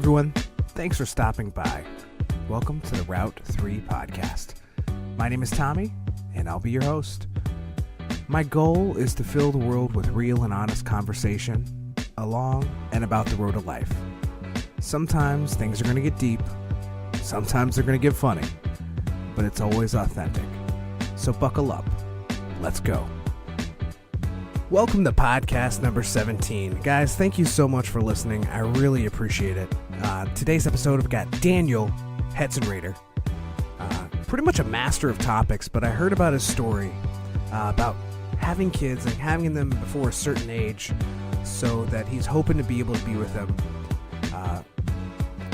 everyone. Thanks for stopping by. Welcome to the Route 3 podcast. My name is Tommy, and I'll be your host. My goal is to fill the world with real and honest conversation along and about the road of life. Sometimes things are going to get deep. Sometimes they're going to get funny. But it's always authentic. So buckle up. Let's go. Welcome to podcast number 17. Guys, thank you so much for listening. I really appreciate it. Today's episode, we've got Daniel Heitzenrater. Pretty much a master of topics, but I heard about his story about having kids and having them before a certain age so that he's hoping to be able to be with them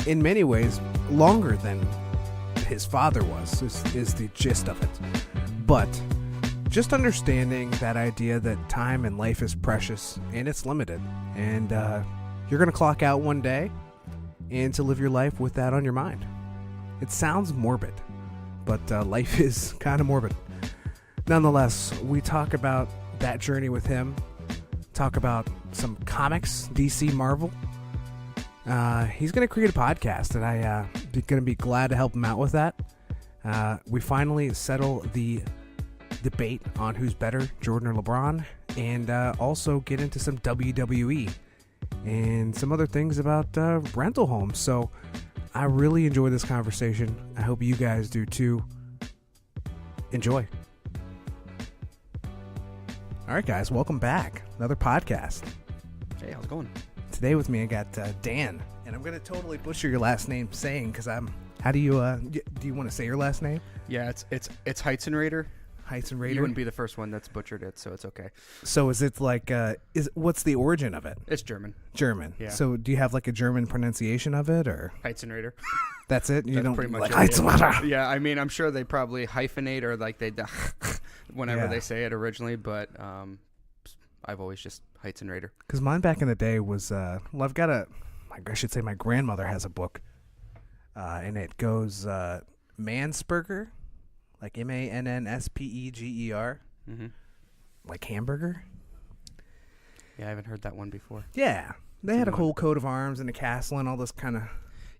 in many ways longer than his father was, is the gist of it. But just understanding that idea that time and life is precious and it's limited, and you're going to clock out one day, and to live your life with that on your mind. It sounds morbid, but life is kind of morbid. Nonetheless, we talk about that journey with him, talk about some comics, DC, Marvel. He's going to create a podcast, and I'm going to be glad to help him out with that. We finally settle the debate on who's better, Jordan or LeBron, and also get into some WWE and some other things about rental homes. So I really enjoy this conversation. I hope you guys do too. Enjoy. All right, guys, welcome back. Another podcast. Hey, how's it going? Today with me, I got Dan, and I'm going to totally butcher your last name saying, because how do you want to say your last name? Yeah, it's Heitzenrater. Heitzenrater? You wouldn't be the first one that's butchered it, so it's okay. So is it like, what's the origin of it? It's German. German. Yeah. So do you have like a German pronunciation of it, or? Heitzenrater. That's it? You That's don't pretty much like it, Heitzenrater? Yeah, I mean, I'm sure they probably hyphenate or like they whenever Yeah. they say it originally, but I've always just Heitzenrater. Because mine back in the day was, I've got I should say my grandmother has a book, and it goes Mansperger, like Mannspeger, Mm-hmm. like hamburger. Yeah, I haven't heard that one before. Yeah, they had a whole coat of arms and a castle and all this kind of.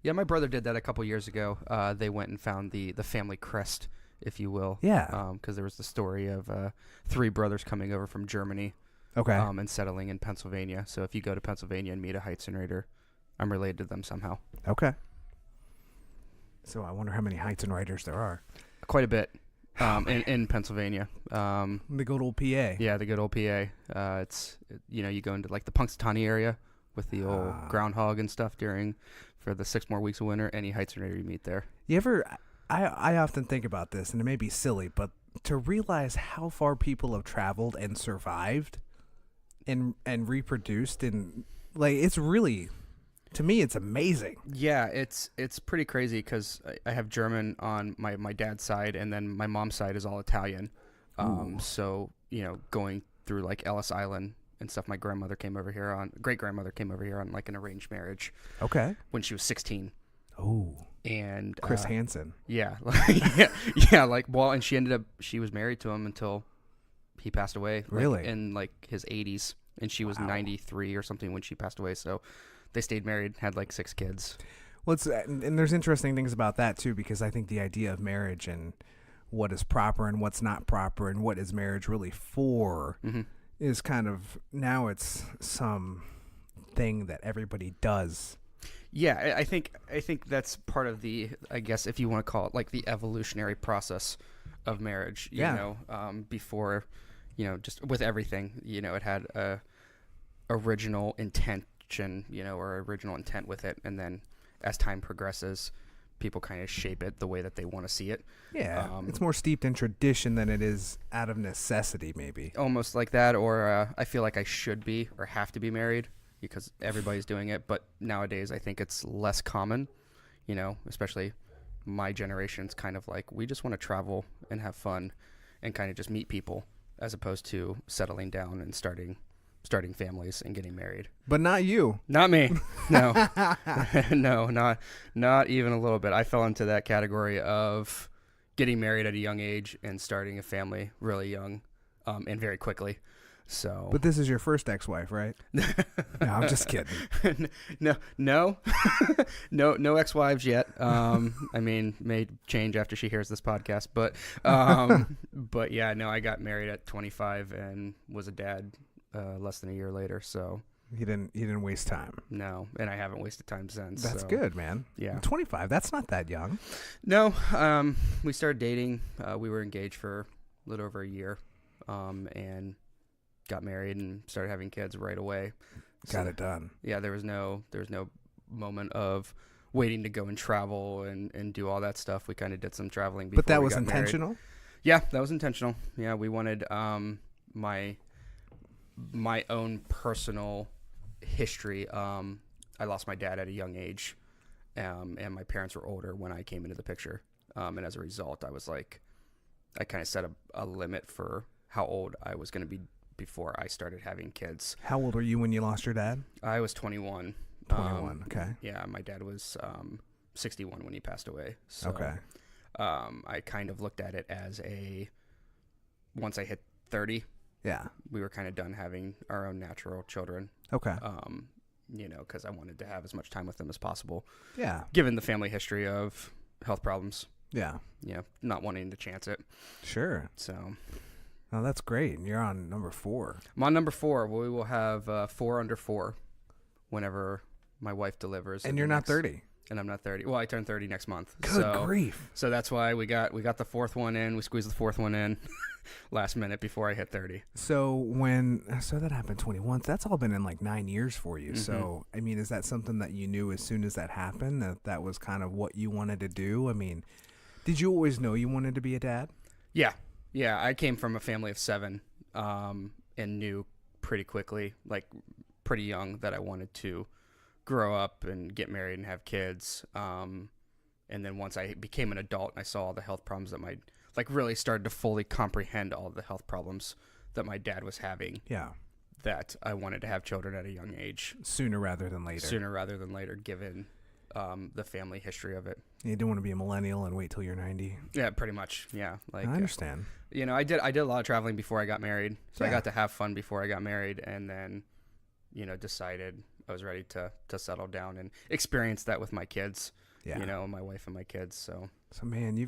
Yeah, my brother did that a couple years ago. They went and found the family crest, if you will. Yeah. Because there was the story of three brothers coming over from Germany. Okay. And settling in Pennsylvania. So if you go to Pennsylvania and meet a Heitzenrater, I'm related to them somehow. Okay. So I wonder how many Heitzenraters there are. Quite a bit in Pennsylvania. The good old PA. Yeah, the good old PA. You go into like the Punxsutawney area with the old groundhog and stuff for the 6 more weeks of winter. Any Heitzenrater you meet there. You ever? I often think about this, and it may be silly, but to realize how far people have traveled and survived and reproduced, and like, it's really, to me, it's amazing. Yeah, it's pretty crazy because I have German on my dad's side, and then my mom's side is all Italian. So going through like Ellis Island and stuff, my great grandmother came over here on like an arranged marriage. Okay. When she was 16. Oh. And Chris Hansen. Yeah, and she was married to him until he passed away. Really? In like his 80s, and she was 93 or something when she passed away. So they stayed married, had like 6 kids. Well, and there's interesting things about that too, because I think the idea of marriage and what is proper and what's not proper and what is marriage really for is kind of, now it's some thing that everybody does. Yeah, I think that's part of the, I guess, if you want to call it like the evolutionary process of marriage. Before, just with everything, it had a original intention, or original intent with it, and then as time progresses, people kind of shape it the way that they want to see it. Yeah, it's more steeped in tradition than it is out of necessity, maybe. Almost like that, or I feel like I should be or have to be married because everybody's doing it. But nowadays, I think it's less common, especially my generation's kind of like, we just want to travel and have fun and kind of just meet people as opposed to settling down and starting families and getting married. But not you. Not me. No. No, not even a little bit. I fell into that category of getting married at a young age and starting a family really young and very quickly. So, But this is your first ex-wife, right? No, I'm just kidding. no, no ex-wives yet. I mean, may change after she hears this podcast, but yeah, no, I got married at 25 and was a dad less than a year later. So You didn't waste time. no, and I haven't wasted time since. That's so, good, man. Yeah. 25. That's not that young. No, we started dating. We were engaged for a little over a year, and got married and started having kids right away. Got it done. Yeah, there was no moment of waiting to go and travel and do all that stuff. We kind of did some traveling before. But that we was got intentional? married. Yeah, that was intentional. Yeah, we wanted my own personal history. I lost my dad at a young age, and my parents were older when I came into the picture. And as a result, I was like, I kind of set a limit for how old I was going to be before I started having kids. How old were you when you lost your dad? I was 21. 21, okay. Yeah, my dad was 61 when he passed away. So, Okay. I kind of looked at it as once I hit 30, Yeah. we were kind of done having our own natural children. Okay. Because I wanted to have as much time with them as possible, Yeah. given the family history of health problems. Yeah. Not wanting to chance it. Sure. So, Oh, that's great. And you're on number 4. I'm on number 4. We will have 4 under 4 whenever my wife delivers. And you're not 30. And I'm not 30. Well, I turn 30 next month. Good grief. So that's why we got the 4th one in. We squeezed the 4th one in last minute before I hit 30. So that happened 21. That's all been in like 9 years for you. Mm-hmm. So, I mean, is that something that you knew as soon as that happened, that was kind of what you wanted to do? I mean, did you always know you wanted to be a dad? Yeah. Yeah. I came from a family of 7 and knew pretty quickly, like pretty young, that I wanted to grow up and get married and have kids. And then once I became an adult and I saw all the health problems that really started to fully comprehend all the health problems that my dad was having. Yeah. That I wanted to have children at a young age. Sooner rather than later, Given the family history of it. You didn't want to be a millennial and wait till you're 90. Yeah, pretty much. Yeah. Like, I understand. I did a lot of traveling before I got married. So yeah. I got to have fun before I got married, and then, decided I was ready to settle down and experience that with my kids. Yeah. My wife and my kids. So man,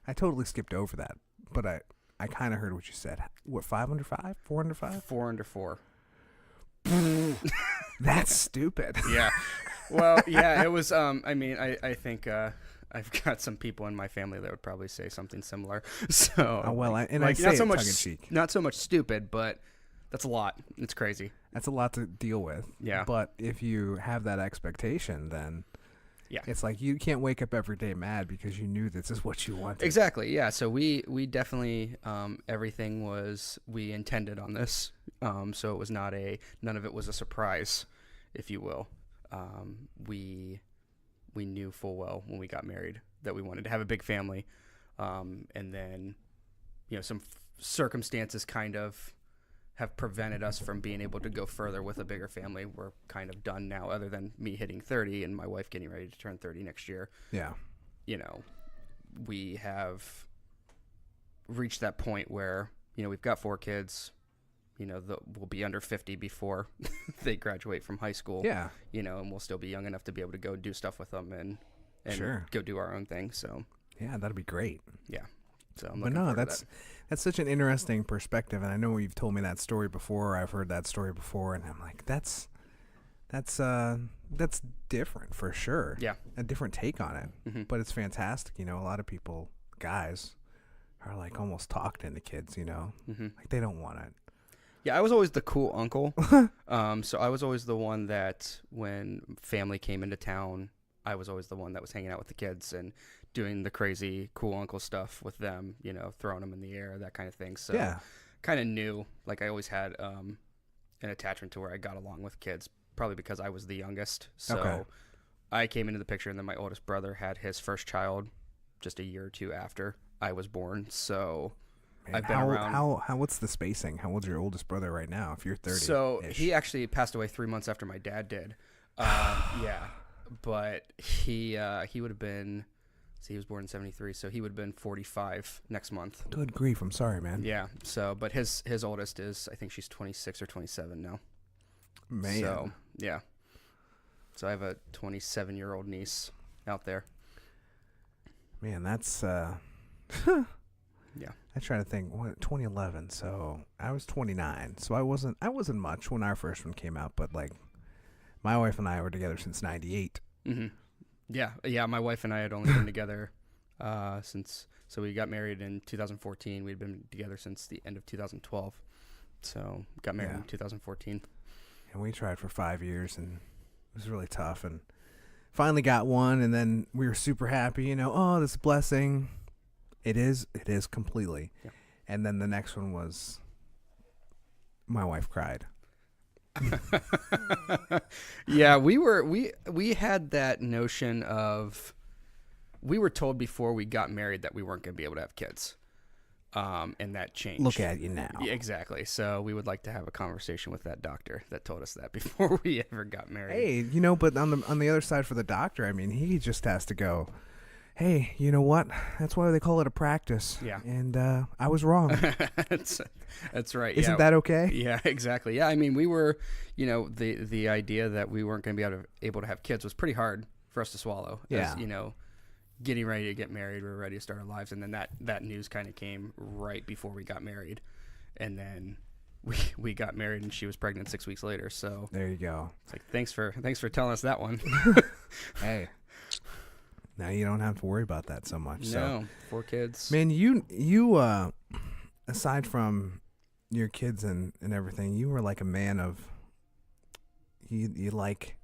I totally skipped over that, but I kind of heard what you said. What, 5 under 5? 4 under 5? 4 under 4. That's stupid. Yeah. Well, yeah, it was, I think, I've got some people in my family that would probably say something similar. So, I say it tongue-in-cheek. Not so much stupid, but that's a lot. It's crazy. That's a lot to deal with. Yeah. But if you have that expectation, then yeah, it's like you can't wake up every day mad because you knew this is what you wanted. Exactly. Yeah. So we definitely, everything we intended on this. So it was none of it was a surprise, if you will. We knew full well when we got married that we wanted to have a big family. And then, some circumstances kind of have prevented us from being able to go further with a bigger family. We're kind of done now, other than me hitting 30 and my wife getting ready to turn 30 next year. Yeah. We have reached that point where, we've got 4 kids, we'll be under 50 before they graduate from high school. Yeah. And we'll still be young enough to be able to go do stuff with them and sure, go do our own thing. So yeah, that'd be great. Yeah. So that's such an interesting perspective, and I know you've told me that story before. I've heard that story before, and I'm like, that's different for sure. Yeah, a different take on it, mm-hmm. But it's fantastic. A lot of people, guys, are like almost talked into kids. Mm-hmm. Like they don't want it. Yeah, I was always the cool uncle. So I was always the one that when family came into town, I was always the one that was hanging out with the kids and doing the crazy cool uncle stuff with them, throwing them in the air, that kind of thing. So yeah, kind of knew, like I always had an attachment to where I got along with kids, probably because I was the youngest. So okay. I came into the picture, and then my oldest brother had his first child just a year or 2 after I was born. So man, I've been around. How what's the spacing? How old's your oldest brother right now? If you're 30, so he actually passed away 3 months after my dad did. Yeah, but he would have been So he was born in 73, so he would have been 45 next month. Good grief, I'm sorry, man. Yeah. So, but his oldest is, I think she's 26 or 27 now. Man. So, yeah. So I have a 27-year-old niece out there. Man, that's Yeah. I try to think. What 2011? So I was 29. So I wasn't much when our first one came out. But like, my wife and I were together since '98. Mm-hmm. Yeah. My wife and I had only been together since. So we got married in 2014. We'd been together since the end of 2012. So got married in 2014. And we tried for 5 years, and it was really tough. And finally got one, and then we were super happy. Oh, this blessing. It is completely. Yeah. And then the next one was, my wife cried. Yeah, we had that notion of, we were told before we got married that we weren't going to be able to have kids. And that changed. Look at you now. Yeah, exactly. So we would like to have a conversation with that doctor that told us that before we ever got married. Hey, but on the other side for the doctor, I mean, he just has to go, hey, you know what? That's why they call it a practice. Yeah. And I was wrong. That's right. Isn't that okay? Yeah, exactly. Yeah, I mean, we were, the idea that we weren't going to be able to have kids was pretty hard for us to swallow. Yeah. As, getting ready to get married, we were ready to start our lives, and then that news kind of came right before we got married, and then we got married, and she was pregnant 6 weeks later. So there you go. It's like, thanks for telling us that one. Hey. Now you don't have to worry about that so much. No, 4 kids. Man, you aside from your kids and everything, you were like a man of, you like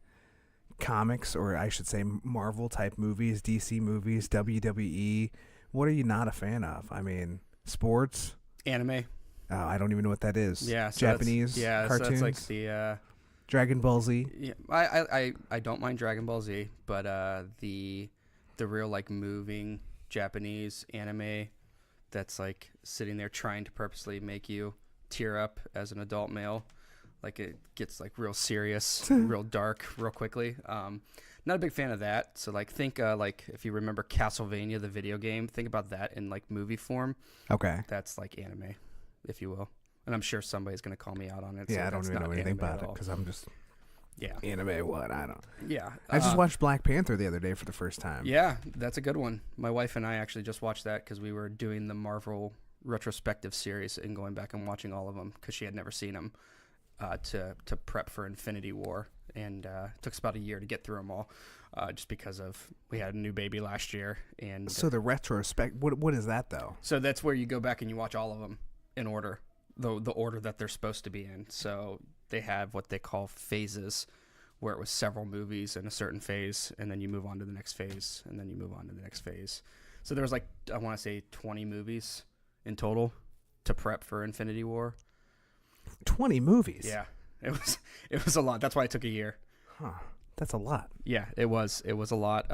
comics, or I should say Marvel type movies, DC movies, WWE. What are you not a fan of? I mean, sports, anime. I don't even know what that is. Yeah, so Japanese cartoons. So that's like the Dragon Ball Z. Yeah, I don't mind Dragon Ball Z, but the real like moving Japanese anime that's like sitting there trying to purposely make you tear up as an adult male. Like, it gets like real serious, real dark, real quickly. Not a big fan of that. So like, think like if you remember Castlevania, the video game, think about that in like movie form. Okay. That's like anime, if you will. And I'm sure somebody's gonna call me out on it. Yeah, so I don't even know anything about it all. because I'm just Yeah. anime. What I don't. Yeah. I just watched Black Panther the other day for the first time. Yeah, that's a good one. My wife and I actually just watched that because we were doing the Marvel retrospective series and going back and watching all of them because she had never seen them. To prep for Infinity War, and it took us about a year to get through them all, just because we had a new baby last year. And So the retrospect, what is that though? so that's where you go back and you watch all of them in order, the order that they're supposed to be in. So they have what they call phases, where it was several movies in a certain phase, and then you move on to the next phase, and then you move on to the next phase. So there was like, I want to say 20 movies in total to prep for Infinity War. 20 movies. Yeah, it was a lot. That's why it took a year. Huh. That's a lot. Yeah, it was a lot.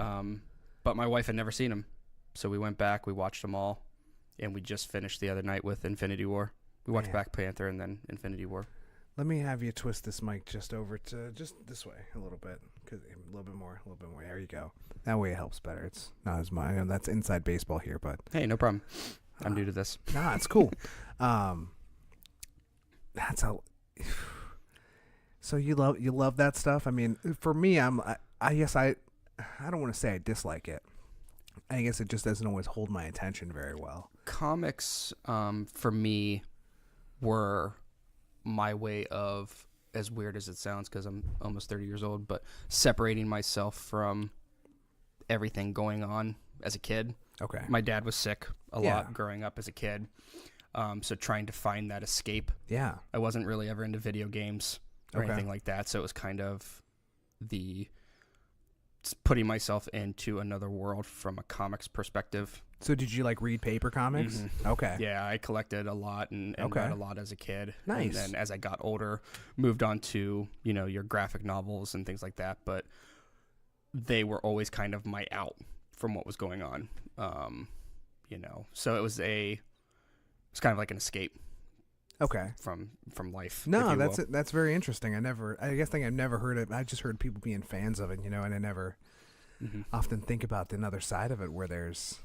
But my wife had never seen them, so we went back, we watched them all, and we just finished the other night with Infinity War. We watched Black Panther and then Infinity War. Let me have you twist this mic just over to just this way a little bit, a little bit more. There you go. That way it helps better. It's not as much. I know that's inside baseball here, but Hey, no problem. I'm new to this. nah, it's cool. That's a. So you love that stuff. I mean, for me, I guess I don't want to say I dislike it. I guess it just doesn't always hold my attention very well. Comics, for me, were my way of, as weird as it sounds, because I'm almost 30 years old, but separating myself from everything going on as a kid. Okay. My dad was sick a lot growing up as a kid. So trying to find that escape. Yeah. I wasn't really ever into video games or anything like that. So it was kind of putting myself into another world from a comics perspective. So did you like read paper comics? Mm-hmm. Okay. Yeah, I collected a lot and read a lot as a kid. Nice. And then as I got older, moved on to, your graphic novels and things like that. But they were always kind of my out from what was going on. So it was it's kind of like an escape. Okay. From life. No, that's very interesting. I've never heard it. I just heard people being fans of it, and I never often think about the other side of it, where there's,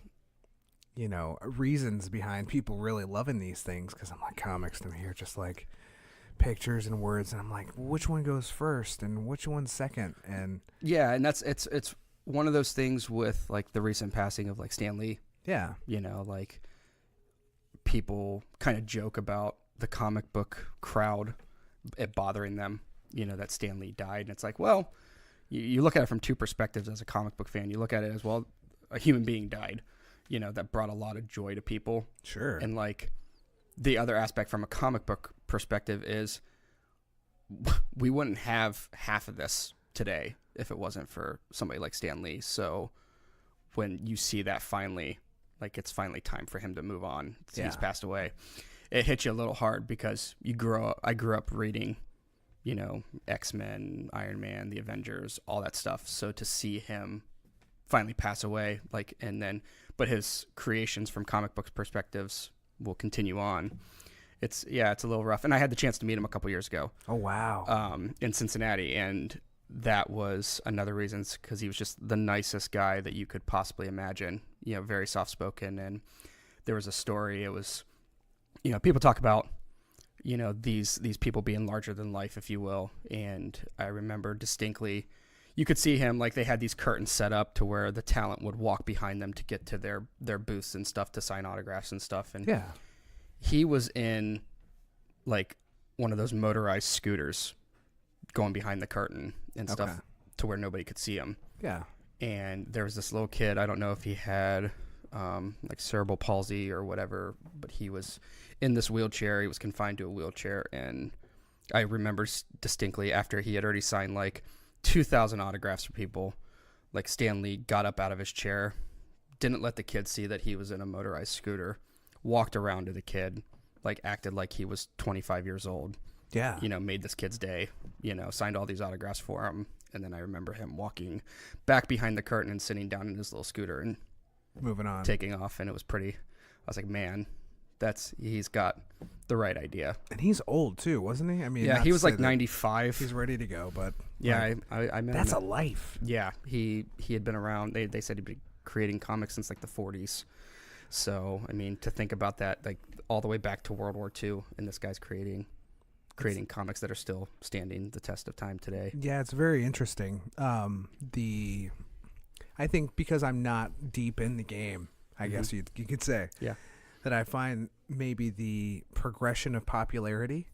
you know, reasons behind people really loving these things. Because I'm like, comics to me are just like pictures and words, and I'm like, which one goes first and which one's second? And yeah, and it's one of those things with like the recent passing of like Stan Lee. yeah, You know, like people kind of joke about the comic book crowd, it bothering them, you know, that Stan Lee died. And it's like, well, you look at it from two perspectives as a comic book fan. You look at it as, well, a human being died, you know, that brought a lot of joy to people. sure. And like the other aspect from a comic book perspective is we wouldn't have half of this today if it wasn't for somebody like Stan Lee. So when you see that finally, like it's finally time for him to move on, he's passed away, it hits you a little hard because I grew up reading, you know, X-Men, Iron Man, the Avengers, all that stuff. So to see him finally pass away, like, and then, but his creations from comic books perspectives will continue on. It's a little rough. And I had the chance to meet him a couple years ago. Oh, wow. In Cincinnati. And that was another reason, because he was just the nicest guy that you could possibly imagine, you know, very soft-spoken. And there was a story, it was, you know, people talk about, you know, these people being larger than life, if you will. And I remember distinctly, you could see him, like they had these curtains set up to where the talent would walk behind them to get to their booths and stuff to sign autographs and stuff. And yeah. he was in like one of those motorized scooters going behind the curtain and stuff to where nobody could see him. Yeah. And there was this little kid, I don't know if he had like cerebral palsy or whatever, but he was in this wheelchair. He was confined to a wheelchair. And I remember distinctly, after he had already signed like 2,000 autographs for people, like Stan Lee got up out of his chair, didn't let the kid see that he was in a motorized scooter, walked around to the kid, like acted like he was 25 years old. Yeah. You know, made this kid's day, you know, signed all these autographs for him. And then I remember him walking back behind the curtain and sitting down in his little scooter and moving on, taking off. And it was pretty, I was like, man, he's got the right idea. And he's old too, wasn't he? I mean, yeah, he was like 95. He's ready to go, but yeah, like, I met that's him. a life. Yeah, he had been around. They said he'd been creating comics since like the 40s. So I mean, to think about that, like all the way back to World War II, and this guy's creating comics that are still standing the test of time today. Yeah, it's very interesting. I think because I'm not deep in the game, I guess you could say, that I find maybe the progression of popularity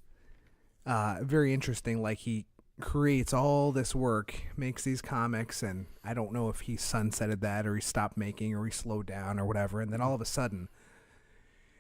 very interesting. Like he creates all this work, makes these comics, and I don't know if he sunsetted that or he stopped making or he slowed down or whatever. And then all of a sudden,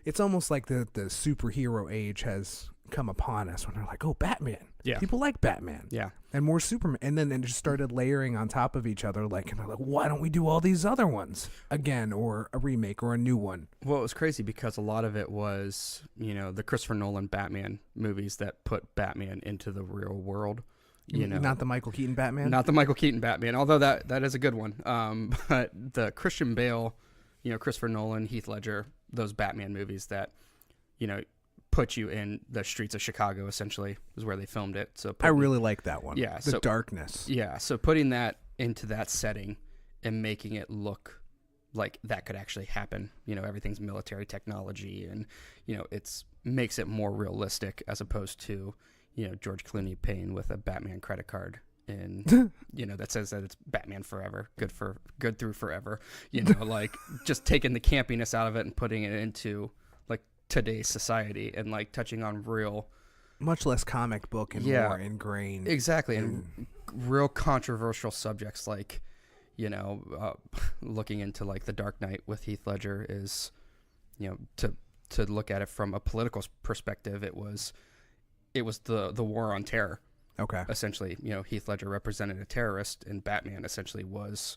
it's almost like the superhero age has come upon us when they're like, oh, Batman. Yeah. People like Batman. Yeah. And more Superman. And then it just started layering on top of each other. Like, and they're like, why don't we do all these other ones again, or a remake or a new one? Well, it was crazy because a lot of it was, you know, the Christopher Nolan Batman movies that put Batman into the real world. You know, not the Michael Keaton Batman? Not the Michael Keaton Batman, although that is a good one. But the Christian Bale, you know, Christopher Nolan, Heath Ledger, those Batman movies that, you know, put you in the streets of Chicago, essentially, is where they filmed it. So I really like that one. Yeah. The darkness. Yeah. So putting that into that setting and making it look like that could actually happen, you know, everything's military technology and, you know, makes it more realistic as opposed to, you know, George Clooney paying with a Batman credit card and, you know, that says that it's Batman forever, good through forever, you know, like just taking the campiness out of it and putting it into like today's society and like touching on real, much less comic book and more ingrained. Exactly. And real controversial subjects like, you know, looking into like The Dark Knight with Heath Ledger is, you know, to look at it from a political perspective, it was the war on terror. Okay. Essentially, you know, Heath Ledger represented a terrorist, and Batman essentially was,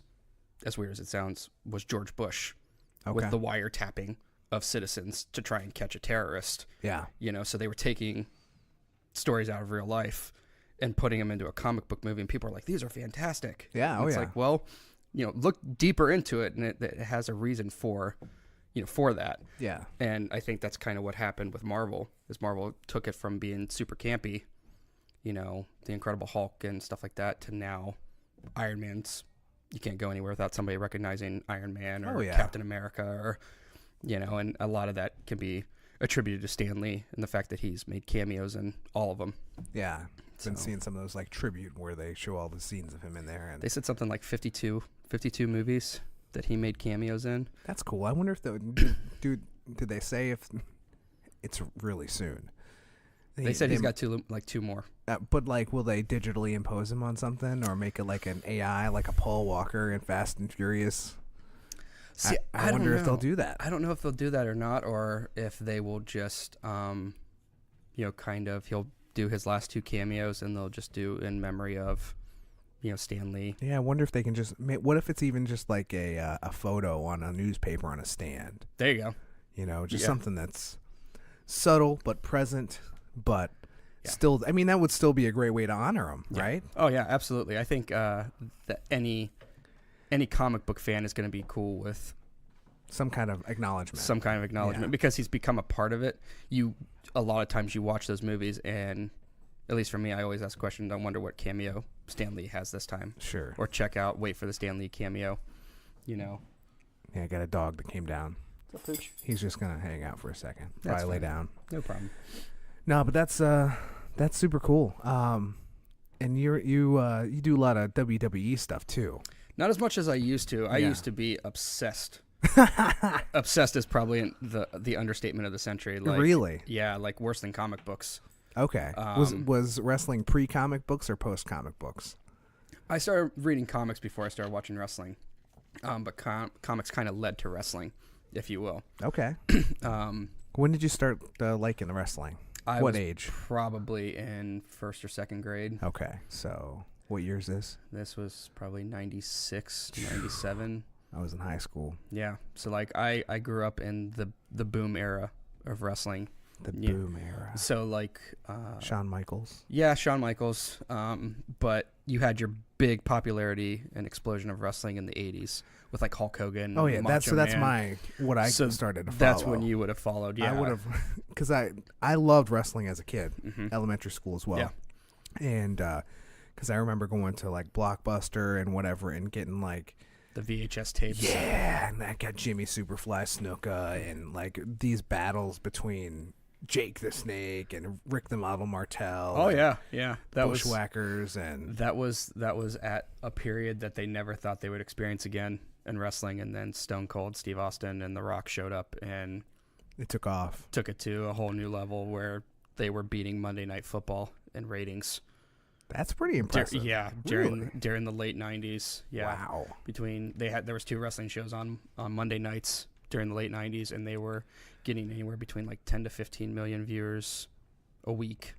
as weird as it sounds, was George Bush with the wiretapping of citizens to try and catch a terrorist. Yeah. You know, so they were taking stories out of real life and putting them into a comic book movie, and people are like, these are fantastic. Yeah. And it's like, well, you know, look deeper into it, and it has a reason for, you know, for that. Yeah. And I think that's kind of what happened with Marvel, is Marvel took it from being super campy, you know, the Incredible Hulk and stuff like that, to now Iron Man's you can't go anywhere without somebody recognizing Iron Man or Oh, yeah. Captain America, or and a lot of that can be attributed to Stan Lee and the fact that he's made cameos in all of them. Yeah. Been So- seeing some of those like tribute where they show all the scenes of him in there, and They said something like 52 movies that he made cameos in. that's cool. I wonder if did they say if it's really soon? They said he's got two more. But like, will they digitally impose him on something or make it like an AI, like a Paul Walker in Fast and Furious? See, I wonder if they'll do that. I don't know if they'll do that or not, or if they will just, kind of, he'll do his last two cameos and they'll just do in memory of, Stan Lee. Yeah, I wonder if they can just. What if it's even just like a photo on a newspaper on a stand? There you go. Just Yeah. something that's subtle but present, but Yeah. still. I mean, that would still be a great way to honor him, Yeah. right? Oh yeah, absolutely. I think that any comic book fan is going to be cool with Some kind of acknowledgement. some kind of acknowledgement because he's become a part of it. A lot of times you watch those movies, and at least for me, I always ask the question, I wonder what cameo Stan Lee has this time. Sure. Or wait for the Stan Lee cameo, Yeah, I got a dog that came down. He's just gonna hang out for a second. That's Probably lay fine. down. No problem. No, but that's super cool. And you do a lot of WWE stuff too. Not as much as I used to. I Yeah. used to be obsessed. Obsessed is probably the understatement of the century. Like, Really? Yeah, like worse than comic books. Okay. Was wrestling pre-comic books or post-comic books? I started reading comics before I started watching wrestling, but comics kind of led to wrestling, if you will. Okay. When did you start liking the wrestling? I What was age? Probably in first or second grade. Okay. So what year is this? This was probably 96, 97. I was in high school. Yeah. So like I grew up in the boom era of wrestling. The Yeah. boom era. So like Shawn Michaels. yeah, Shawn Michaels. But you had your big popularity and explosion of wrestling in the 80s with like Hulk Hogan. Oh yeah, Macho that's Man. what I So started to follow. That's when you would have followed. Yeah, I would have, because I loved wrestling as a kid, Mhm. elementary school as well. Yeah. And because I remember going to like Blockbuster and whatever and getting like, The VHS tapes. yeah, and that got Jimmy Superfly Snuka and like these battles between Jake the Snake and Rick the Model Martel. Oh and yeah. That was Bushwhackers and that was at a period that they never thought they would experience again in wrestling, and then Stone Cold Steve Austin and The Rock showed up and it took off. took it to a whole new level where they were beating Monday Night Football in ratings. That's pretty impressive. During the late 90s. Yeah. Wow. There was 2 wrestling shows on Monday nights during the late 90s, and they were getting anywhere between like 10 to 15 million viewers a week.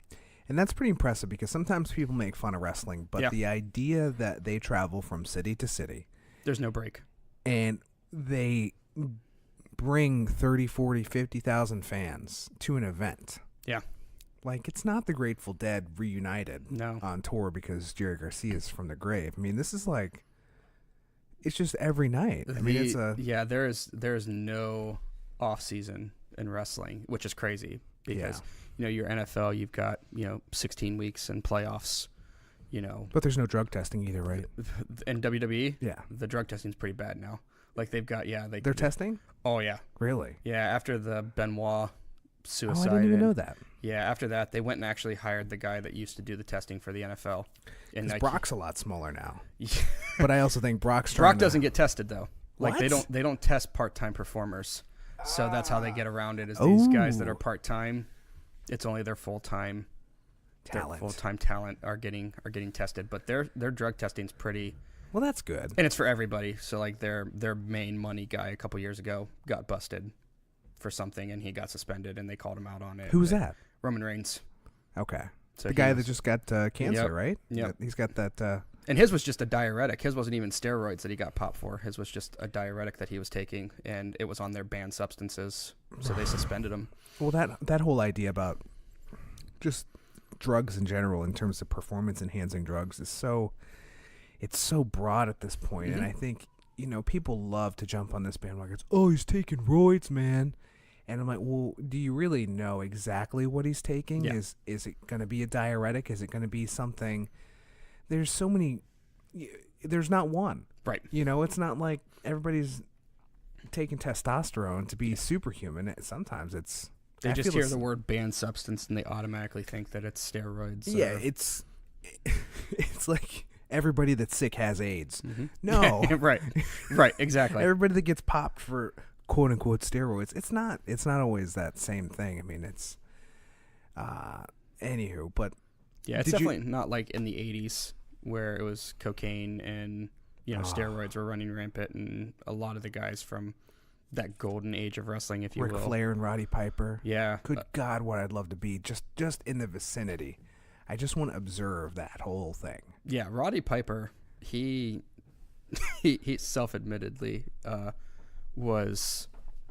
And that's pretty impressive because sometimes people make fun of wrestling, but Yeah. the idea that they travel from city to city There's no break. and they bring 30, 40, 50,000 fans to an event. Yeah. Like, it's not the Grateful Dead reunited No. on tour because Jerry Garcia's from the grave. I mean, this is like, it's just every night. I mean, it's a... Yeah, there is no off season in wrestling, which is crazy because your NFL, you've got 16 weeks and playoffs. But there's no drug testing either, right? In WWE, Yeah. the drug testing's pretty bad now. Like they've got They're testing? Oh yeah, Really? yeah. After the Benoit suicide, Oh, I didn't even and- know that. Yeah, after that, they went and actually hired the guy that used to do the testing for the NFL. And Because like, Brock's a lot smaller now. Yeah. But I also think Brock's Brock trying to- doesn't get tested though. Like What? they don't test part-time performers. So that's how they get around it. Is these guys that Oh. are part-time, it's only their full-time talent. Their full-time talent are getting tested, but their drug testing's pretty, Well, that's good. and it's for everybody. So like their main money guy a couple years ago got busted for something and he got suspended and they called him out on it. Who was that? Roman Reigns. Okay. So The he guy was- that just got cancer, Yep. right? Yep. He's got that... And his was just a diuretic. His wasn't even steroids that he got popped for. His was just a diuretic that he was taking, and it was on their banned substances, so they suspended him. Well, that whole idea about just drugs in general in terms of performance-enhancing drugs is it's so broad at this point. And Mhm. I think, people love to jump on this bandwagon. It's, oh, he's taking roids, man. And I'm like, well, do you really know exactly what he's taking? Yeah. Is it going to be a diuretic? Is it going to be something? There's so many. There's not one. Right. You know, it's not like everybody's taking testosterone to be superhuman. Sometimes it's... They just hear the word banned substance and they automatically think that it's steroids. Yeah, it's like everybody that's sick has AIDS. Mm-hmm. No. Right, exactly. Everybody that gets popped for quote unquote steroids, it's not always that same thing. I mean, it's anywho, but yeah, it's definitely not like in the 80s where it was cocaine and, you know, steroids were running rampant, and a lot of the guys from that golden age of wrestling, if you will. Ric Flair and Roddy Piper. Yeah. Good God, what I'd love to be just in the vicinity. I just want to observe that whole thing. Yeah, Roddy Piper, he self-admittedly was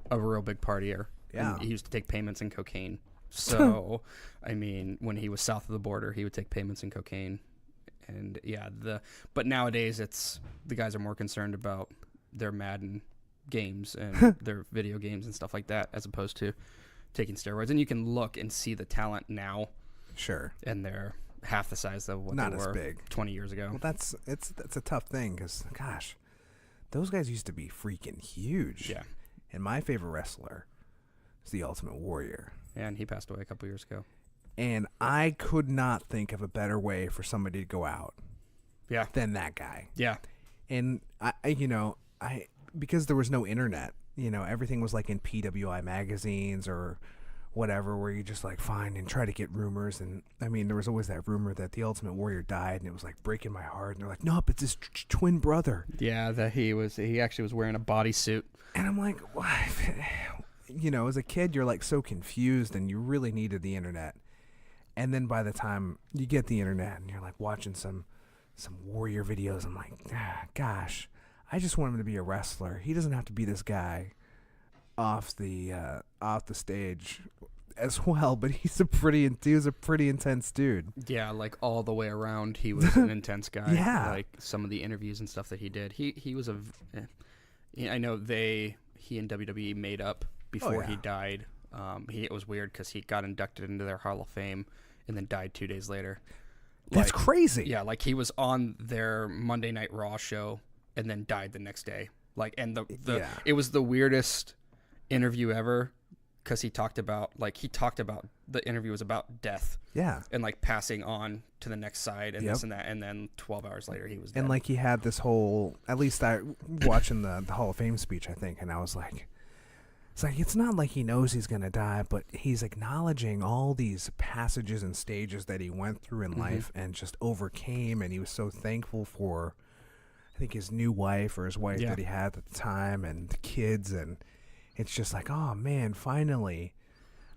a real big partier. Yeah. And he used to take payments in cocaine. So, I mean, when he was south of the border, he would take payments in cocaine. And yeah, but nowadays the guys are more concerned about their Madden games and their video games and stuff like that, as opposed to taking steroids. And you can look and see the talent now. Sure. And they're half the size of what Not they as were big 20 years ago. Well, that's a tough thing because, gosh, those guys used to be freaking huge. Yeah. And my favorite wrestler is the Ultimate Warrior. And he passed away a couple years ago. And I could not think of a better way for somebody to go out than that guy. Yeah. And I because there was no internet, you know, everything was like in PWI magazines or whatever, where you just like find and try to get rumors. And I mean, there was always that rumor that the Ultimate Warrior died, and it was like breaking my heart. And they're like, nope, it's his twin brother. Yeah, that he actually was wearing a bodysuit. And I'm like, what? You know, as a kid, you're like so confused, and you really needed the internet. And then by the time you get the internet and you're like watching some Warrior videos, I'm like, gosh, I just want him to be a wrestler. He doesn't have to be this guy off the stage as well, but he was a pretty intense dude. Yeah, like all the way around, he was an intense guy. Yeah, like some of the interviews and stuff that he did. He was I know he and WWE made up before he died. It was weird because he got inducted into their Hall of Fame and then died 2 days later. That's crazy. Yeah, like he was on their Monday Night Raw show and then died the next day. Like, and it was the weirdest interview ever because he talked about the interview was about death. Yeah. And like passing on to the next side and this and that, and then 12 hours later he was dead. And like he had this whole, at least I watching the Hall of Fame speech, I think, and I was like, it's not like he knows he's going to die, but he's acknowledging all these passages and stages that he went through in life and just overcame, and he was so thankful for, I think, his new wife or his wife that he had at the time and the kids, and it's just like, oh man, finally.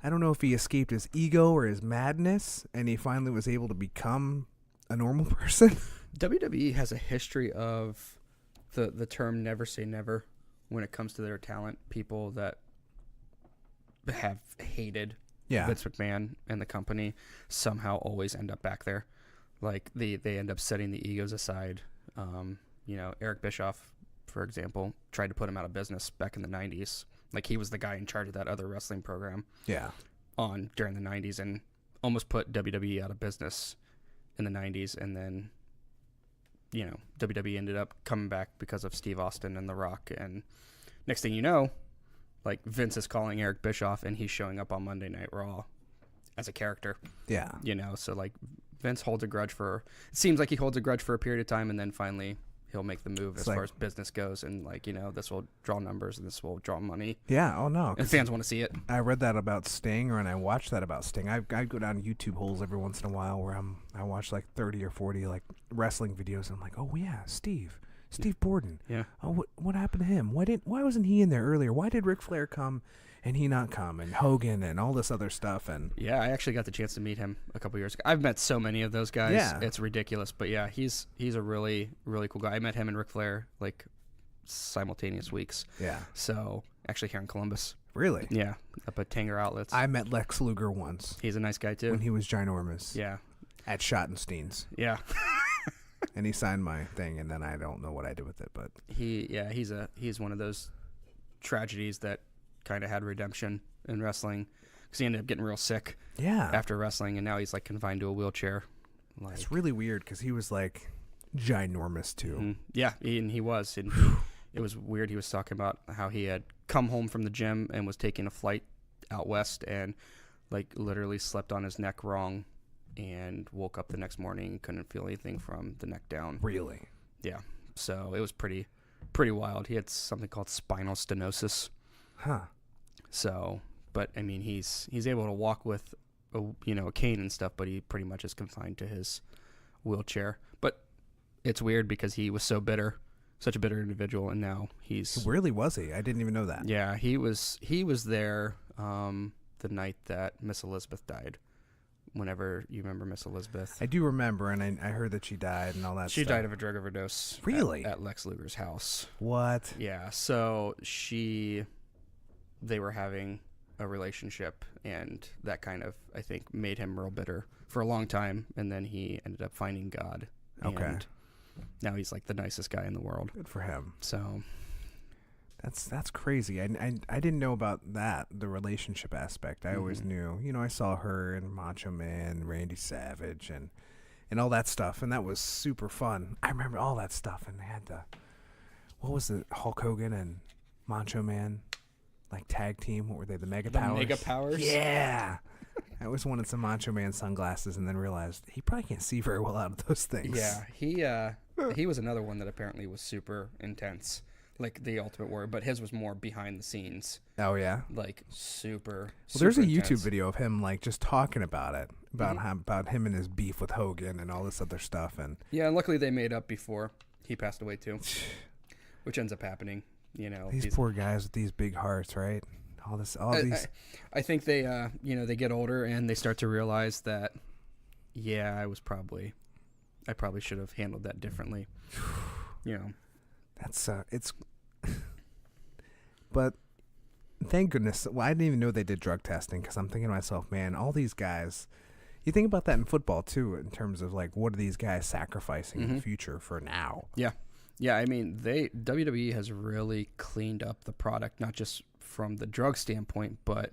I don't know if he escaped his ego or his madness, and he finally was able to become a normal person. WWE has a history of the term never say never when it comes to their talent. People that have hated Vince McMahon and the company somehow always end up back there. Like they end up setting the egos aside. You know, Eric Bischoff, for example, tried to put him out of business back in the 90s. Like he was the guy in charge of that other wrestling program. Yeah. During the 90s and almost put WWE out of business in the 90s, and then you know, WWE ended up coming back because of Steve Austin and The Rock, and next thing you know, like Vince is calling Eric Bischoff and he's showing up on Monday Night Raw as a character. Yeah. You know, so like Vince holds a grudge it seems like he holds a grudge for a period of time, and then finally he'll make the move as far as business goes, and like, you know, this will draw numbers and this will draw money. Yeah. Oh no. And fans want to see it. I read that about Sting, and I watched that about Sting. I go down YouTube holes every once in a while where I watch like 30 or 40 like wrestling videos, and I'm like, oh yeah, Steve Borden. Yeah. Oh, what happened to him? Why wasn't he in there earlier? Why did Ric Flair come and he not come, and Hogan and all this other stuff? And yeah, I actually got the chance to meet him a couple years ago. I've met so many of those guys. Yeah. It's ridiculous. But yeah, he's a really, really cool guy. I met him and Ric Flair like simultaneous weeks. Yeah. So actually here in Columbus. Really? Yeah. Up at Tanger Outlets. I met Lex Luger once. He's a nice guy too. When he was ginormous. Yeah. At Schottenstein's. Yeah. And he signed my thing, and then I don't know what I did with it, but he's one of those tragedies that kind of had redemption in wrestling, because he ended up getting real sick after wrestling, and now he's like confined to a wheelchair. Like, it's really weird because he was like ginormous too. Mm-hmm. Yeah, and he was. And it was weird. He was talking about how he had come home from the gym and was taking a flight out west and like literally slept on his neck wrong and woke up the next morning and couldn't feel anything from the neck down. Really? Yeah. So it was pretty wild. He had something called spinal stenosis. Huh. So, but I mean, he's able to walk with a cane and stuff, but he pretty much is confined to his wheelchair. But it's weird because he was so bitter, such a bitter individual, and now he's Really, was he? I didn't even know that. Yeah, he was there the night that Miss Elizabeth died. Whenever you remember Miss Elizabeth, I do remember, and I heard that she died and all that. She stuff. died of a drug overdose. Really? At Lex Luger's house. What? Yeah. So they were having a relationship, and that kind of, I think, made him real bitter for a long time, and then he ended up finding God. Okay. And now he's like the nicest guy in the world. Good for him. So that's crazy. I didn't know about that, the relationship aspect. I always knew. I saw her and Macho Man, Randy Savage, and all that stuff, and that was super fun. I remember all that stuff, and they had what was it, Hulk Hogan and Macho Man, like tag team? What were they, the Mega Powers? The Mega Powers? Yeah. I always wanted some Macho Man sunglasses, and then realized he probably can't see very well out of those things. Yeah, he was another one that apparently was super intense, like the Ultimate Warrior, but his was more behind the scenes. Oh yeah, like super. Well, there's a intense. YouTube video of him like just talking about it, about him and his beef with Hogan and all this other stuff, and yeah, and luckily they made up before he passed away too, which ends up happening. These poor guys with these big hearts, right? These. I think they, they get older and they start to realize that, yeah, I probably should have handled that differently. That's it's. But thank goodness. Well, I didn't even know they did drug testing, because I'm thinking to myself, man, all these guys. You think about that in football too, in terms of like, what are these guys sacrificing in the future for now? Yeah. Yeah, I mean, WWE has really cleaned up the product, not just from the drug standpoint, but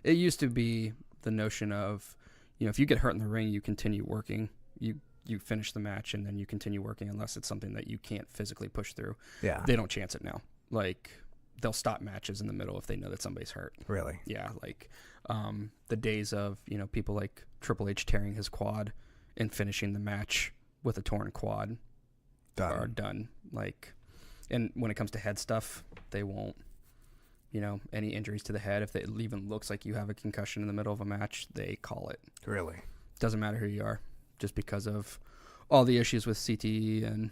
it used to be the notion of, if you get hurt in the ring, you continue working. You finish the match, and then you continue working unless it's something that you can't physically push through. Yeah. They don't chance it now. Like, they'll stop matches in the middle if they know that somebody's hurt. Really? Yeah, like the days of, people like Triple H tearing his quad and finishing the match with a torn quad are done. Like, and when it comes to head stuff, they won't, any injuries to the head, if it even looks like you have a concussion in the middle of a match, they call it. Really? Doesn't matter who you are, just because of all the issues with CTE. And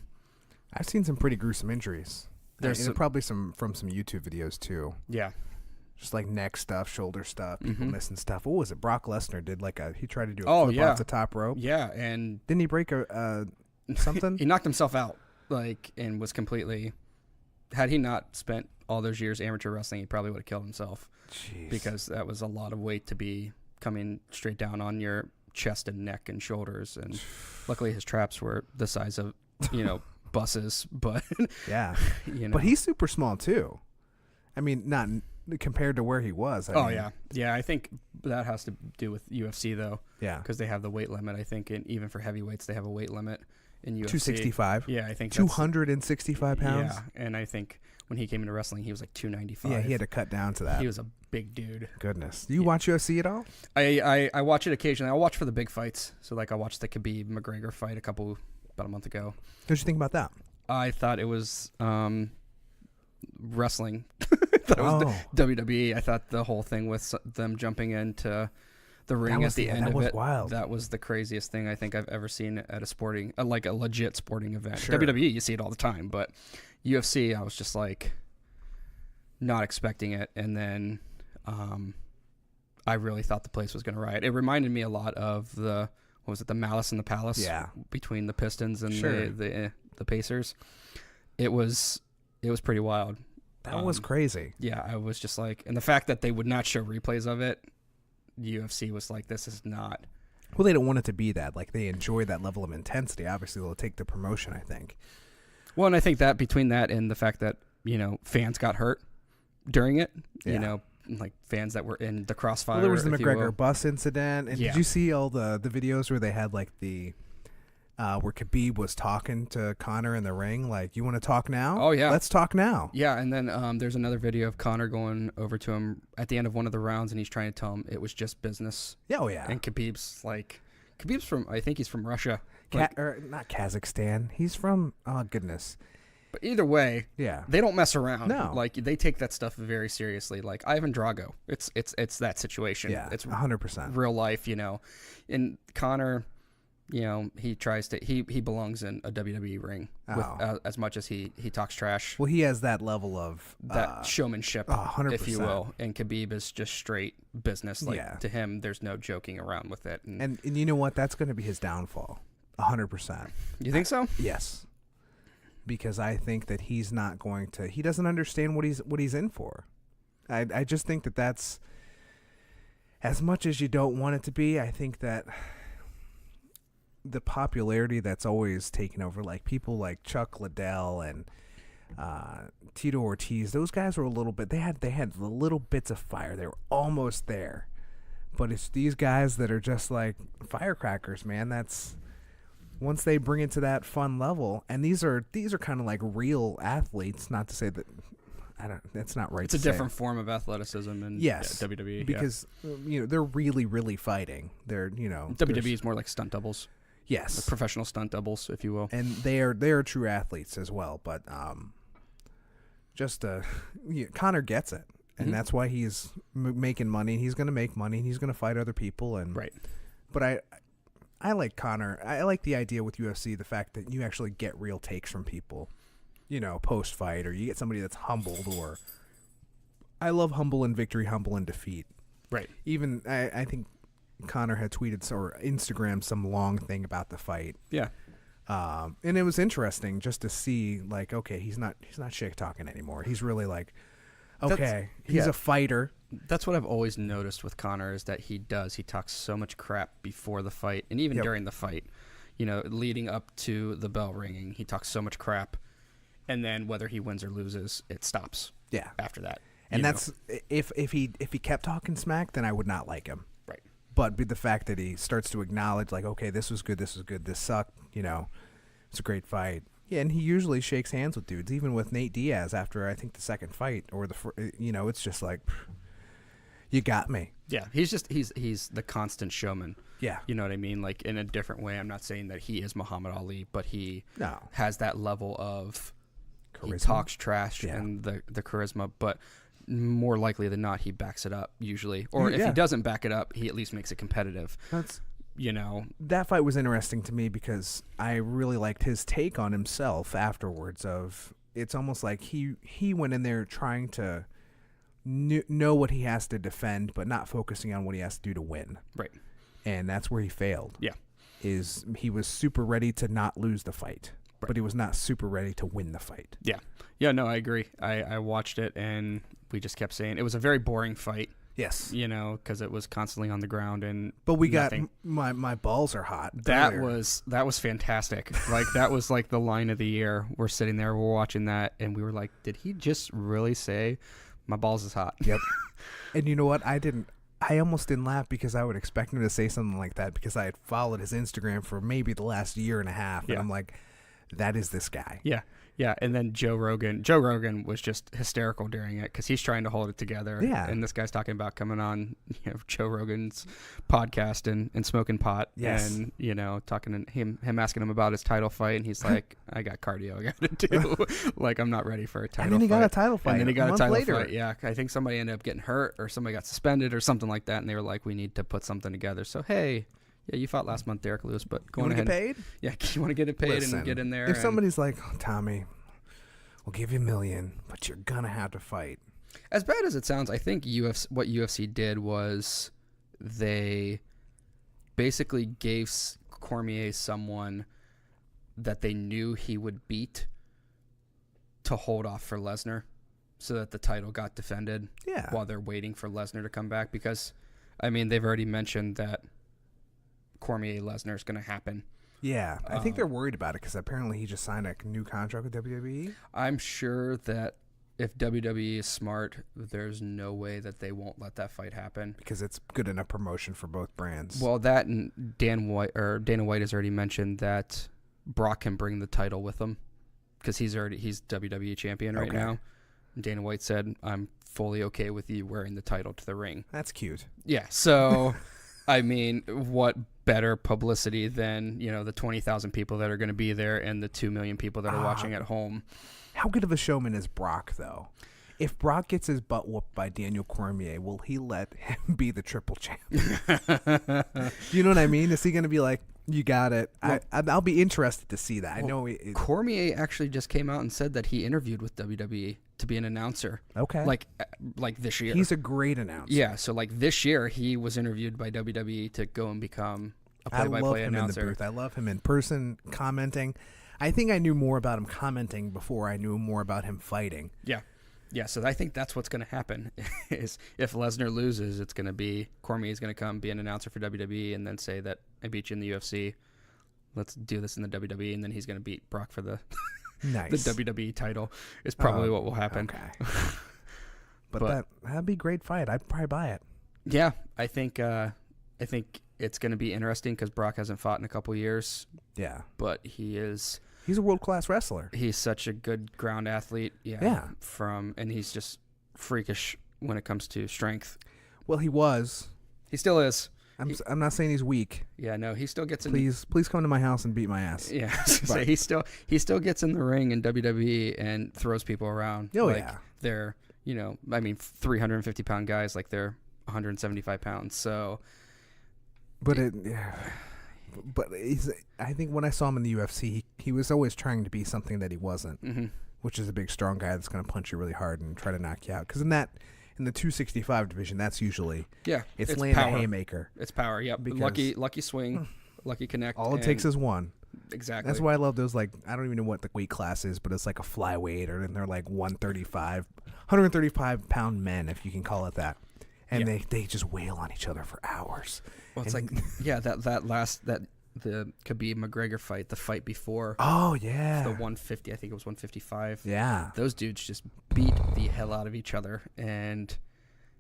I've seen some pretty gruesome injuries. There's probably some from some YouTube videos too. Yeah. Just like neck stuff, shoulder stuff, people missing stuff. What was it? Brock Lesnar did he tried to do a flip off the top rope. Yeah, and didn't he break something? He knocked himself out, and was completely. Had he not spent all those years amateur wrestling, he probably would have killed himself. Jeez. Because that was a lot of weight to be coming straight down on your chest and neck and shoulders. And luckily his traps were the size of, buses, but yeah, but he's super small too. I mean, not compared to where he was. I mean, yeah. I think that has to do with UFC though. Yeah, because they have the weight limit. I think, and even for heavyweights, they have a weight limit in UFC. 265. Yeah, I think 265 pounds. Yeah, and I think when he came into wrestling, he was like 295. Yeah, he had to cut down to that. He was a big dude. Goodness, do you watch UFC at all? I watch it occasionally. I watch for the big fights. So I watched the Khabib McGregor fight about a month ago. What did you think about that? I thought it was wrestling. I thought it was WWE. I thought the whole thing with them jumping into the ring at the end of it. Wild. That was the craziest thing I think I've ever seen at a sporting, like a legit sporting event. Sure. WWE, you see it all the time, but UFC, I was just not expecting it. And then I really thought the place was going to riot. It reminded me a lot of the Malice in the Palace? Yeah. Between the Pistons and sure. the Pacers. It was pretty wild. That was crazy. Yeah, I was just and the fact that they would not show replays of it, UFC was this is not. Well, they don't want it to be that. They enjoy that level of intensity. Obviously, they'll take the promotion, I think. Well, and I think that between that and the fact that, fans got hurt during it, fans that were in the crossfire. Well, there was the McGregor bus incident. And yeah. Did you see all the videos where they had, the where Khabib was talking to Conor in the ring, like, you want to talk now? Oh, yeah. Let's talk now. Yeah, and then there's another video of Conor going over to him at the end of one of the rounds, and he's trying to tell him it was just business. Yeah, oh, yeah. And Khabib's from, I think he's from Russia. Or not Kazakhstan. He's from, oh, goodness. But either way, yeah, they don't mess around. No. Like, they take that stuff very seriously. Like Ivan Drago, it's that situation. Yeah, it's 100%. real life, And Conor, he tries to he belongs in a WWE ring with, as much as he talks trash. Well, he has that level of that showmanship, 100%. if you will. And Khabib is just straight business. Like, to him, there's no joking around with it. And you know what? That's going to be his downfall. 100%. You think so? Yes. Because I think that he's not going to. He doesn't understand what he's in for. I just think that that's, as much as you don't want it to be. I think that the popularity that's always taken over, like people like Chuck Liddell and Tito Ortiz, those guys were a little bit. They had the little bits of fire. They were almost there, but it's these guys that are just like firecrackers, man. That's. Once they bring it to that fun level, and these are kind of like real athletes. Not to say that that's not right. It's a different form of athleticism in WWE because they're really, really fighting. They're WWE is more like stunt doubles. Yes, like professional stunt doubles, if you will, and they are true athletes as well. But Conor gets it, and that's why he's making money. He's going to make money. And he's going to fight other people, and right. But I like Conor. I like the idea with UFC, the fact that you actually get real takes from people, post-fight, or you get somebody that's humbled, or I love humble in victory, humble in defeat. Right. Even, I think Conor had tweeted or Instagrammed some long thing about the fight. Yeah. And it was interesting just to see, like, okay, he's not shit talking anymore. He's really like, okay, he's a fighter. That's what I've always noticed with Conor is that he talks so much crap before the fight and even during the fight, leading up to the bell ringing, he talks so much crap, and then whether he wins or loses, it stops. Yeah. After that. And that's if he kept talking smack, then I would not like him. Right. But the fact that he starts to acknowledge, like, okay, this was good, this sucked, it's a great fight. Yeah, and he usually shakes hands with dudes, even with Nate Diaz after I think the second fight or it's just like, you got me. Yeah, he's the constant showman. Yeah. You know what I mean? Like, in a different way. I'm not saying that he is Muhammad Ali, but he has that level of charisma. He talks trash and the charisma, but more likely than not, he backs it up usually. Or if he doesn't back it up, he at least makes it competitive. That fight was interesting to me because I really liked his take on himself afterwards. It's almost like he went in there trying to know what he has to defend, but not focusing on what he has to do to win. Right. And that's where he failed. Yeah. He was super ready to not lose the fight, but he was not super ready to win the fight. Yeah. Yeah, no, I agree. I watched it, and we just kept saying it was a very boring fight. Yes. Because it was constantly on the ground but we nothing. Got my balls are hot. That was fantastic. Like, that was like the line of the year. We're sitting there, we're watching that, and we were like, did he just really say my balls is hot? Yep. And you know what? I almost didn't laugh because I would expect him to say something like that because I had followed his Instagram for maybe the last year and a half, and I'm like, that is this guy. Yeah. Yeah, and then Joe Rogan was just hysterical during it because he's trying to hold it together. Yeah. And this guy's talking about coming on Joe Rogan's podcast and smoking pot. Yes. And, talking to him asking him about his title fight, and he's like, I got cardio I got to do. Like, I'm not ready for a title fight. And then he got a title fight. And then he got a title later. fight. Yeah, I think somebody ended up getting hurt or somebody got suspended or something like that, and they were like, we need to put something together. So, hey... Yeah, you fought last month, Derek Lewis, but go on ahead. You want to get paid? Yeah, you want to get it paid and get in there. If somebody's like, Tommy, we'll give you $1 million, but you're going to have to fight. As bad as it sounds, I think what UFC did was they basically gave Cormier someone that they knew he would beat to hold off for Lesnar so that the title got defended while they're waiting for Lesnar to come back. Because, I mean, they've already mentioned that Cormier-Lesnar is going to happen. Yeah, I think they're worried about it because apparently he just signed a new contract with WWE. I'm sure that if WWE is smart, there's no way that they won't let that fight happen because it's good enough promotion for both brands. Well, that and Dana White has already mentioned that Brock can bring the title with him because he's WWE champion right now. And Dana White said, "I'm fully okay with you wearing the title to the ring." That's cute. Yeah. So, I mean, what better publicity than the 20,000 people that are going to be there and the 2 million people that are watching at home? How good of a showman is Brock, though? If Brock gets his butt whooped by Daniel Cormier, will he let him be the triple champ? Do you know what I mean? Is he going to be like, you got it? Well, I'll be interested to see that. I know Cormier actually just came out and said that he interviewed with WWE to be an announcer. Okay. Like this year. He's a great announcer. Yeah, so like this year he was interviewed by WWE to go and become a play-by-play announcer. In the booth. I love him in person commenting. I think I knew more about him commenting before I knew more about him fighting. Yeah. Yeah, so I think that's what's going to happen is if Lesnar loses, it's going to be Cormier's going to come be an announcer for WWE and then say that I beat you in the UFC. Let's do this in the WWE, and then he's going to beat Brock for the nice. the WWE title. Is probably what will happen. Okay. but that'd be a great fight. I'd probably buy it. Yeah, I think it's going to be interesting because Brock hasn't fought in a couple years. Yeah, but he's a world-class wrestler. He's such a good ground athlete. Yeah. And he's just freakish when it comes to strength. Well, he was. He still is. I'm not saying he's weak. Yeah, no, he still gets in. Please come to my house and beat my ass. Yeah, so he still gets in the ring in WWE and throws people around. Oh, like yeah. They're 350-pound guys like they're 175 pounds. So, But I think when I saw him in the UFC, he was always trying to be something that he wasn't, which is a big, strong guy that's going to punch you really hard and try to knock you out. Because in the 265 division, that's usually it's land a haymaker. It's power. Yep. Lucky swing, lucky connect. All it takes is one. Exactly. That's why I love those. Like, I don't even know what the weight class is, but it's like a flyweight, or they're like 135 pound men, if you can call it that. And they just wail on each other for hours. Well, it's that the Khabib McGregor fight, the fight before. Oh yeah. The 150, I think it was 155. Yeah. Those dudes just beat the hell out of each other and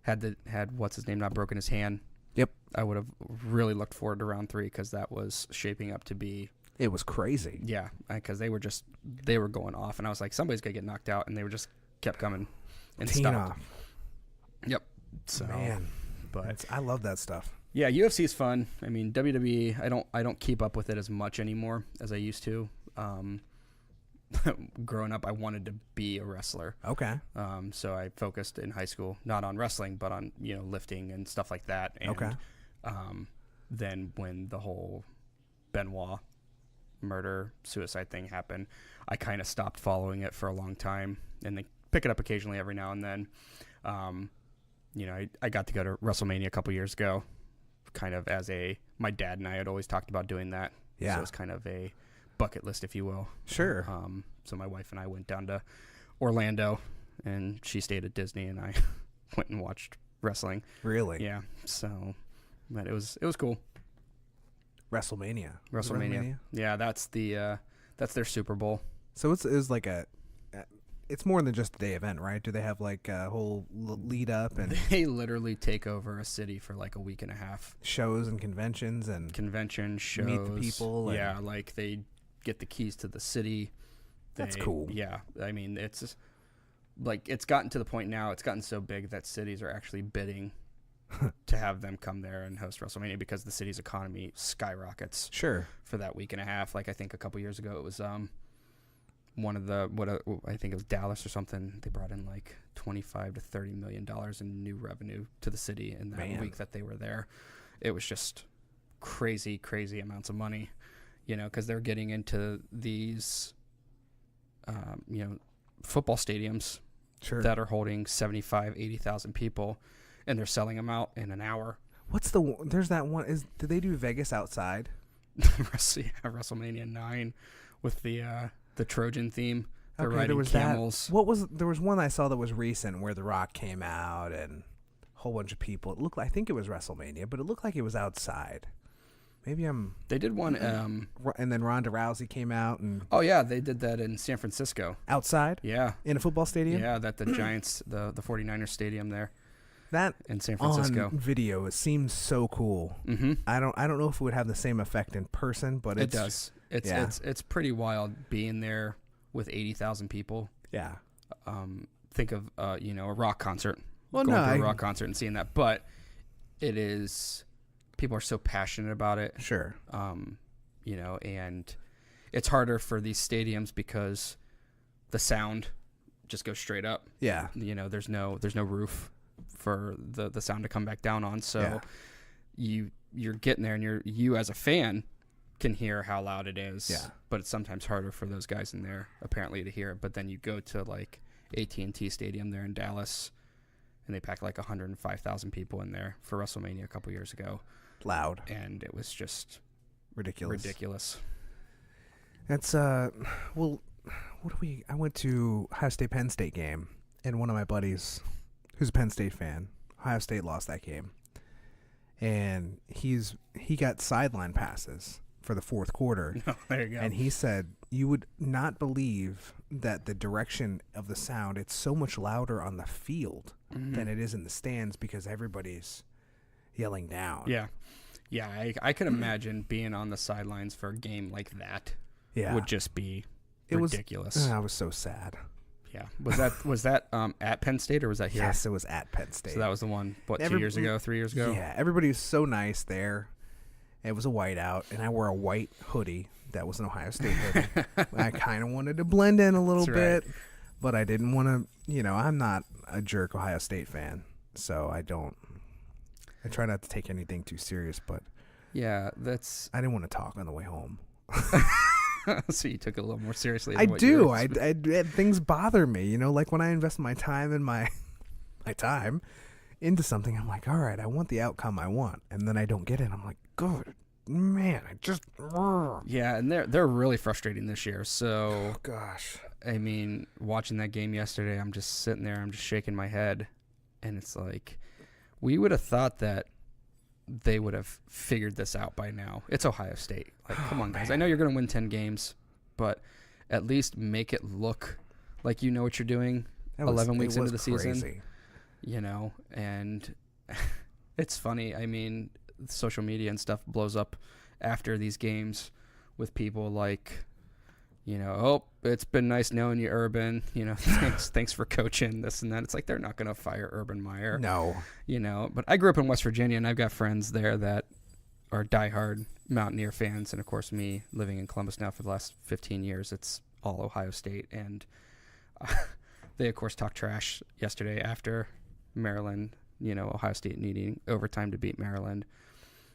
had what's his name not broken his hand. Yep. I would have really looked forward to round 3 because that was shaping up to be. It was crazy. Yeah, because they were going off, and I was like, somebody's gonna get knocked out, and they were just kept coming and stopped. Off. Yep. So, man, but I love that stuff. Yeah, UFC is fun. I mean, WWE, I don't keep up with it as much anymore as I used to. Growing up, I wanted to be a wrestler. Okay. So I focused in high school not on wrestling, but on lifting and stuff like that. And, okay. Then when the whole Benoit murder suicide thing happened, I kind of stopped following it for a long time, and they pick it up occasionally every now and then. I got to go to WrestleMania a couple years ago, kind of my dad and I had always talked about doing that. Yeah. So it's kind of a bucket list, if you will. Sure. So my wife and I went down to Orlando, and she stayed at Disney, and I went and watched wrestling. Really? Yeah. So, but it was cool. WrestleMania. Yeah, that's their Super Bowl. So it's like it's more than just a day event, right? Do they have like a whole lead up and they literally take over a city for like a week and a half? Shows and conventions shows. Meet the people. Yeah, like they get the keys to the city. That's cool. Yeah, I mean it's like it's gotten to the point now. It's gotten so big that cities are actually bidding to have them come there and host WrestleMania because the city's economy skyrockets. Sure. For that week and a half, like I think a couple years ago it was one of I think it was Dallas or something. They brought in like $25 to $30 million in new revenue to the city in that week that they were there. It was just crazy amounts of money, because they're getting into these, football stadiums that are holding 75, 80,000 people, and they're selling them out in an hour. There's that one. Did they do Vegas outside? WrestleMania 9 with the Trojan theme. They're riding camels. There was one I saw that was recent where The Rock came out and a whole bunch of people. I think it was WrestleMania, but it looked like it was outside. Maybe I'm. They did one. And then Ronda Rousey came out and. Oh yeah, they did that in San Francisco. Outside. Yeah. In a football stadium. Yeah, the Giants, the 49ers stadium there. That in San Francisco. On video, it seems so cool. Mm-hmm. I don't know if it would have the same effect in person, but it does. It's pretty wild being there with 80,000 people. Yeah. Think of a rock concert. Well, going to a rock concert and seeing that, but it is. People are so passionate about it. Sure. And it's harder for these stadiums because the sound just goes straight up. Yeah. There's no roof for the sound to come back down on. So you're getting there, and you as a fan can hear how loud it is. Yeah. But it's sometimes harder for those guys in there apparently to hear it. But then you go to like AT&T Stadium there in Dallas, and they pack like 105,000 people in there for WrestleMania a couple years ago. Loud. And it was just ridiculous. That's I went to Ohio State Penn State game, and one of my buddies who's a Penn State fan, Ohio State lost that game. And he got sideline passes for the fourth quarter. Oh, there you go. And he said, you would not believe that the direction of the sound, it's so much louder on the field than it is in the stands because everybody's yelling down. Yeah. Yeah, I can imagine being on the sidelines for a game like that would just be ridiculous. I was so sad. Yeah. Was that at Penn State or was that here? Yes, it was at Penn State. So that was the one, 2 years ago, 3 years ago? Yeah, everybody was so nice there. It was a whiteout, and I wore a white hoodie. That was an Ohio State hoodie. I kind of wanted to blend in a little bit, but I didn't want to, I'm not a jerk Ohio State fan, so I try not to take anything too serious, but yeah, I didn't want to talk on the way home. So you took it a little more seriously. I do. Things bother me, like when I invest my time and my time into something, I'm like, all right, I want the outcome I want, and then I don't get it. I'm like, good man, yeah, and they're really frustrating this year. So gosh, I mean, watching that game yesterday, I'm just sitting there, I'm just shaking my head, and it's like, we would have thought that they would have figured this out by now. It's Ohio State. Like, come on, guys. Man. I know you're going to win 10 games, but at least make it look like you know what you're doing 11 weeks into the season. And it's funny. I mean, social media and stuff blows up after these games with people like, oh, it's been nice knowing you, Urban. Thanks for coaching this and that. It's like they're not going to fire Urban Meyer. No. But I grew up in West Virginia, and I've got friends there that are diehard Mountaineer fans. And, of course, me living in Columbus now for the last 15 years, it's all Ohio State. And they, of course, talked trash yesterday after Maryland, Ohio State needing overtime to beat Maryland.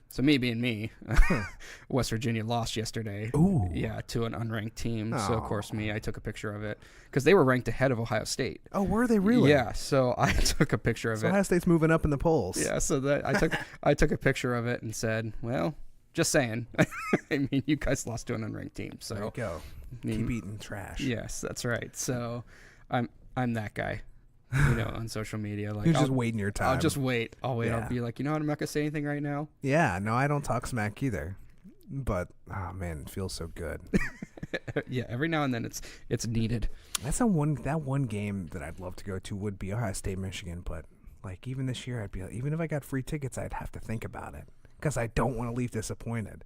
So me being me, West Virginia lost yesterday. Ooh. Yeah, to an unranked team. Oh. So, of course, I took a picture of it because they were ranked ahead of Ohio State. Oh, were they really? Yeah, so I took a picture of it. Ohio State's moving up in the polls. Yeah, so I took a picture of it and said, well, just saying. I mean, you guys lost to an unranked team. So there you go. Keep eating trash. Yes, that's right. So I'm that guy. On social media. Like, you're just waiting your time. I'll just wait. I'll wait. Yeah. I'll be like, I'm not going to say anything right now. Yeah, no, I don't talk smack either. But, oh, man, it feels so good. Yeah, every now and then it's needed. That's that one game that I'd love to go to would be Ohio State, Michigan. But, like, even this year, even if I got free tickets, I'd have to think about it. Because I don't want to leave disappointed.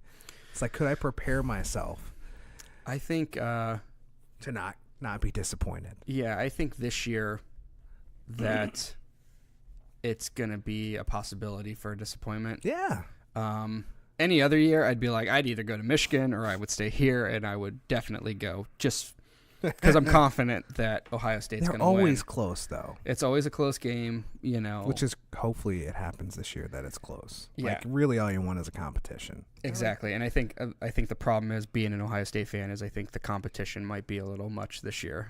It's like, could I prepare myself? I think... to not be disappointed. Yeah, I think this year... that it's going to be a possibility for a disappointment. Yeah. Any other year, I'd be like, I'd either go to Michigan or I would stay here, and I would definitely go just because I'm confident that Ohio State's going to win. They're always close, though. It's always a close game, Which is, hopefully it happens this year that it's close. Yeah. Like, really all you want is a competition. Exactly. And I think the problem is being an Ohio State fan is I think the competition might be a little much this year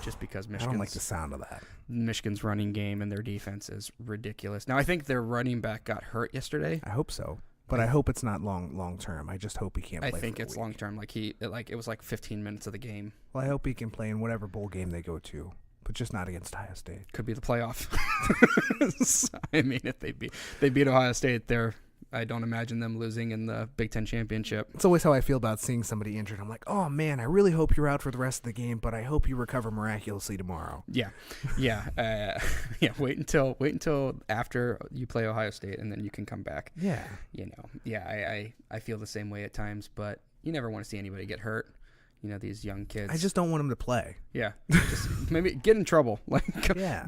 just because I don't like the sound of that. Michigan's running game and their defense is ridiculous. Now, I think their running back got hurt yesterday. I hope so. But I hope it's not long term. I just hope he can't play. I think it's long term. It was 15 minutes of the game. Well, I hope he can play in whatever bowl game they go to, but just not against Ohio State. Could be the playoff. I mean, if they beat Ohio State, they're I don't imagine them losing in the Big Ten championship. It's always how I feel about seeing somebody injured. I'm like, oh man, I really hope you're out for the rest of the game, but I hope you recover miraculously tomorrow. Yeah. Yeah. Wait until after you play Ohio State, and then you can come back. Yeah. I feel the same way at times, but you never want to see anybody get hurt. These young kids. I just don't want them to play. Yeah. Just maybe get in trouble. Like,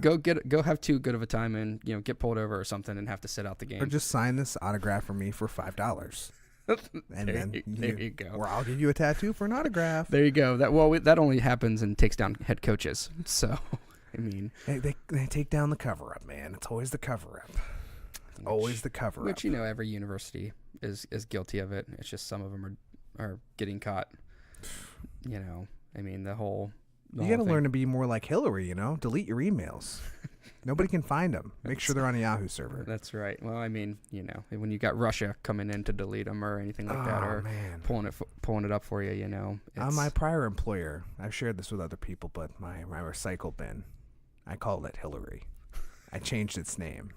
go have too good of a time and, get pulled over or something and have to sit out the game. Or just sign this autograph for me for $5. And there you go. Or I'll give you a tattoo for an autograph. There you go. That only happens and takes down head coaches. So, I mean. They take down the cover-up, man. It's always the cover-up. Always the cover-up. Which, every university is guilty of it. It's just some of them are getting caught. I mean, the whole you got to learn to be more like Hillary, delete your emails. Nobody can find them. Make sure they're on a Yahoo server. That's right. Well, I mean, when you got Russia coming in to delete them or anything like that, or man. pulling it up for you, On my prior employer, I've shared this with other people, but my recycle bin, I called it Hillary. I changed its name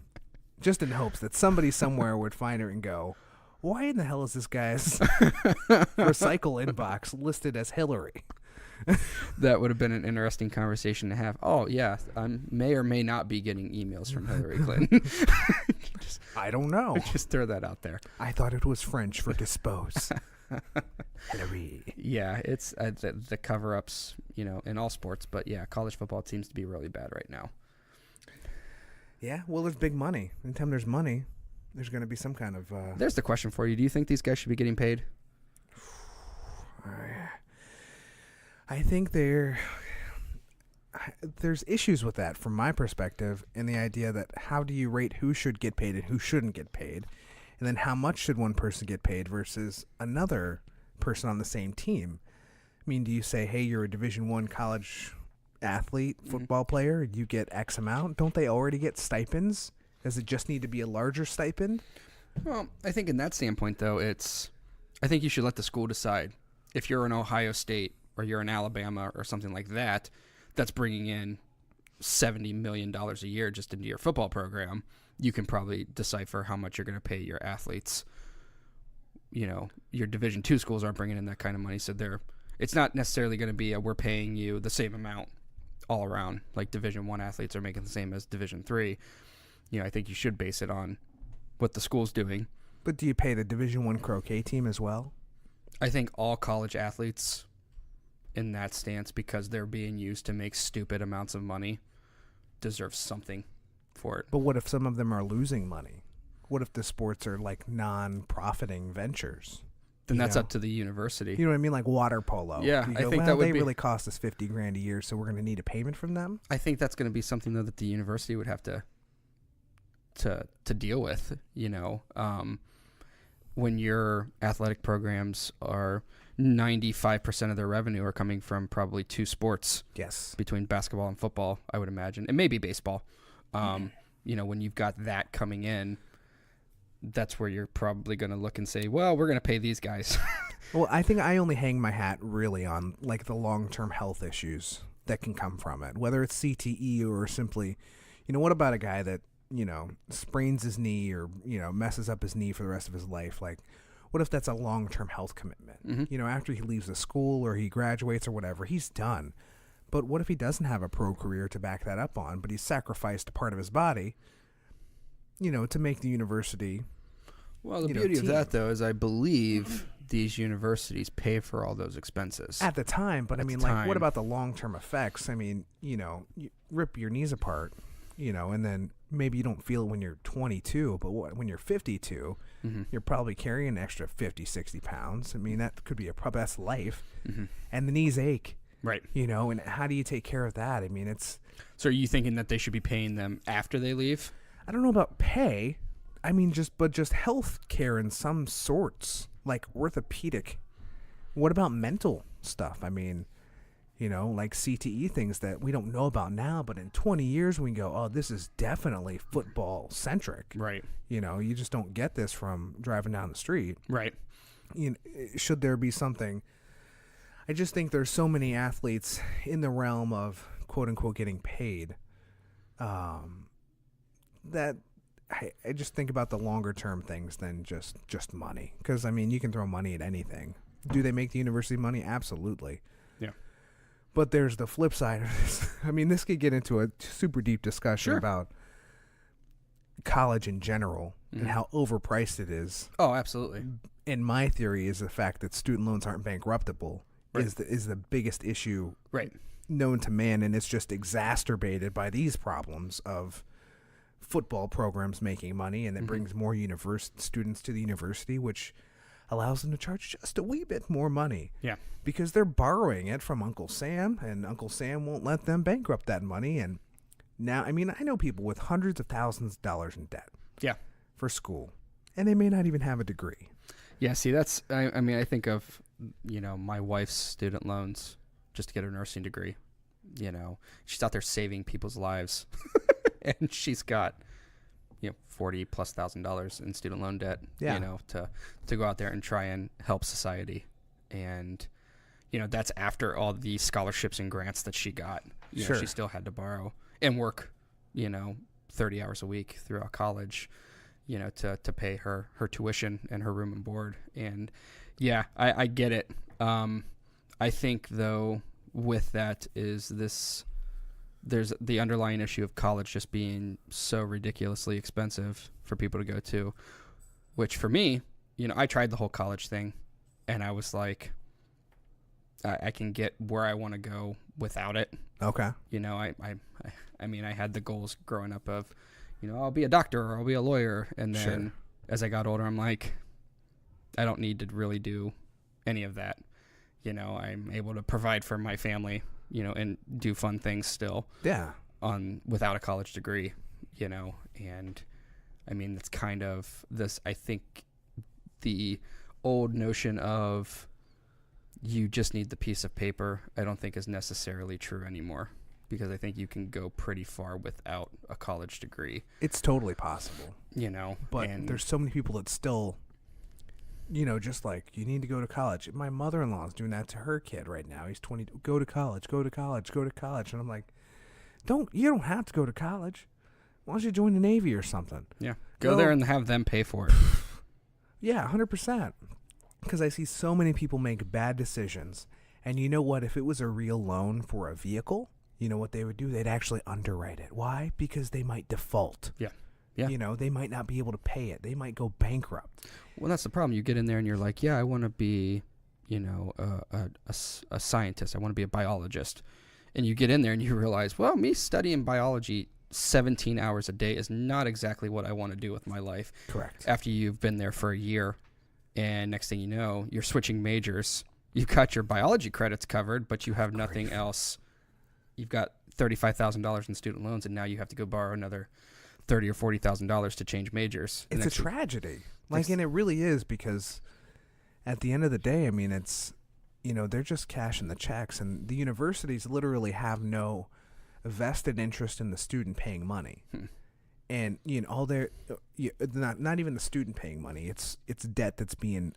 just in hopes that somebody somewhere would find it and go, why in the hell is this guy's recycle inbox listed as Hillary? That would have been an interesting conversation to have. Oh, yeah, I may or may not be getting emails from Hillary Clinton. I don't know. Just throw that out there. I thought it was French for dispose. Hillary. Yeah, it's the cover-ups, in all sports. But, yeah, college football seems to be really bad right now. Yeah, well, there's big money. Anytime there's money, there's going to be some kind of... There's the question for you. Do you think these guys should be getting paid? I think there's issues with that from my perspective, and the idea that how do you rate who should get paid and who shouldn't get paid, and then how much should one person get paid versus another person on the same team? I mean, do you say, hey, you're a Division I college athlete, football player, you get X amount? Don't they already get stipends? Does it just need to be a larger stipend? Well, I think in that standpoint, though, I think you should let the school decide. If you're an Ohio State or you're in Alabama or something like that, that's bringing in $70 million a year just into your football program, you can probably decipher how much you're going to pay your athletes. Your Division II schools aren't bringing in that kind of money, so it's not necessarily going to be we're paying you the same amount all around. Like Division I athletes are making the same as Division III. I think you should base it on what the school's doing. But do you pay the Division I croquet team as well? I think all college athletes in that stance, because they're being used to make stupid amounts of money, deserve something for it. But what if some of them are losing money? What if the sports are like non-profiting ventures? Then that's up to the university. You know what I mean? Like water polo. Yeah, I think that would they really cost us $50,000 a year, so we're going to need a payment from them. I think that's going to be something though that the university would have to deal with. When your athletic programs are 95% of their revenue are coming from probably two sports. Yes. Between basketball and football, I would imagine, and maybe baseball. When you've got that coming in, that's where you're probably going to look and say, well, we're going to pay these guys. Well, I think I only hang my hat really on like the long-term health issues that can come from it, whether it's CTE or simply, what about a guy that, sprains his knee or, messes up his knee for the rest of his life? Like, what if that's a long-term health commitment? Mm-hmm. After he leaves the school or he graduates or whatever, he's done. But what if he doesn't have a pro career to back that up on, but he's sacrificed a part of his body, to make the university? Well, the beauty of that, though, is I believe these universities pay for all those expenses. At the time, but what about the long-term effects? I mean, you rip your knees apart, and then maybe you don't feel it when you're 22, but when you're 52, mm-hmm. you're probably carrying an extra 50, 60 pounds. I mean, that could be that's life. Mm-hmm. And the knees ache. Right. And how do you take care of that? I mean, So are you thinking that they should be paying them after they leave? I don't know about pay. I mean, just health care in some sorts, like orthopedic. What about mental stuff? I mean, like CTE things that we don't know about now, but in 20 years we can go, oh, this is definitely football centric. Right. You just don't get this from driving down the street. Right. Should there be something? I just think there's so many athletes in the realm of quote unquote getting paid, that I just think about the longer term things than just money. Because, I mean, you can throw money at anything. Do they make the university money? Absolutely. Yeah. But there's the flip side of this. I mean, this could get into a super deep discussion about college in general and how overpriced it is. Oh, absolutely. And my theory is the fact that student loans aren't bankruptable is the biggest issue known to man, and it's just exacerbated by these problems of football programs making money, and it brings more students to the university, which allows them to charge just a wee bit more money. Yeah. Because they're borrowing it from Uncle Sam, and Uncle Sam won't let them bankrupt that money. And now, I mean, I know people with hundreds of thousands of dollars in debt. Yeah. For school, and they may not even have a degree. Yeah, see, that's, I mean, I think of, my wife's student loans just to get her nursing degree. She's out there saving people's lives, and she's got, $40,000+ in student loan debt, to go out there and try and help society. And, that's after all the scholarships and grants that she got. She still had to borrow and work, 30 hours a week throughout college, to pay her tuition and her room and board. And yeah, I get it. I think though with that is there's the underlying issue of college just being so ridiculously expensive for people to go to, which for me, I tried the whole college thing and I was I can get where I want to go without it. Okay. I mean, I had the goals growing up of, I'll be a doctor or I'll be a lawyer. And then as I got older, I'm like, I don't need to really do any of that. I'm able to provide for my family, and do fun things still. Yeah. Without a college degree, and I mean, it's kind of this, I think the old notion of you just need the piece of paper, I don't think is necessarily true anymore. Because I think you can go pretty far without a college degree. It's totally possible. But there's so many people that still, just like, you need to go to college. My mother-in-law is doing that to her kid right now. He's 20. Go to college, go to college, go to college. And I'm like, you don't have to go to college. Why don't you join the Navy or something? Yeah. Go there and have them pay for it. Yeah, 100%. Because I see so many people make bad decisions. And you know what? If it was a real loan for a vehicle, you know what they would do? They'd actually underwrite it. Why? Because they might default. Yeah. Yeah. They might not be able to pay it. They might go bankrupt. Well, that's the problem. You get in there and you're like, yeah, I want to be, a scientist. I want to be a biologist. And you get in there and you realize, well, me studying biology 17 hours a day is not exactly what I want to do with my life. Correct. After you've been there for a year and next thing you know, you're switching majors. You've got your biology credits covered, but you have nothing else. You've got $35,000 in student loans, and now you have to go borrow another $30,000 or $40,000 to change majors. It's a tragedy. And it really is, because at the end of the day, I mean, it's, they're just cashing the checks, and the universities literally have no vested interest in the student paying money. And, all their, not even the student paying money. It's debt that's being,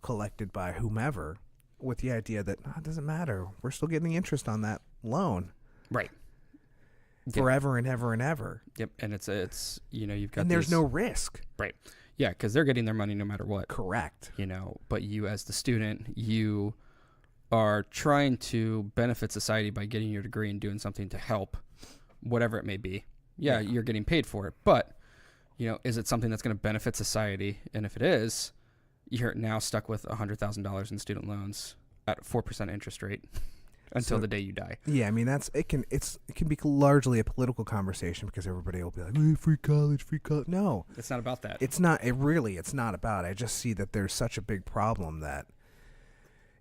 collected by whomever, with the idea that it doesn't matter. We're still getting the interest on that loan. Right. Forever and ever and ever. Yep. And it's you've got, and there's no risk. Right. Yeah, because they're getting their money no matter what. Correct. But you as the student, you are trying to benefit society by getting your degree and doing something to help, whatever it may be. Yeah, you're getting paid for it. But, is it something that's going to benefit society? And if it is, you're now stuck with $100,000 in student loans at 4% interest rate until the day you die. Yeah, I mean, it can be largely a political conversation, because everybody will be like, hey, free college. No, it's not about that. It's not. It's not about it. I just see that there's such a big problem that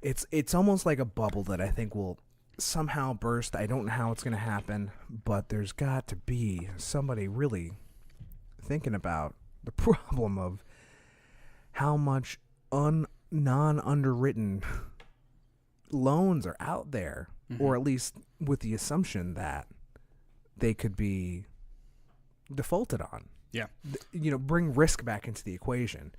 it's almost like a bubble that I think will somehow burst. I don't know how it's going to happen, but there's got to be somebody really thinking about the problem of how much non-underwritten loans are out there, or at least with the assumption that they could be defaulted on. Yeah. Bring risk back into the equation.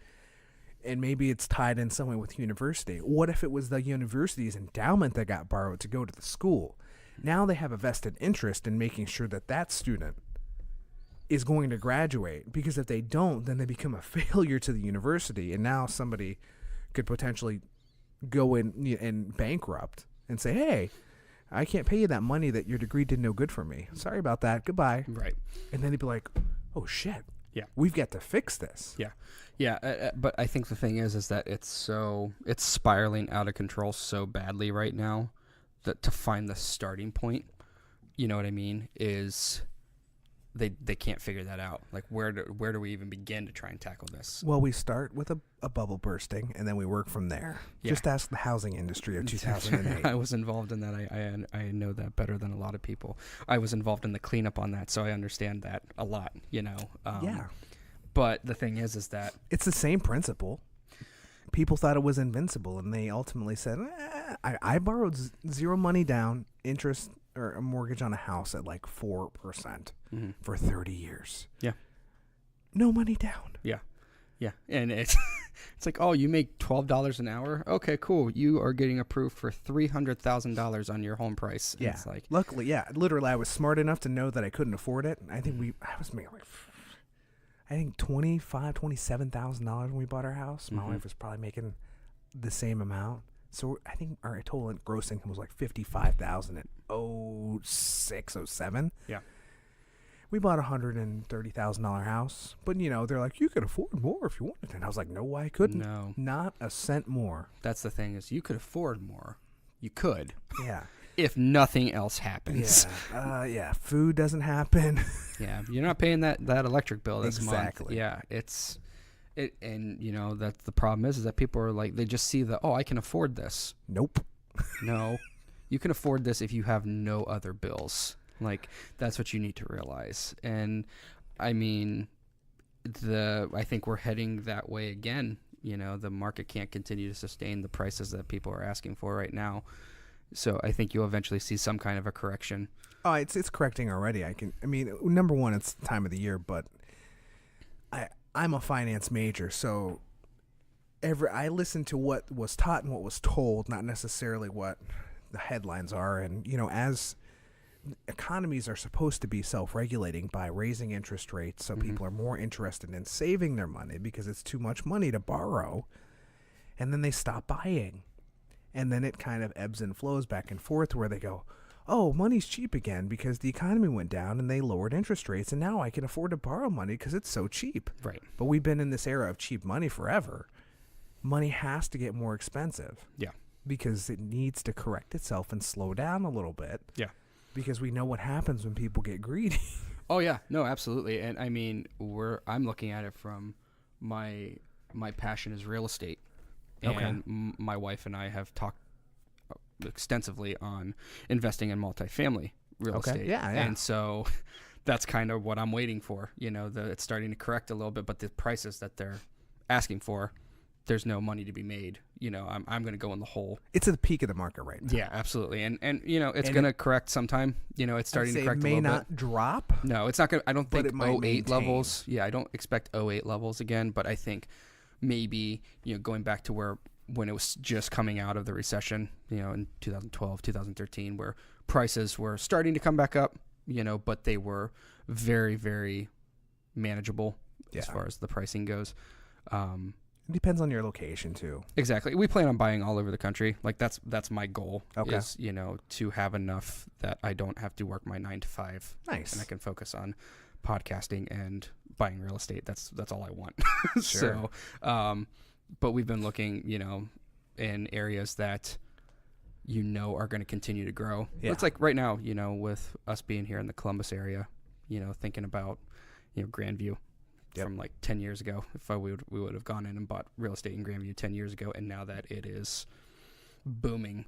And maybe it's tied in some way with university. What if it was the university's endowment that got borrowed to go to the school? Now they have a vested interest in making sure that student is going to graduate, because if they don't, then they become a failure to the university, and now somebody could potentially go in and bankrupt and say, hey, I can't pay you that money that your degree did no good for me. Sorry about that. Goodbye. Right. And then they'd be like, oh, shit. Yeah. We've got to fix this. Yeah. Yeah. But I think the thing is that it's spiraling out of control so badly right now that to find the starting point, you know what I mean, is they can't figure that out. Like, where do we even begin to try and tackle this? Well, we start with a bubble bursting, and then we work from there. Yeah. Just ask the housing industry of 2008. I was involved in that. I know that better than a lot of people. I was involved in the cleanup on that, so I understand that a lot, you know. Yeah. But the thing is that it's the same principle. People thought it was invincible, and they ultimately said, I borrowed zero money down, interest or a mortgage on a house at like 4% for 30 years. Yeah. No money down. Yeah. Yeah. And it's like, oh, you make $12 an hour? Okay, cool. You are getting approved for $300,000 on your home price. Yeah. It's like, luckily, yeah. Literally, I was smart enough to know that I couldn't afford it. I think I was making like, I think $27,000 when we bought our house. My wife was probably making the same amount. So I think our total gross income was like $55,000 at 06, 07. Yeah. We bought a $130,000 house, but they're like, you could afford more if you wanted. And I was like, no, I couldn't. No, not a cent more. That's the thing, is you could afford more. You could. Yeah. If nothing else happens. Yeah. Yeah. Food doesn't happen. Yeah. You're not paying that electric bill this month. Exactly. Yeah. And that's the problem is that people are like, they just see I can afford this. Nope. No, you can afford this if you have no other bills. Like, that's what you need to realize. And I mean, I think we're heading that way again. The market can't continue to sustain the prices that people are asking for right now. So I think you'll eventually see some kind of a correction. Oh, it's correcting already. Number one, it's the time of the year, but I'm a finance major, so I listen to what was taught and what was told, not necessarily what the headlines are. And, as economies are supposed to be self-regulating by raising interest rates, so people are more interested in saving their money because it's too much money to borrow, and then they stop buying. And then it kind of ebbs and flows back and forth where they go, oh, money's cheap again because the economy went down and they lowered interest rates, and now I can afford to borrow money because it's so cheap. Right. But we've been in this era of cheap money forever. Money has to get more expensive. Yeah. Because it needs to correct itself and slow down a little bit. Yeah. Because we know what happens when people get greedy. Oh, yeah. No, absolutely. And I mean, I'm looking at it from my passion is real estate. And my wife and I have talked extensively on investing in multifamily real estate. Yeah. And so that's kind of what I'm waiting for. It's starting to correct a little bit, but the prices that they're asking for, there's no money to be made. I'm going to go in the hole. It's at the peak of the market right now. Yeah, absolutely. And it's going to correct sometime. It's starting to correct a little bit. It may not drop. No, it's not going to. I don't think 08 levels. Yeah, I don't expect 08 levels again, but I think maybe, going back to when it was just coming out of the recession, in 2012, 2013, where prices were starting to come back up, but they were very, very manageable as far as the pricing goes. It depends on your location too. Exactly. We plan on buying all over the country. Like that's my goal. Okay. Is, to have enough that I don't have to work my 9 to 5. Nice. And I can focus on podcasting and buying real estate. That's all I want. Sure. So, but we've been looking, in areas that are going to continue to grow. Yeah. It's like right now, with us being here in the Columbus area, thinking about, Grandview. Yep. From like 10 years ago, we would have gone in and bought real estate in Grandview 10 years ago, and now that it is booming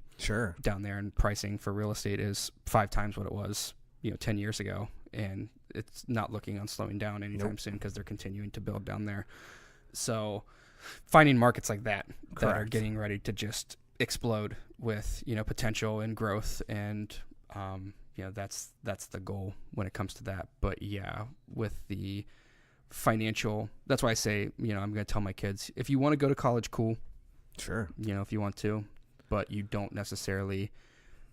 down there, and pricing for real estate is 5 times what it was 10 years ago, and it's not looking on slowing down anytime soon because they're continuing to build down there. So finding markets like that are getting ready to just explode with potential and growth, and that's the goal when it comes to that. But yeah, with the financial, that's why I say, I'm going to tell my kids, if you want to go to college, cool. Sure. If you want to, but you don't necessarily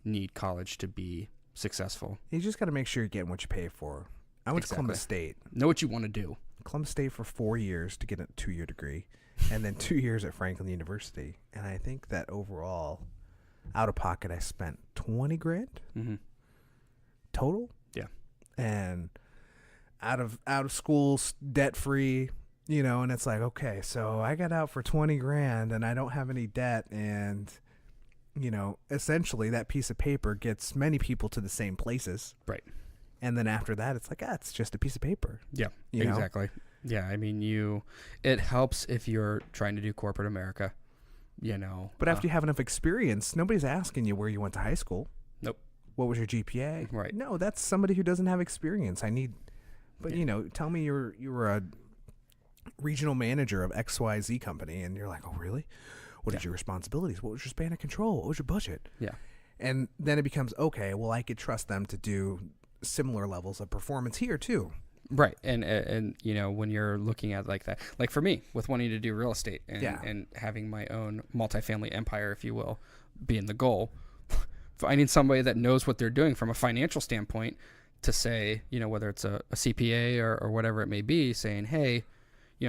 need college to be successful. You just got to make sure you're getting what you pay for. I went to Columbus State. Know what you want to do. Columbus State for 4 years to get a 2-year degree, and then 2 years at Franklin University. And I think that overall, out of pocket, I spent $20,000 total. Yeah, and out of school, debt free. And it's like, okay, so I got out for $20,000 and I don't have any debt, and essentially that piece of paper gets many people to the same places. Right. And then after that, it's like, it's just a piece of paper. Yeah, exactly. Yeah, I mean, it helps if you're trying to do corporate America, But after you have enough experience, nobody's asking you where you went to high school. Nope. What was your GPA? Right. No, that's somebody who doesn't have experience. Tell me you're a regional manager of XYZ company, and you're like, oh, really? What is your responsibilities? What was your span of control? What was your budget? Yeah. And then it becomes, okay, well, I could trust them to do similar levels of performance here too. Right. And when you're looking at like that, like for me with wanting to do real estate and having my own multifamily empire, if you will, being the goal, finding somebody that knows what they're doing from a financial standpoint to say, whether it's a CPA or whatever it may be, saying, hey,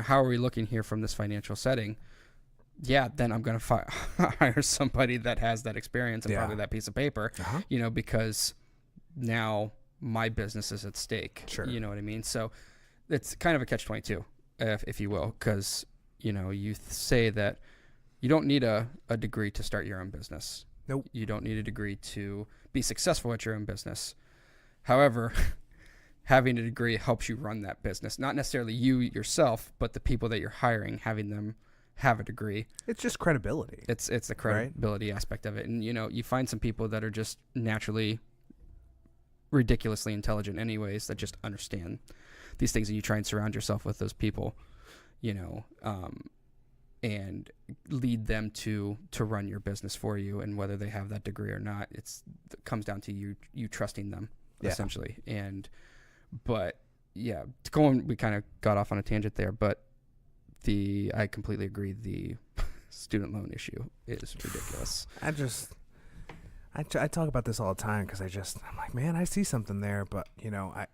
how are we looking here from this financial setting? Yeah, then I'm going to hire somebody that has that experience and probably that piece of paper, because now my business is at stake. Sure. You know what I mean? So it's kind of a catch-22, if you will, because, you say that you don't need a degree to start your own business. Nope. You don't need a degree to be successful at your own business. However, having a degree helps you run that business. Not necessarily you yourself, but the people that you're hiring, having them have a degree. It's just credibility. It's the credibility aspect of it. And, you find some people that are just naturally ridiculously intelligent anyways, that just understand these things, and you try and surround yourself with those people, and lead them to run your business for you. And whether they have that degree or not, it comes down to you trusting them, essentially. But we kind of got off on a tangent there, but I completely agree. The student loan issue is ridiculous. I talk about this all the time because I'm like, man, I see something there, but I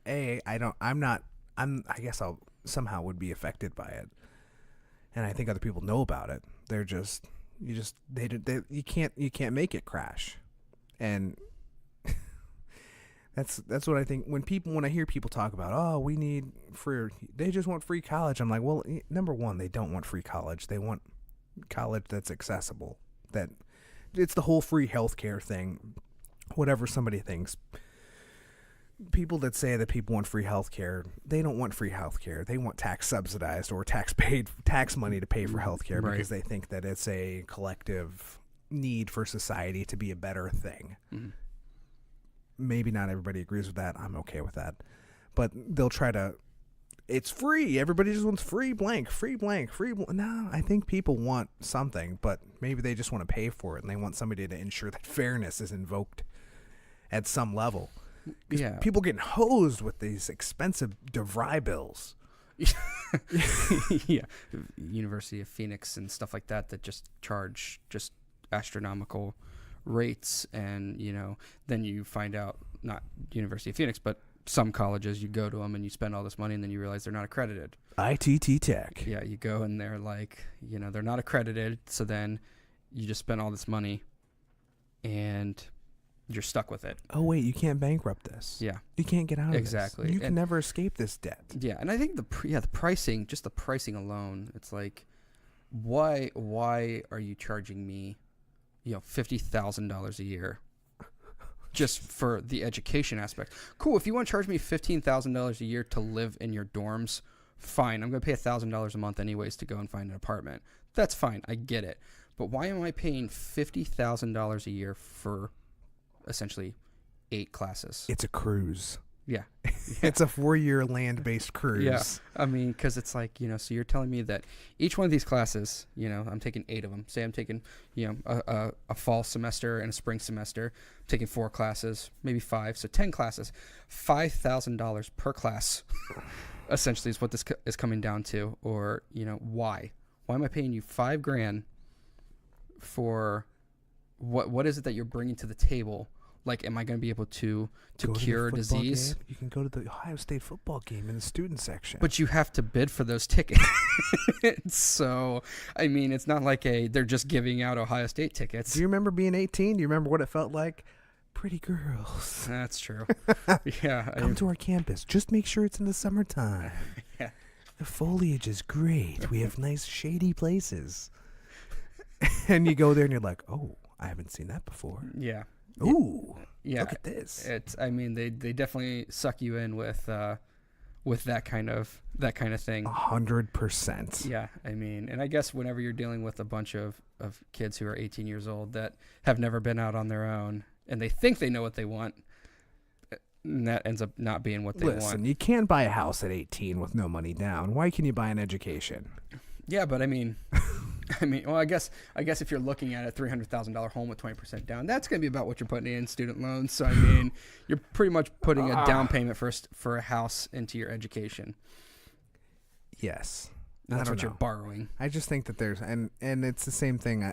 guess I'll somehow would be affected by it. And I think other people know about it. They're you can't make it crash. And that's what I think when I hear people talk about, they just want free college. I'm like, well, number one, they don't want free college. They want college that's accessible. That it's the whole free healthcare thing. Whatever somebody thinks. People that say that people want free healthcare, they don't want free healthcare. They want tax subsidized or tax money to pay for healthcare because they think that it's a collective need for society to be a better thing. Mm-hmm. Maybe not everybody agrees with that. I'm okay with that. But they'll try to, it's free. Everybody just wants free blank. No, I think people want something, but maybe they just want to pay for it, and they want somebody to ensure that fairness is invoked at some level. Yeah. People getting hosed with these expensive DeVry bills. Yeah. University of Phoenix and stuff like that just charge just astronomical rates, and then you find out, not University of Phoenix, but some colleges, you go to them and you spend all this money and then you realize they're not accredited. ITT Tech. Yeah, you go and they're like, they're not accredited, so then you just spend all this money and you're stuck with it. Oh wait, you can't bankrupt this. Yeah, you can't get out of exactly. This. You can never escape this debt. Yeah, and I think the pricing, just the pricing alone, it's like, why are you charging me, $50,000 a year, just for the education aspect? Cool, if you want to charge me $15,000 a year to live in your dorms, fine. I'm going to pay $1,000 a month anyways to go and find an apartment. That's fine. I get it. But why am I paying $50,000 a year for essentially 8 classes? It's a cruise. Yeah. It's a 4-year land-based cruise. Yeah. I mean, because it's like, so you're telling me that each one of these classes, I'm taking 8 of them. Say I'm taking, a fall semester and a spring semester. I'm taking 4 classes, maybe 5. So 10 classes, $5,000 per class, essentially is what this is coming down to. Or, why? Why am I paying you $5,000 for what is it that you're bringing to the table Like, am I going to be able to Go cure a the football disease? game. You can go to the Ohio State football game in the student section. But you have to bid for those tickets. So, I mean, it's not like they're just giving out Ohio State tickets. Do you remember being 18? Do you remember what it felt like? Pretty girls. That's true. Yeah. Come to our campus. Just make sure it's in the summertime. Yeah. The foliage is great. We have nice shady places. And you go there and you're like, oh, I haven't seen that before. Yeah. Ooh. Yeah. Look at this. I mean, they definitely suck you in with that kind of thing. 100%. Yeah. I mean, and I guess whenever you're dealing with a bunch of kids who are 18 years old that have never been out on their own and they think they know what they want, and that ends up not being what they want. Listen, you can't buy a house at 18 with no money down. Why can you buy an education? Yeah, but I mean, well, I guess if you're looking at a $300,000 home with 20% down, that's going to be about what you're putting in student loans. So I mean, you're pretty much putting a down payment for a house into your education. Yes. That's what you're borrowing. I just think that there's and it's the same thing.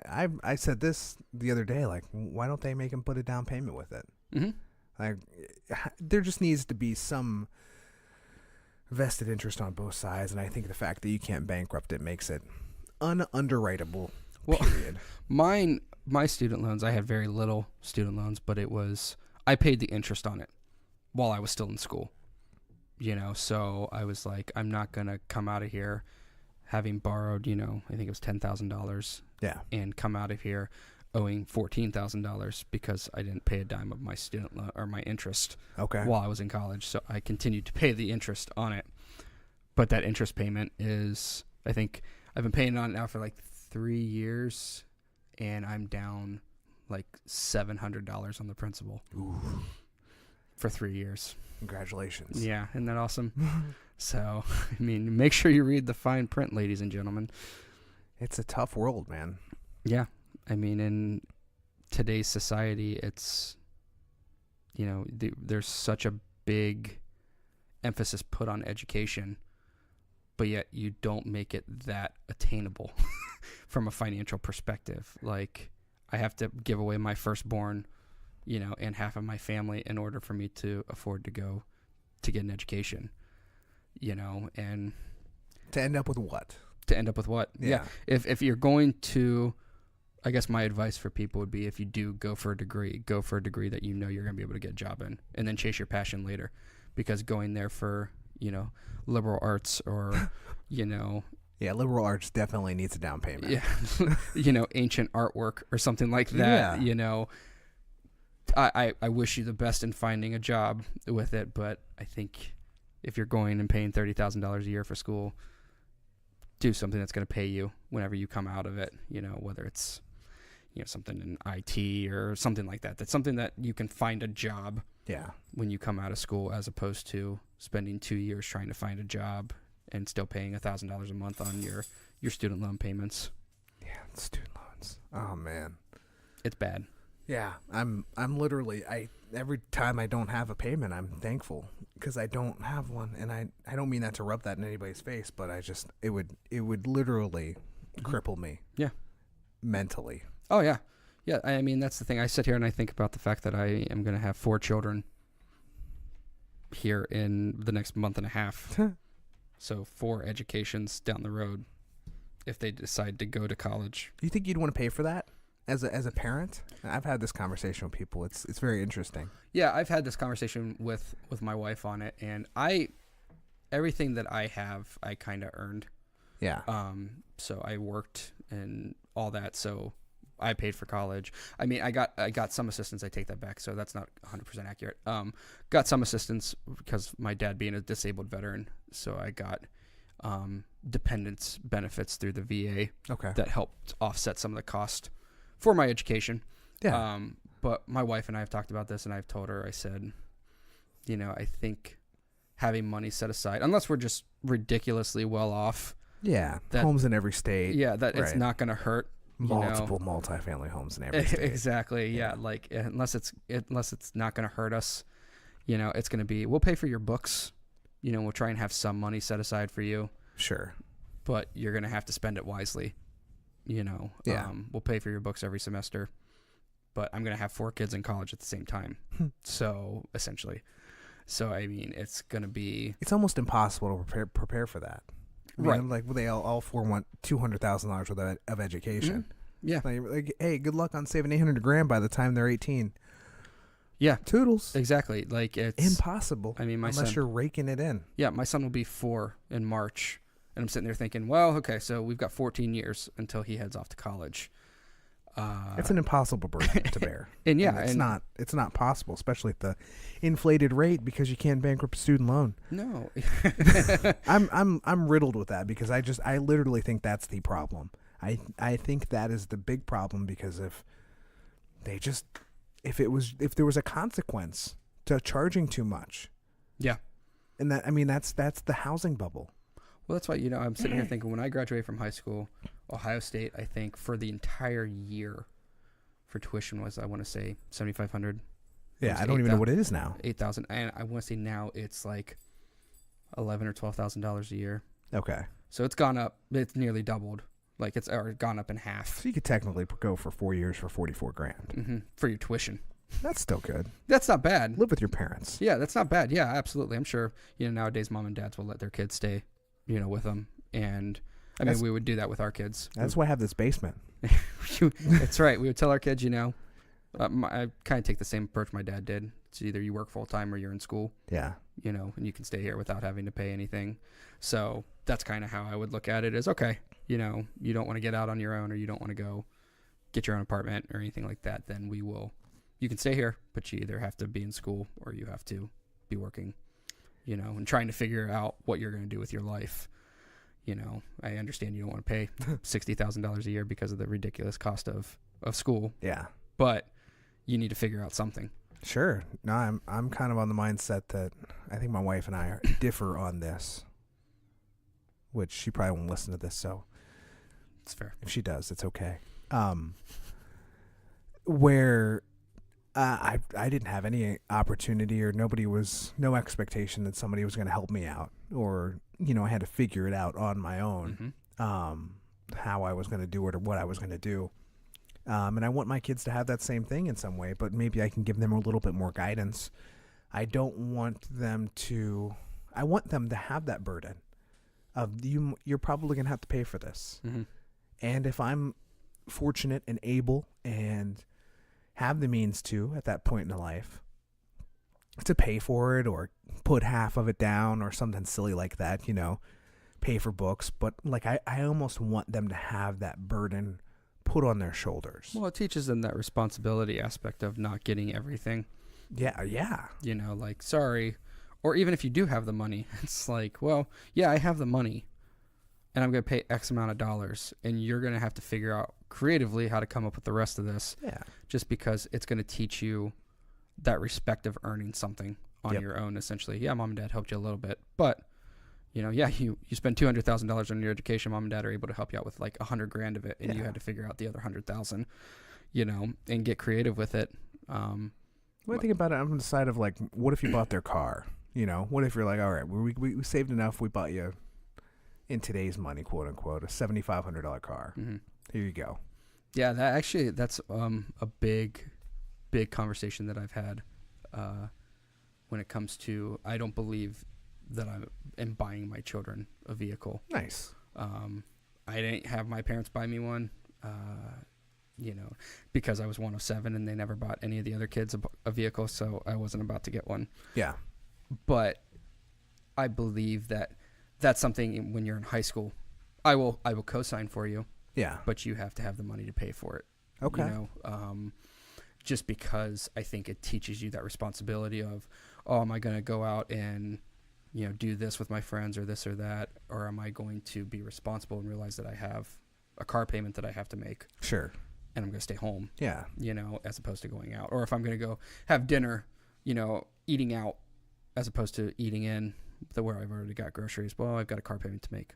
I said this the other day. Like, why don't they make them put a down payment with it? Mm-hmm. Like, there just needs to be some vested interest on both sides, and I think the fact that you can't bankrupt it makes it underwritable. Well, period. My student loans, I had very little student loans, but I paid the interest on it while I was still in school. So I was like, I'm not gonna come out of here having borrowed, I think it was $10,000. Yeah. And come out of here owing $14,000 because I didn't pay a dime of my student loan or my interest while I was in college. So I continued to pay the interest on it. But that interest payment is, I think I've been paying on it now for like 3 years, and I'm down like $700 on the principal. Ooh. For 3 years. Congratulations. Yeah, isn't that awesome? So, I mean, make sure you read the fine print, ladies and gentlemen. It's a tough world, man. Yeah. I mean, in today's society, it's, there's such a big emphasis put on education, but yet you don't make it that attainable from a financial perspective. Like, I have to give away my firstborn, and half of my family in order for me to afford to go to get an education, and to end up with what? Yeah. If you're going to, I guess my advice for people would be, if you do go for a degree that you're going to be able to get a job in, and then chase your passion later, because going there for, liberal arts or, Yeah, liberal arts definitely needs a down payment. Yeah. Ancient artwork or something like that, I wish you the best in finding a job with it, but I think if you're going and paying $30,000 a year for school, do something that's going to pay you whenever you come out of it, whether it's, something in IT or something like that. That's something that you can find a job when you come out of school, as opposed to spending 2 years trying to find a job and still paying $1,000 a month on your student loan payments. Yeah, student loans. Oh, man. It's bad. Yeah, I'm literally, every time I don't have a payment, I'm thankful because I don't have one, and I don't mean that to rub that in anybody's face, but it would literally cripple me. Yeah, mentally. Oh yeah, yeah. I mean, that's the thing. I sit here and I think about the fact that I am going to have 4 children here in the next month and a half. So 4 educations down the road, if they decide to go to college. Do you think you'd want to pay for that? As a parent? I've had this conversation with people. It's very interesting. Yeah, I've had this conversation with my wife on it, and everything that I have, I kind of earned. Yeah. So I worked and all that, so I paid for college. I mean, I got some assistance. I take that back, so that's not 100% accurate. Got some assistance because my dad being a disabled veteran, so I got dependence benefits through the VA. Okay. That helped offset some of the cost for my education. Yeah. But my wife and I have talked about this, and I've told her, I said, I think having money set aside, unless we're just ridiculously well off. Yeah. Homes in every state. Yeah. That It's not going to hurt. Multiple multifamily homes in every state. Exactly. Yeah. Like, unless it's not going to hurt us, it's going to be, we'll pay for your books. We'll try and have some money set aside for you. Sure. But you're going to have to spend it wisely. Yeah. We'll pay for your books every semester, but I'm going to have 4 kids in college at the same time. So essentially, I mean, it's going to be, it's almost impossible to prepare for that. I mean, right. Like they all 4 want $200,000 worth of education. Yeah. Like, hey, good luck on saving $800,000 by the time they're 18. Yeah. Toodles. Exactly. Like, it's impossible. I mean, unless you're raking it in. Yeah, my son will be 4 in March, and I'm sitting there thinking, well, okay, so we've got 14 years until he heads off to college. It's an impossible burden to bear. And yeah, it's not possible, especially at the inflated rate, because you can't bankrupt a student loan. No. I'm riddled with that, because I literally think that's the problem. I think that is the big problem, because if there was a consequence to charging too much. Yeah. And that's the housing bubble. Well, that's why, I'm sitting here thinking, when I graduated from high school, Ohio State, I think for the entire year for tuition was, I want to say, $7,500. Yeah, I don't even know what it is now. $8,000, and I want to say now it's like $11,000 or $12,000 a year. Okay. So it's gone up. It's nearly doubled. Like, it's gone up in half. So you could technically go for 4 years for $44,000 for your tuition. That's still good. That's not bad. Live with your parents. Yeah, that's not bad. Yeah, absolutely. I'm sure nowadays mom and dads will let their kids stay with them, and I mean, we would do that with our kids. That's why I have this basement. That's right. We would tell our kids, I kind of take the same approach my dad did. It's either you work full time or you're in school. Yeah. And you can stay here without having to pay anything. So that's kind of how I would look at it, is okay, you don't want to get out on your own, or you don't want to go get your own apartment or anything like that, then you can stay here, but you either have to be in school or you have to be working, and trying to figure out what you're going to do with your life. I understand you don't want to pay $60,000 a year because of the ridiculous cost of school. Yeah. But you need to figure out something. Sure. No, I'm kind of on the mindset that I think my wife and I differ on this, which she probably won't listen to this, so it's fair. If she does, it's okay. Where I didn't have any opportunity, or no expectation that somebody was going to help me out, or I had to figure it out on my own, how I was going to do it or what I was going to do. And I want my kids to have that same thing in some way, but maybe I can give them a little bit more guidance. I want them to have that burden of you're probably going to have to pay for this. Mm-hmm. And if I'm fortunate and able and have the means to, at that point in life, to pay for it, or put half of it down, or something silly like that, pay for books. But like, I almost want them to have that burden put on their shoulders. Well, it teaches them that responsibility aspect of not getting everything. Yeah. Like, sorry. Or even if you do have the money, it's like, well, yeah, I have the money, and I'm going to pay X amount of dollars, and you're going to have to figure out creatively how to come up with the rest of this. Yeah. Just because it's going to teach you that respect of earning something on your own, essentially. Yeah, mom and dad helped you a little bit, but you spend $200,000 on your education. Mom and dad are able to help you out with like $100,000 of it, and you had to figure out the other $100,000, and get creative with it. When I think about it, I'm on the side of like, what if you bought their car? What if you're like, all right, we saved enough, we bought you, in today's money, quote unquote, a $7,500 car. Mm-hmm. Here you go. Yeah, that's a big conversation that I've had when it comes to, I don't believe that I am buying my children a vehicle. Nice. I didn't have my parents buy me one, because I was one of 7 and they never bought any of the other kids a vehicle, so I wasn't about to get one. Yeah. But I believe that that's something when you're in high school, I will co-sign for you. Yeah. But you have to have the money to pay for it. Okay. Just because I think it teaches you that responsibility of, oh, am I going to go out and, do this with my friends or this or that? Or am I going to be responsible and realize that I have a car payment that I have to make? Sure. And I'm going to stay home. Yeah. As opposed to going out. Or if I'm going to go have dinner, eating out as opposed to eating in where I've already got groceries. Well, I've got a car payment to make.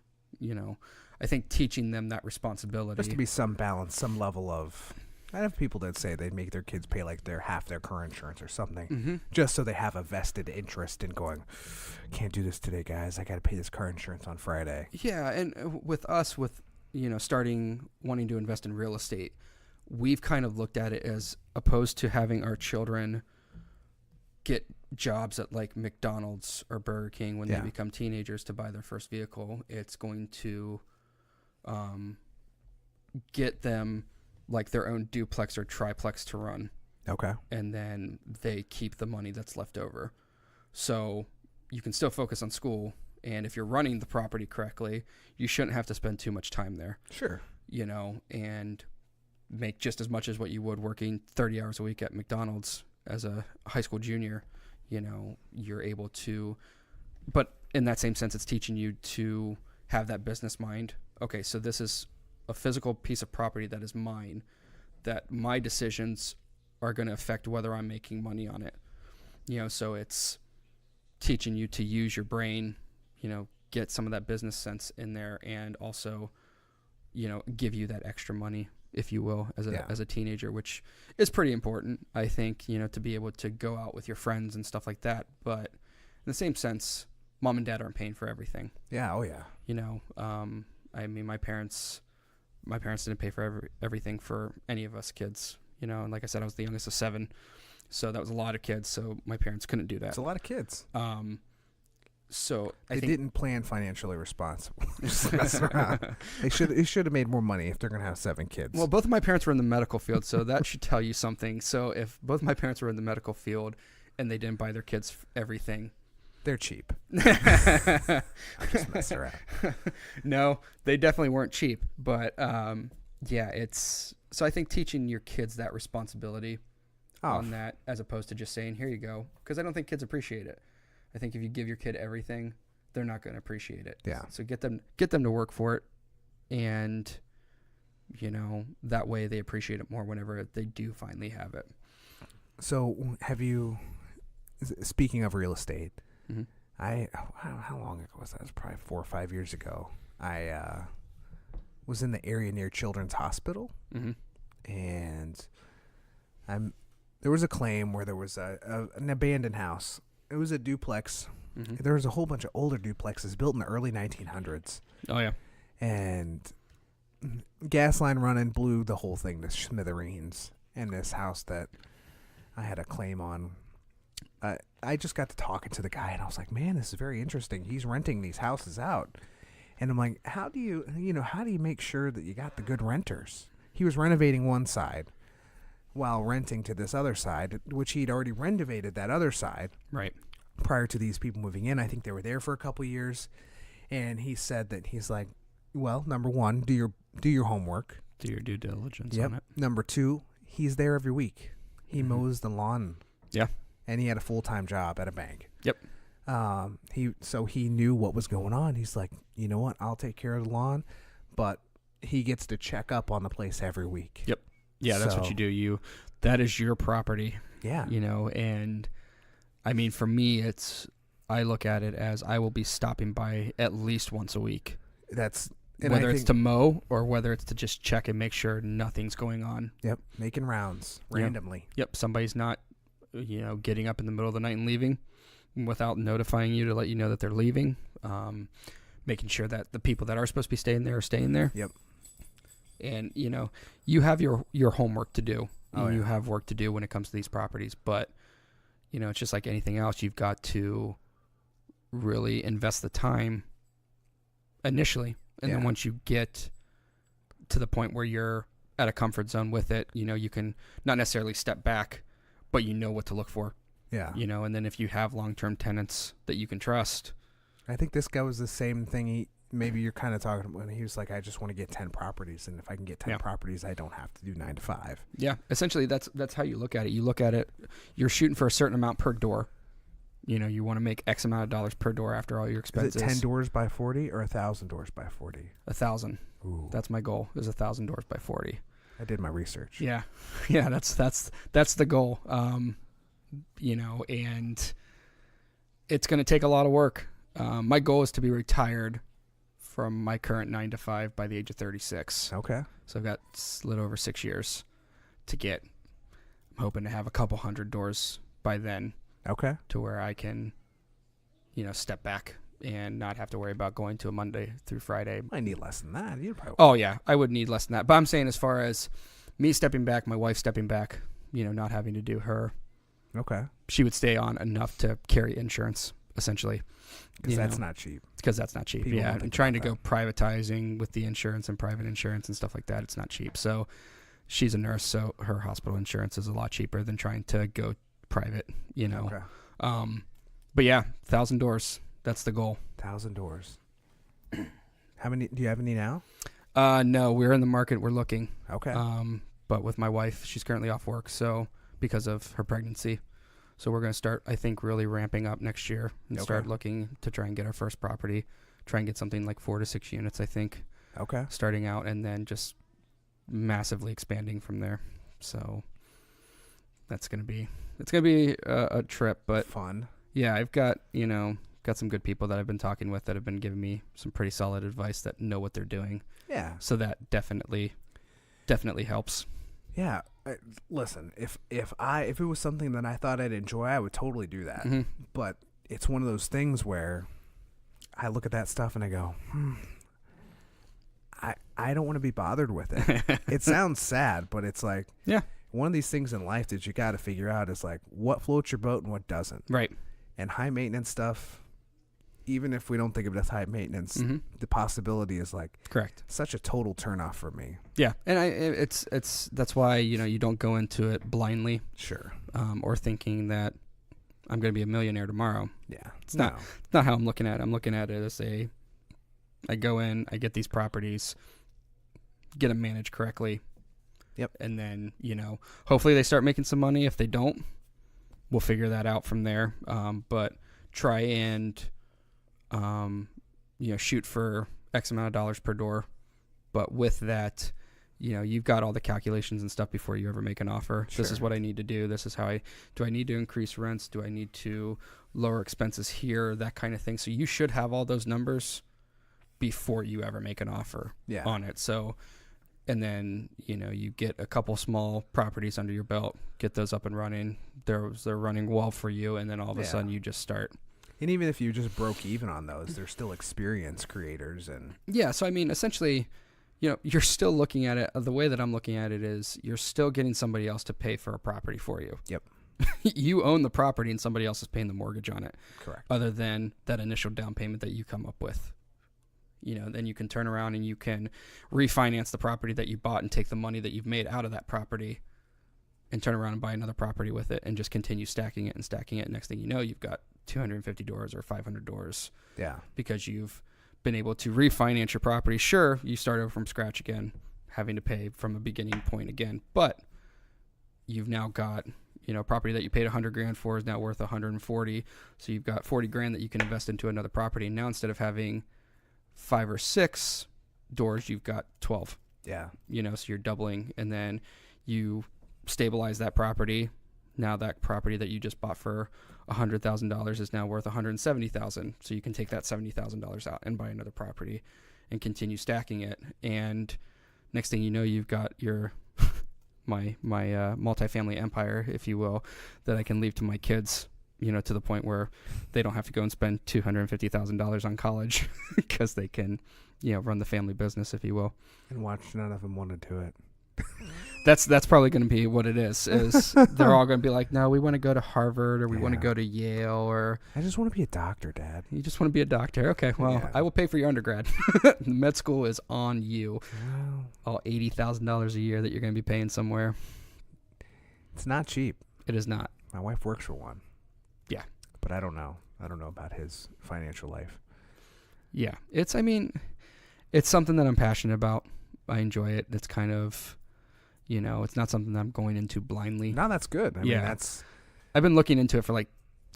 I think teaching them that responsibility. There has to be some balance, some level of. I have people that say they make their kids pay like half their car insurance or something, just so they have a vested interest in going, can't do this today, guys. I got to pay this car insurance on Friday. Yeah, and with us, wanting to invest in real estate, we've kind of looked at it as opposed to having our children get jobs at like McDonald's or Burger King when they become teenagers to buy their first vehicle. It's going to get them like their own duplex or triplex to run. Okay. And then they keep the money that's left over. So you can still focus on school. And if you're running the property correctly, you shouldn't have to spend too much time there. Sure. You know, and make just as much as what you would working 30 hours a week at McDonald's as a high school junior. You know, you're able to, but in that same sense, it's teaching you to have that business mind. Okay, so this is a physical piece of property that is mine, that my decisions are going to affect whether I'm making money on it. You know, so it's teaching you to use your brain, you know, get some of that business sense in there, and also, you know, give you that extra money, if you will, as a teenager, which is pretty important, I think, you know, to be able to go out with your friends and stuff like that. But in the same sense, mom and dad aren't paying for everything. Yeah. Oh yeah. You know, I mean, my parents didn't pay for everything for any of us kids, you know, and like I said, I was the youngest of 7. So that was a lot of kids. So my parents couldn't do that. It's a lot of kids. So they didn't plan financially responsible. Just mess around. They should have made more money if they're going to have 7 kids. Well, both of my parents were in the medical field, so that should tell you something. So if both my parents were in the medical field and they didn't buy their kids everything, they're cheap. I'm just messing around. No, they definitely weren't cheap. But so I think teaching your kids that responsibility on that, as opposed to just saying, here you go, because I don't think kids appreciate it. I think if you give your kid everything, they're not going to appreciate it. Yeah. So get them to work for it, and you know, that way they appreciate it more whenever they do finally have it. So speaking of real estate, mm-hmm. How long ago was that? It was probably 4 or 5 years ago. I was in the area near Children's Hospital, mm-hmm. and there was a claim where there was an abandoned house. It was a duplex. Mm-hmm. There was a whole bunch of older duplexes built in the early 1900s. Oh, yeah. And gas line running blew the whole thing to smithereens. And this house that I had a claim on, I just got to talking to the guy, and I was like, man, this is very interesting. He's renting these houses out. And I'm like, how do you make sure that you got the good renters? He was renovating one side while renting to this other side, which he'd already renovated that other side. Right. Prior to these people moving in. I think they were there for a couple years. And he said that he's like, well, number one, do your homework. Do your due diligence on it. Number 2, he's there every week. He mm-hmm. mows the lawn. Yeah. And he had a full-time job at a bank. Yep. He knew what was going on. He's like, you know what? I'll take care of the lawn, but he gets to check up on the place every week. Yep. Yeah, that's what you do. That is your property. Yeah. You know, and I mean, for me, I look at it as I will be stopping by at least once a week. Whether it's to mow or whether it's to just check and make sure nothing's going on. Yep. Making rounds randomly. Yep. Somebody's not, you know, getting up in the middle of the night and leaving without notifying you to let you know that they're leaving. Making sure that the people that are supposed to be staying there are staying there. Yep. And, you know, you have your homework to do. Oh, You have work to do when it comes to these properties. But, you know, it's just like anything else. You've got to really invest the time initially. And then once you get to the point where you're at a comfort zone with it, you know, you can not necessarily step back, but you know what to look for. Yeah. You know, and then if you have long-term tenants that you can trust. I think this guy was the same thing. Maybe you're kind of talking when he was like, I just want to get 10 properties. And if I can get 10 properties, I don't have to do 9 to 5. Yeah. Essentially, that's how you look at it. You look at it, you're shooting for a certain amount per door. You know, you want to make X amount of dollars per door after all your expenses. Is it 10 doors by 40 or 1,000 doors by 40? 1,000. Ooh. That's my goal, is 1,000 doors by 40. I did my research. Yeah. Yeah, that's the goal. You know, and it's going to take a lot of work. My goal is to be retired from my current 9 to 5 by the age of 36. Okay. So I've got a little over 6 years to get. I'm hoping to have a couple hundred doors by then. Okay. To where I can, you know, step back and not have to worry about going to a Monday through Friday. I need less than that. You'd probably. Oh, yeah. I would need less than that. But I'm saying as far as me stepping back, my wife stepping back, not having to do her. Okay. She would stay on enough to carry insurance, essentially. Because that's not cheap. Because that's not cheap. People Yeah. don't And trying to go privatizing with the insurance and private insurance and stuff like that, it's not cheap. So she's a nurse, so her hospital insurance is a lot cheaper than trying to go private, Okay. But yeah, 1,000 doors. That's the goal. 1,000 doors. How many? Do you have any now? No, we're in the market. We're looking. Okay. But with my wife, she's currently off work, so because of her pregnancy. So we're going to start, I think, really ramping up next year and start looking to try and get our first property, try and get something like 4 to 6 units, I think. Okay. Starting out and then just massively expanding from there. So it's going to be a trip, but fun. Yeah, I've got some good people that I've been talking with that have been giving me some pretty solid advice that know what they're doing. Yeah. So that definitely helps. Yeah. Listen, if it was something that I thought I'd enjoy, I would totally do that. Mm-hmm. But it's one of those things where I look at that stuff and I go, I don't want to be bothered with it. It sounds sad, but it's like, yeah, one of these things in life that you got to figure out is like what floats your boat and what doesn't. Right. And high maintenance stuff, even if we don't think of it as high maintenance, mm-hmm. the possibility is like correct. Such a total turnoff for me. Yeah, and it's that's why you don't go into it blindly. Sure. Or thinking that I'm going to be a millionaire tomorrow. Yeah. It's not how I'm looking at it. I'm looking at it as I go in, I get these properties, get them managed correctly. Yep. And then, hopefully they start making some money. If they don't, we'll figure that out from there. But try and, shoot for X amount of dollars per door. But with that, you've got all the calculations and stuff before you ever make an offer. Sure. This is what I need to do. This is how do I need to increase rents? Do I need to lower expenses here? That kind of thing. So you should have all those numbers before you ever make an offer on it. So, and then, you get a couple small properties under your belt, get those up and running. They're running well for you. And then all of a sudden you just start. And even if you just broke even on those, they're still experience creators. And yeah. So, I mean, essentially, you're still looking at it. The way that I'm looking at it is you're still getting somebody else to pay for a property for you. Yep. You own the property and somebody else is paying the mortgage on it. Correct. Other than that initial down payment that you come up with. Then you can turn around and you can refinance the property that you bought and take the money that you've made out of that property and turn around and buy another property with it and just continue stacking it and stacking it. Next thing you know, you've got 250 doors or 500 doors. Yeah. Because you've been able to refinance your property. Sure, you start over from scratch again, having to pay from a beginning point again, but you've now got, property that you paid $100,000 for is now worth 140. So you've got 40 grand that you can invest into another property. And now instead of having 5 or 6 doors, you've got 12. Yeah. So you're doubling, and then you stabilize that property. Now that property that you just bought for $100,000 is now worth $170,000. So you can take that $70,000 out and buy another property and continue stacking it. And next thing you know, you've got your my multifamily empire, if you will, that I can leave to my kids. To the point where they don't have to go and spend $250,000 on college because they can, run the family business, if you will. And watch none of them want to do it. That's probably going to be what it is they're all going to be like, no, we want to go to Harvard or we want to go to Yale, or I just want to be a doctor, Dad. You just want to be a doctor. Okay, well, I will pay for your undergrad. The med school is on you. Wow. All $80,000 a year that you're going to be paying somewhere. It's not cheap. It is not. My wife works for one. Yeah. But I don't know. I don't know about his financial life. Yeah. It's something that I'm passionate about. I enjoy it. It's kind of, it's not something that I'm going into blindly. No, that's good. I mean, I've been looking into it for like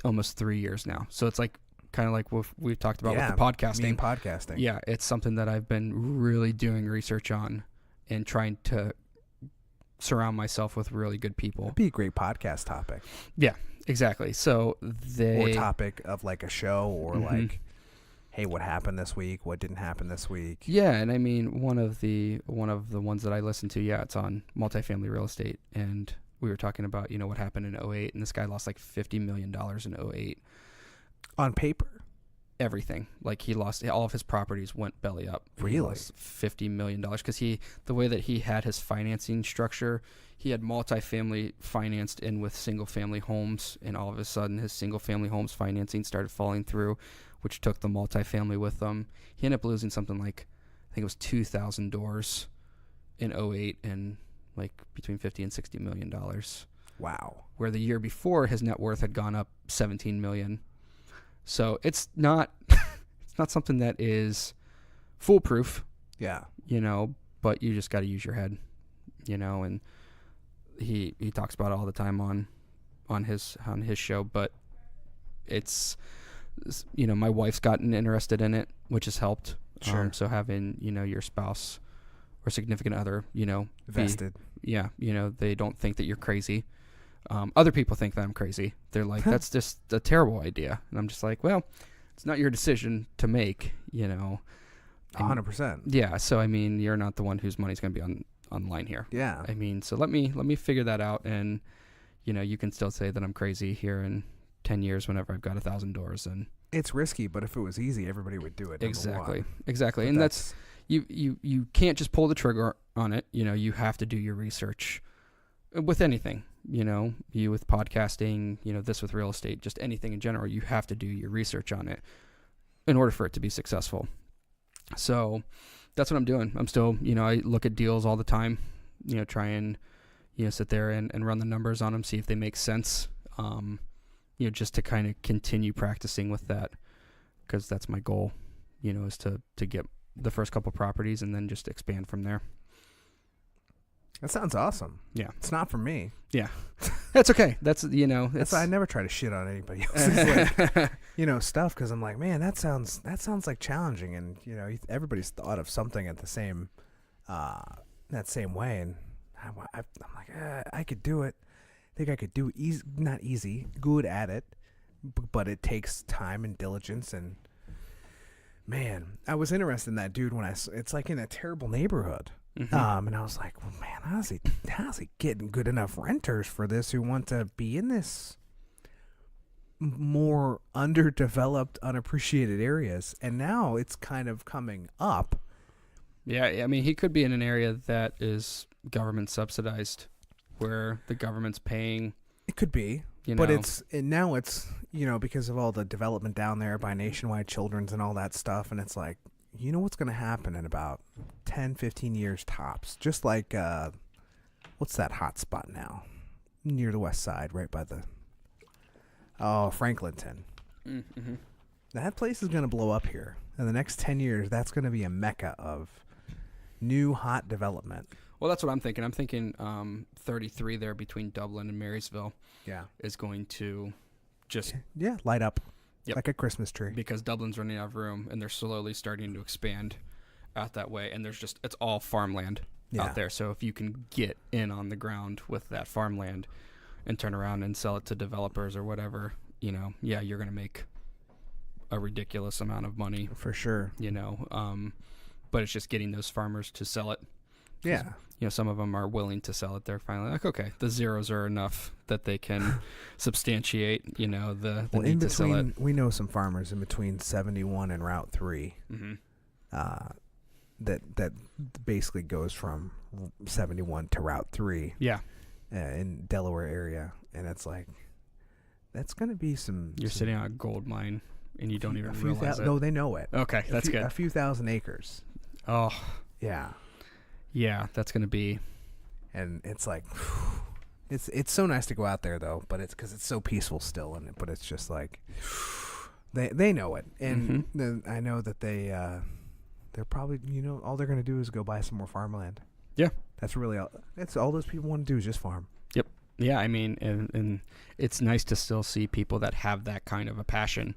almost 3 years now. So it's like kind of like what we've talked about with the podcasting. Podcasting. Yeah. It's something that I've been really doing research on and trying to surround myself with really good people. That'd be a great podcast topic. Yeah, exactly. So or topic of like a show or like, hey, what happened this week? What didn't happen this week? Yeah, and I mean one of the ones that I listen to, it's on multifamily real estate, and we were talking about what happened in 2008, and this guy lost like $50 million in 2008. On paper. everything. Like he lost all of his properties, went belly up. Really? He lost $50 million because the way that he had his financing structure, he had multifamily financed in with single family homes, and all of a sudden his single family homes financing started falling through, which took the multifamily with them. He ended up losing something like, I think it was 2,000 doors in '08 and like between $50 and $60 million. Wow. Where the year before his net worth had gone up 17 million. So it's not something that is foolproof. Yeah. But you just got to use your head, and he talks about it all the time on his show, but it's, my wife's gotten interested in it, which has helped. Sure. So having, your spouse or significant other, vested. They don't think that you're crazy. Other people think that I'm crazy. They're like, that's just a terrible idea. And I'm just like, well, it's not your decision to make, 100%. Yeah. So, you're not the one whose money's going to be on the line here. Yeah. So let me figure that out. And, you can still say that I'm crazy here in 10 years whenever I've got 1,000 doors. And it's risky, but if it was easy, everybody would do it. Exactly. But and that's you can't just pull the trigger on it. You have to do your research with anything. You with podcasting, this with real estate, just anything in general, you have to do your research on it in order for it to be successful. So that's what I'm doing. I'm still, I look at deals all the time, try and, sit there and run the numbers on them, see if they make sense, just to kind of continue practicing with that, because that's my goal, is to get the first couple properties and then just expand from there. That sounds awesome. Yeah. It's not for me. Yeah. That's okay. That's, it's... I never try to shit on anybody else's, stuff, because I'm like, man, that sounds like challenging. And, everybody's thought of something at the same, that same way. And I'm like, I could do it. I think I could do not easy, good at it, but it takes time and diligence. And, man, I was interested in that dude it's like in a terrible neighborhood. Mm-hmm. And I was like, well, man, how's he getting good enough renters for this who want to be in this more underdeveloped, unappreciated areas? And now it's kind of coming up. Yeah, he could be in an area that is government subsidized, where the government's paying. It could be, but now it's because of all the development down there by Nationwide Children's and all that stuff, and it's like, what's going to happen in about 10, 15 years tops. Just like, what's that hot spot now? Near the west side, right by Franklinton. Mm-hmm. That place is going to blow up here. In the next 10 years, that's going to be a mecca of new hot development. Well, that's what I'm thinking. I'm thinking 33 there between Dublin and Marysville is going to just... Yeah, light up. Yep. Like a Christmas tree. Because Dublin's running out of room, and they're slowly starting to expand out that way. And it's all farmland out there. So if you can get in on the ground with that farmland and turn around and sell it to developers or whatever, you're going to make a ridiculous amount of money. For sure. But it's just getting those farmers to sell it. Yeah. Some of them are willing to sell it. They're finally like, okay, the zeros are enough that they can substantiate, the need to sell it. We know some farmers in between 71 and Route 3 that basically goes from 71 to Route 3 in Delaware area. And it's like, that's going to be some... You're sitting on a gold mine and you don't even realize it. No, they know it. Okay, that's good. A few thousand acres. Oh. Yeah. Yeah, that's going to be... And it's like, it's so nice to go out there, though, but it's because it's so peaceful still, but it's just like, they know it. And I know that they're probably, all they're going to do is go buy some more farmland. Yeah. That's really all those people want to do is just farm. Yep. Yeah, and it's nice to still see people that have that kind of a passion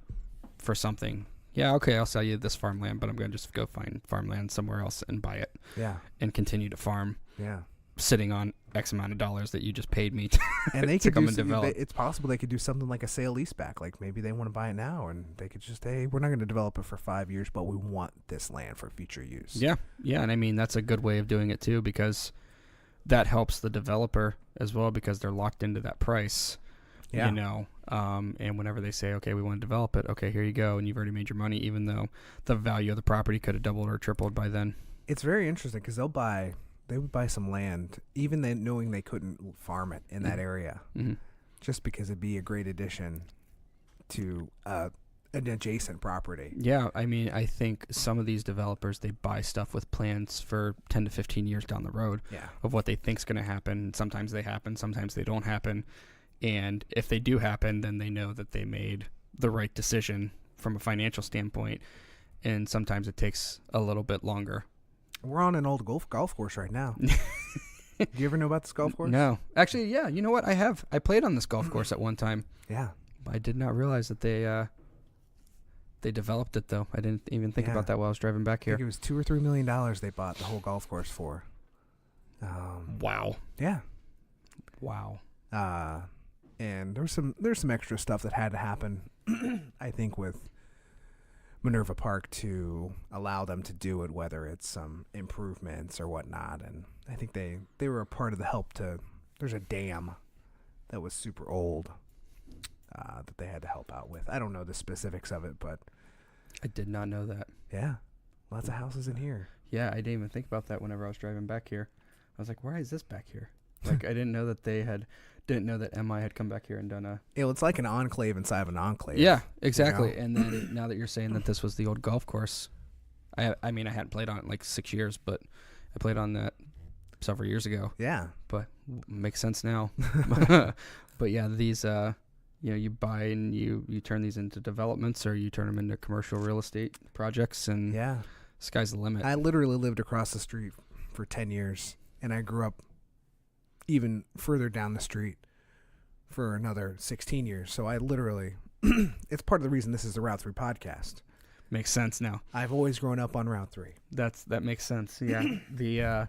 for something. Yeah, okay, I'll sell you this farmland, but I'm going to just go find farmland somewhere else and buy it. Yeah. And continue to farm. Yeah. Sitting on X amount of dollars that you just paid me to, and they to could come and develop. It's possible they could do something like a sale leaseback. Like maybe they want to buy it now, and they could just, hey, we're not going to develop it for 5 years, but we want this land for future use. Yeah, and that's a good way of doing it too, because that helps the developer as well, because they're locked into that price. Yeah. You know, and whenever they say, okay, we want to develop it, okay, here you go, and you've already made your money, even though the value of the property could have doubled or tripled by then. It's very interesting because they would buy some land, even then knowing they couldn't farm it in that area, just because it'd be a great addition to an adjacent property. Yeah, I mean, I think some of these developers, they buy stuff with plans for 10 to 15 years down the road of what they think's going to happen. Sometimes they happen, sometimes they don't happen. And if they do happen, then they know that they made the right decision from a financial standpoint. And sometimes it takes a little bit longer. We're on an old golf course right now. Do you ever know about this golf course? No. Actually, yeah, you know what? I have. I played on this golf course at one time. Yeah. I did not realize that they developed it, though. I didn't even think about that while I was driving back here. I think it was $2 or $3 million they bought the whole golf course for. Wow. Yeah. Wow. And there's some extra stuff that had to happen, I think, with Minerva Park to allow them to do it, whether it's some improvements or whatnot. And I think they were a part of the help to. There's a dam that was super old that they had to help out with. I don't know the specifics of it, but I did not know that. Yeah, lots of houses in here. Yeah, I didn't even think about that whenever I was driving back here. I was like, why is this back here? Like, I didn't know that didn't know that MI had come back here and done a... It's like an enclave inside of an enclave. Yeah, exactly. You know? And then now that you're saying that this was the old golf course, I mean, I hadn't played on it in like 6 years, but I played on that several years ago. Yeah. But makes sense now. But yeah, these, you buy and you turn these into developments, or you turn them into commercial real estate projects, and sky's the limit. I literally lived across the street for 10 years, and I grew up even further down the street for another 16 years. So I literally, it's part of the reason this is the Route 3 podcast. Makes sense now. I've always grown up on Route 3. That makes sense. Yeah.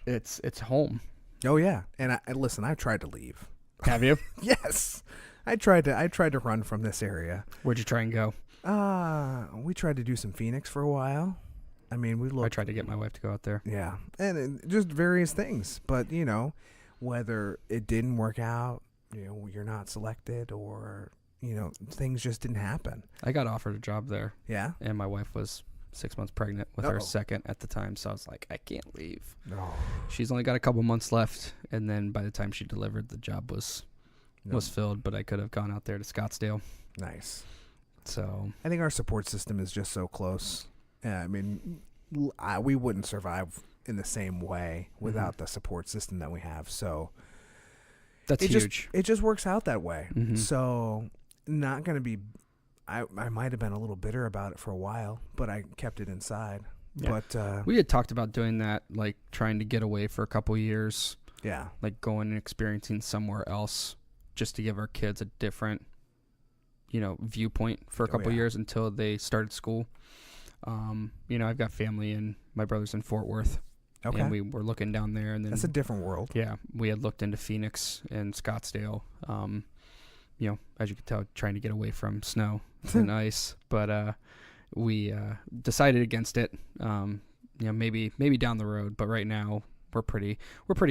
It's home. Oh yeah. And I listen, I've tried to leave. Have you? Yes. I tried to run from this area. Where'd you try and go? We tried to do some Phoenix for a while. I mean, I tried to get my wife to go out there. Yeah, and just various things. But, whether it didn't work out, you're not selected, or, things just didn't happen. I got offered a job there. Yeah? And my wife was 6 months pregnant with her second at the time, so I was like, I can't leave. No. She's only got a couple months left, and then by the time she delivered, the job was filled, but I could have gone out there to Scottsdale. Nice. So I think our support system is just so close. Yeah, I mean, we wouldn't survive in the same way without the support system that we have. So that's huge. It just works out that way. Mm-hmm. So not going to be. I might have been a little bitter about it for a while, but I kept it inside. Yeah. But we had talked about doing that, like trying to get away for a couple years. Yeah. Like going and experiencing somewhere else, just to give our kids a different, viewpoint for a couple years until they started school. I've got family, and my brother's in Fort Worth. Okay. And we were looking down there, and then that's a different world. Yeah, we had looked into Phoenix and Scottsdale. As you can tell, trying to get away from snow and ice, but we decided against it. Maybe down the road, but right now we're pretty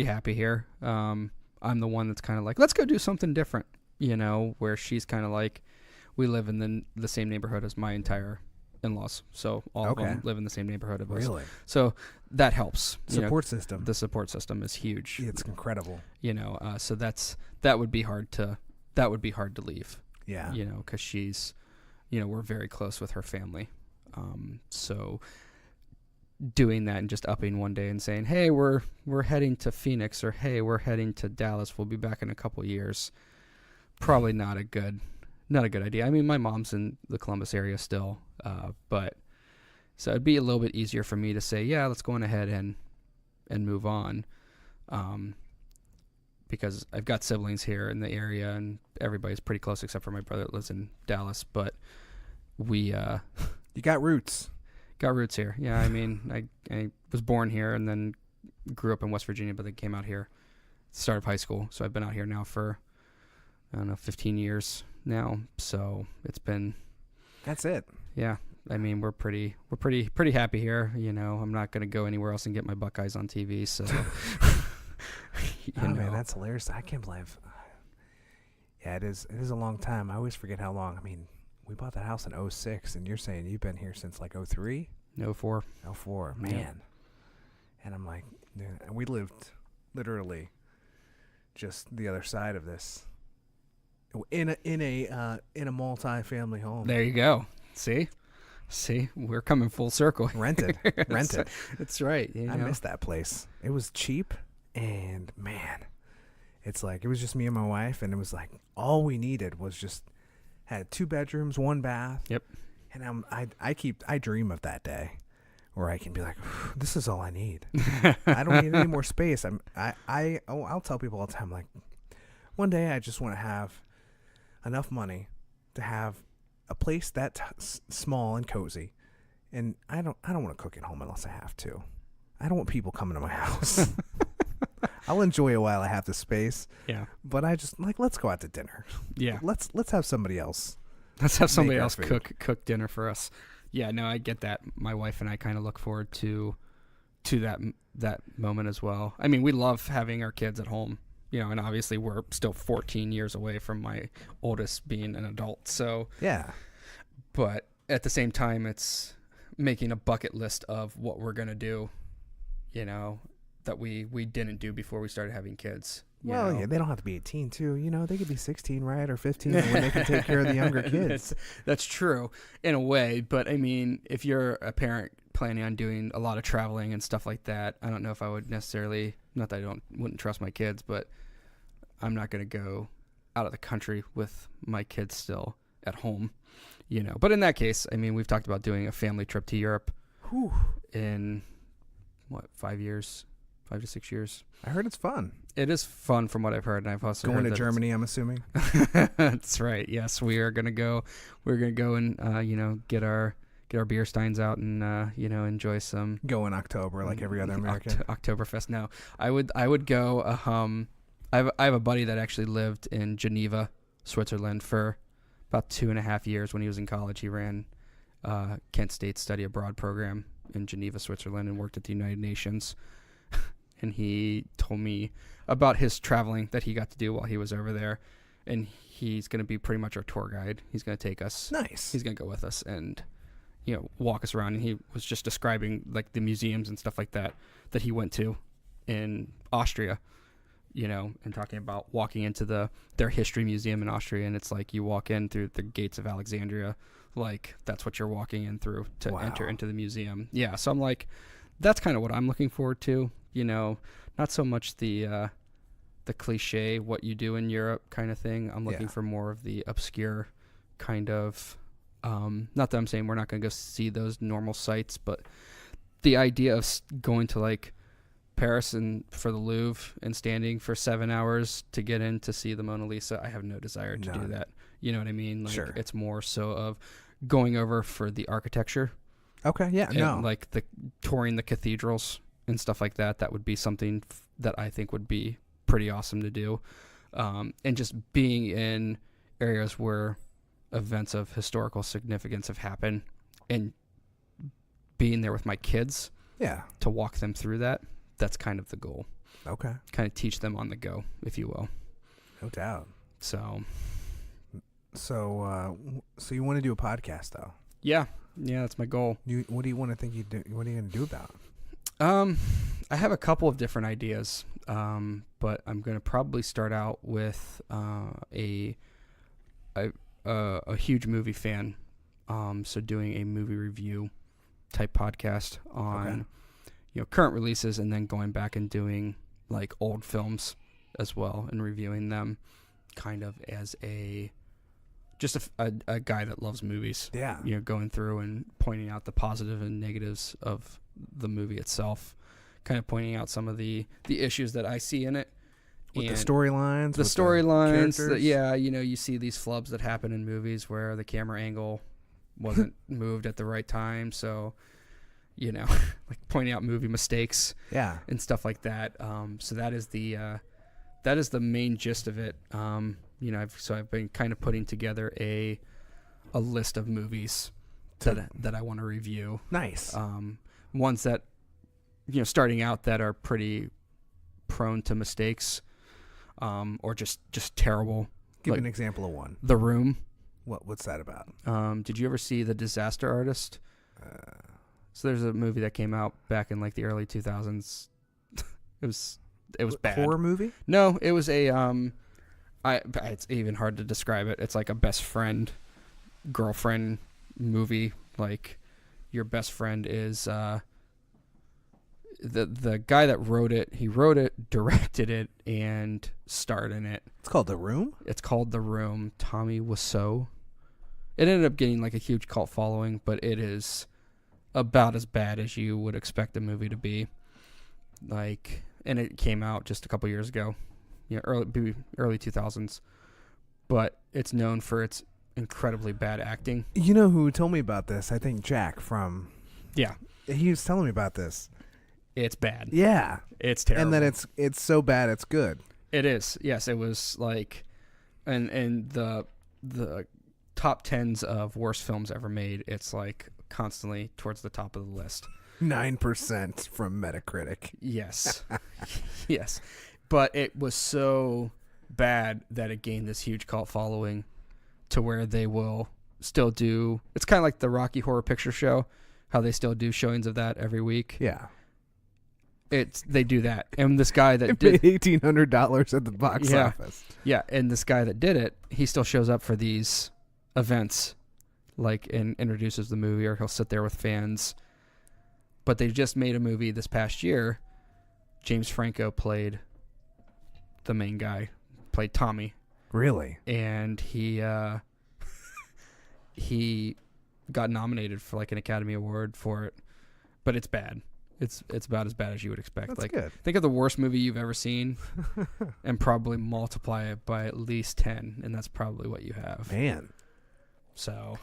happy here. I'm the one that's kind of like, let's go do something different. Where she's kind of like, we live in the same neighborhood as my entire in-laws, so all of them live in the same neighborhood of us. Really? So that helps. Support system. The support system is huge. It's incredible. So that would be hard to leave. Yeah. Because she's, we're very close with her family. So doing that and just upping one day and saying, hey, we're heading to Phoenix, or hey, we're heading to Dallas, we'll be back in a couple years. Probably not a good idea. I mean, my mom's in the Columbus area still, but so it'd be a little bit easier for me to say, yeah, let's go on ahead and move on, because I've got siblings here in the area, and everybody's pretty close except for my brother that lives in Dallas. But we you got roots. Got roots here. Yeah, I mean, I was born here and then grew up in West Virginia, but then came out here, started high school. So I've been out here now for, 15 years now. So it's been. That's it. Yeah. I mean, we're pretty happy here. I'm not going to go anywhere else and get my Buckeyes on TV. So, man, that's hilarious. I can't believe. Yeah, it is. It is a long time. I always forget how long. I mean, we bought that house in '06, and you're saying you've been here since like '03? '04. '04, man. Yeah. And I'm like, yeah, and we lived literally just the other side of this in a multi-family home. There you go. See, we're coming full circle. Rented. That's right. I miss that place. It was cheap, and man, it's like it was just me and my wife, and it was like all we needed was just had 2 bedrooms, 1 bath. Yep. And I dream of that day where I can be like, this is all I need. I don't need any more space. I'll tell people all the time, like, one day I just want to have enough money to have a place that's small and cozy, and I don't want to cook at home unless I have to. I don't want people coming to my house. I'll enjoy it while I have the space. Yeah. But I just like, let's go out to dinner. Yeah. Let's have somebody else. Let's have somebody Make our else food. cook dinner for us. Yeah, no, I get that. My wife and I kind of look forward to that moment as well. I mean, we love having our kids at home, and obviously we're still 14 years away from my oldest being an adult. So Yeah. but at the same time, it's making a bucket list of what we're gonna do, that we didn't do before we started having kids. Well, yeah, they don't have to be 18 too. They could be 16, right, or 15 when they can take care of the younger kids. That's true in a way, but I mean, if you're a parent planning on doing a lot of traveling and stuff like that, I don't know if I would necessarily. Not that I wouldn't trust my kids, but I'm not going to go out of the country with my kids still at home, But in that case, I mean, we've talked about doing a family trip to Europe in 5 years. 5 to 6 years. I heard it's fun. It is fun from what I've heard, and I've also Going heard to Germany, I'm assuming. That's right. Yes, we are gonna go. We're gonna go and get our beer steins out and enjoy some. Go in October, like every other American. Oktoberfest. No, I would go. I have a buddy that actually lived in Geneva, Switzerland for about 2.5 years when he was in college. He ran Kent State's study abroad program in Geneva, Switzerland, and worked at the United Nations. And he told me about his traveling that he got to do while he was over there. And he's going to be pretty much our tour guide. He's going to take us. Nice. He's going to go with us and, walk us around. And he was just describing, like, the museums and stuff like that he went to in Austria, and talking about walking into their history museum in Austria. And it's like you walk in through the gates of Alexandria. Like, that's what you're walking in through to enter into the museum. Yeah. So I'm like, that's kind of what I'm looking forward to. Not so much the cliche what you do in Europe kind of thing. I'm looking for more of the obscure kind of. Not that I'm saying we're not going to go see those normal sites, but the idea of going to like Paris and for the Louvre and standing for 7 hours to get in to see the Mona Lisa, I have no desire to do that. You know what I mean? Like, sure. It's more so of going over for the architecture. Okay. Yeah. And like the touring the cathedrals and stuff like that. That would be something that I think would be pretty awesome to do. And just being in areas where events of historical significance have happened and being there with my kids to walk them through that. That's kind of the goal. Okay. Kind of teach them on the go, if you will. No doubt. So you want to do a podcast though? Yeah, that's my goal. What do you want to think you do? What are you going to do about it? I have a couple of different ideas, but I'm going to probably start out with a huge movie fan, so doing a movie review type podcast on current releases, and then going back and doing like old films as well and reviewing them, kind of as just a guy that loves movies. Yeah. Going through and pointing out the positive and negatives of the movie itself, kind of pointing out some of the issues that I see in it. With the storylines. You see these flubs that happen in movies where the camera angle wasn't moved at the right time. So, like pointing out movie mistakes. Yeah. And stuff like that. So that is the main gist of it. I've been kind of putting together a list of movies that I want to review. Nice. Ones that, starting out that are pretty prone to mistakes, or just terrible. Give an example of one. The Room. What's that about? Did you ever see The Disaster Artist? So there's a movie that came out back in like the early 2000s. It was bad. Horror movie? No, it was a it's even hard to describe it. It's like a best friend girlfriend movie. Like your best friend is the guy that wrote it. He wrote it, directed it, and starred in it. It's called The Room? It's called The Room. Tommy Wiseau. It ended up getting like a huge cult following, but it is about as bad as you would expect a movie to be. Like, and it came out just a couple years ago, early 2000s. But it's known for its incredibly bad acting. You know who told me about this? I think Jack from... Yeah. He was telling me about this. It's bad. Yeah. It's terrible. And then it's so bad it's good. It is. Yes, it was like... And the top 10s of worst films ever made, it's like constantly towards the top of the list. 9% from Metacritic. Yes. Yes. But it was so bad that it gained this huge cult following to where they will still do... It's kind of like the Rocky Horror Picture Show, how they still do showings of that every week. Yeah. They do that. And this guy that did $1,800 at the box office. Yeah, and this guy that did it, he still shows up for these events, like, and introduces the movie, or he'll sit there with fans. But they just made a movie this past year. James Franco played the main guy, played Tommy. Really? And he got nominated for like an Academy Award for it. But it's bad. It's about as bad as you would expect. That's like, good. Think of the worst movie you've ever seen and probably multiply it by at least 10, and that's probably what you have. Man. So,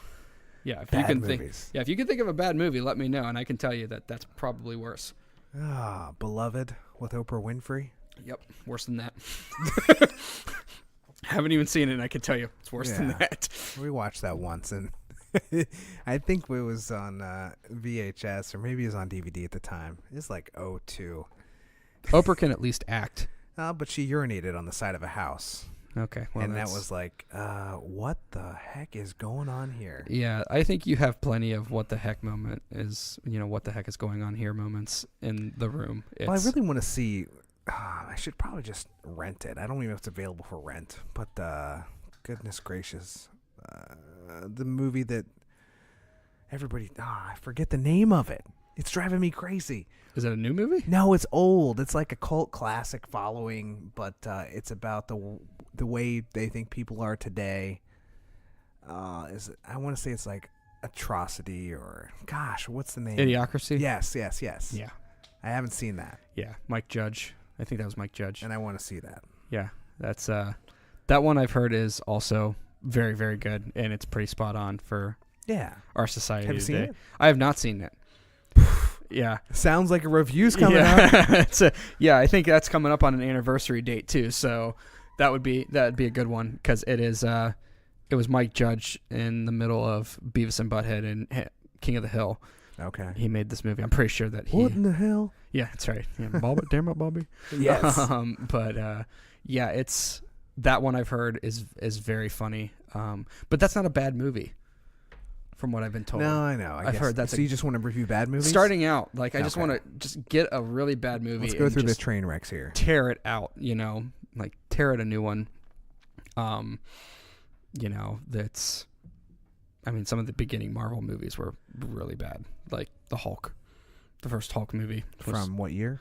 yeah, if bad you can movies. if you can think of a bad movie, let me know, and I can tell you that that's probably worse. Beloved with Oprah Winfrey. Yep, worse than that. Haven't even seen it, and I can tell you it's worse than that. We watched that once, and I think it was on VHS, or maybe it was on DVD at the time. It's like 02. Oprah can at least act. But she urinated on the side of a house. Okay. Well, and that was like, what the heck is going on here? Yeah, I think you have plenty of what the heck moment is, what the heck is going on here moments in The Room. Well, I really want to see, I should probably just rent it. I don't even know if it's available for rent, but goodness gracious. The movie that everybody, I forget the name of it. It's driving me crazy. Is it a new movie? No, it's old. It's like a cult classic following, but it's about the way they think people are today. I want to say it's like Atrocity, or gosh, what's the name? Idiocracy? Yes. Yeah. I haven't seen that. Yeah, Mike Judge. I think that was Mike Judge. And I want to see that. Yeah, that's that one I've heard is also very, very good, and it's pretty spot on for our society have you today. seen it? I have not seen it. Yeah. Sounds like a review's coming up. I think that's coming up on an anniversary date too, so that'd be a good one, because it was Mike Judge in the middle of Beavis and Butthead and King of the Hill. Okay. He made this movie. I'm pretty sure that What in the hell? Yeah, that's right. Yeah, Bobby, damn it, Bobby. Yes. It's that one I've heard is very funny. But that's not a bad movie, from what I've been told. No, I know. I've heard that's. So you just want to review bad movies? Starting out, like, I just want to just get a really bad movie. Let's go through the just train wrecks here. tear it out, like tear it a new one. That's. I mean, some of the beginning Marvel movies were really bad, like the Hulk. The first Hulk movie was From what year?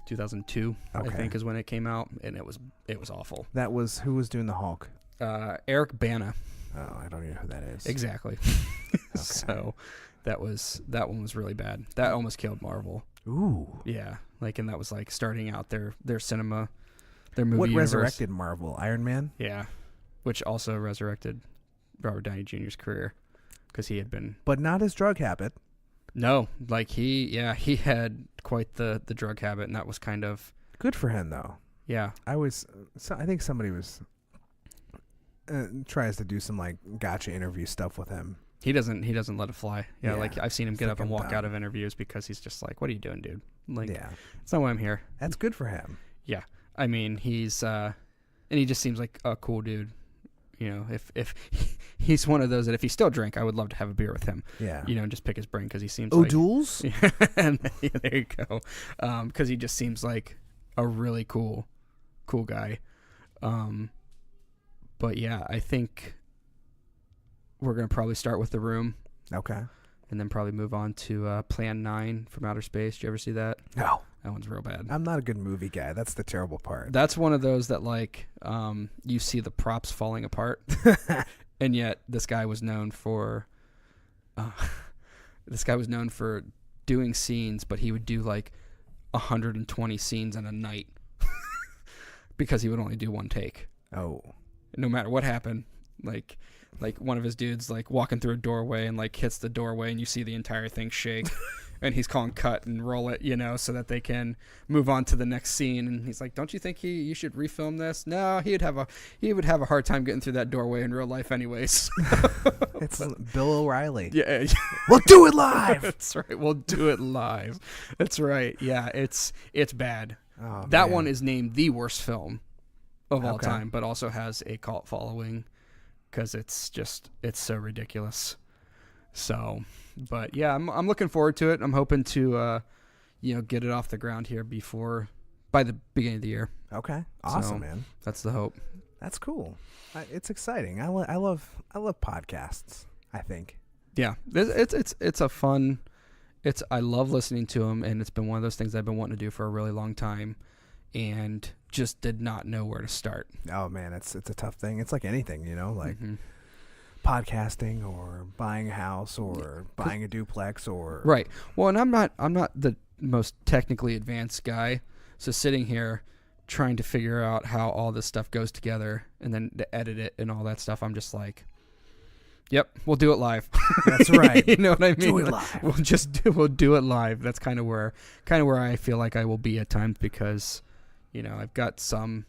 2002, Okay. I think, is when it came out, and it was awful. That was who was doing the Hulk? Eric Bana. Oh, I don't even know who that is. Exactly. So that one was really bad. That almost killed Marvel. Ooh. Yeah, like, and that was like starting out their cinema, their movie What universe. resurrected Marvel? Iron Man? Yeah, which also resurrected Robert Downey Jr.'s career, because he had been. But not his drug habit. No, like he had quite the drug habit, and that was kind of good for him, though. Yeah, I think somebody was tries to do some like gotcha interview stuff with him. He doesn't let it fly. Yeah, Yeah, like I've seen him get up and walk dumb. out of interviews because he's just like, "What are you doing, dude? Like, Yeah, it's not why I'm here." that's good for him. Yeah, I mean, he's And he just seems like a cool dude. You know, if he's one of those that if he still drank, I would love to have a beer with him. Yeah. You know, and just pick his brain because he seems O'Doul's? like... and there you go. Because he just seems like a really cool guy. But yeah, I think we're going to probably start with The Room. Okay. And then probably move on to Plan 9 from Outer Space. Did you ever see that? No. That one's real bad. I'm not a good movie guy. That's the terrible part. That's one of those that, like, you see the props falling apart, and yet this guy was known for doing scenes, but he would do like 120 scenes in a night because he would only do one take. Oh. No matter what happened, like one of his dudes like walking through a doorway and like hits the doorway, and you see the entire thing shake. And he's calling cut and roll it, you know, so that they can move on to the next scene. And he's like, "Don't you think you should refilm this?" No, he would have a hard time getting through that doorway in real life, anyways. It's Bill O'Reilly. Yeah, we'll do it live. That's right. We'll do it live. That's right. Yeah, it's bad. Oh, that man. one is named the worst film of all Okay. time, but also has a cult following because it's so ridiculous. So, but yeah, I'm looking forward to it. I'm hoping to, get it off the ground here by the beginning of the year. Okay. Awesome, So, man. That's the hope. That's cool. It's exciting. I love podcasts, I think. Yeah, it's a fun. I love listening to them, and it's been one of those things I've been wanting to do for a really long time, and just did not know where to start. Oh man, it's a tough thing. It's like anything, like Mm-hmm. podcasting or buying a house or buying a duplex or Right. Well, and I'm not the most technically advanced guy, so sitting here trying to figure out how all this stuff goes together and then to edit it and all that stuff, I'm just like, yep, we'll do it live. That's right. You know what I mean? Do it live. We'll do it live. That's kind of where I feel like I will be at times because, I've got some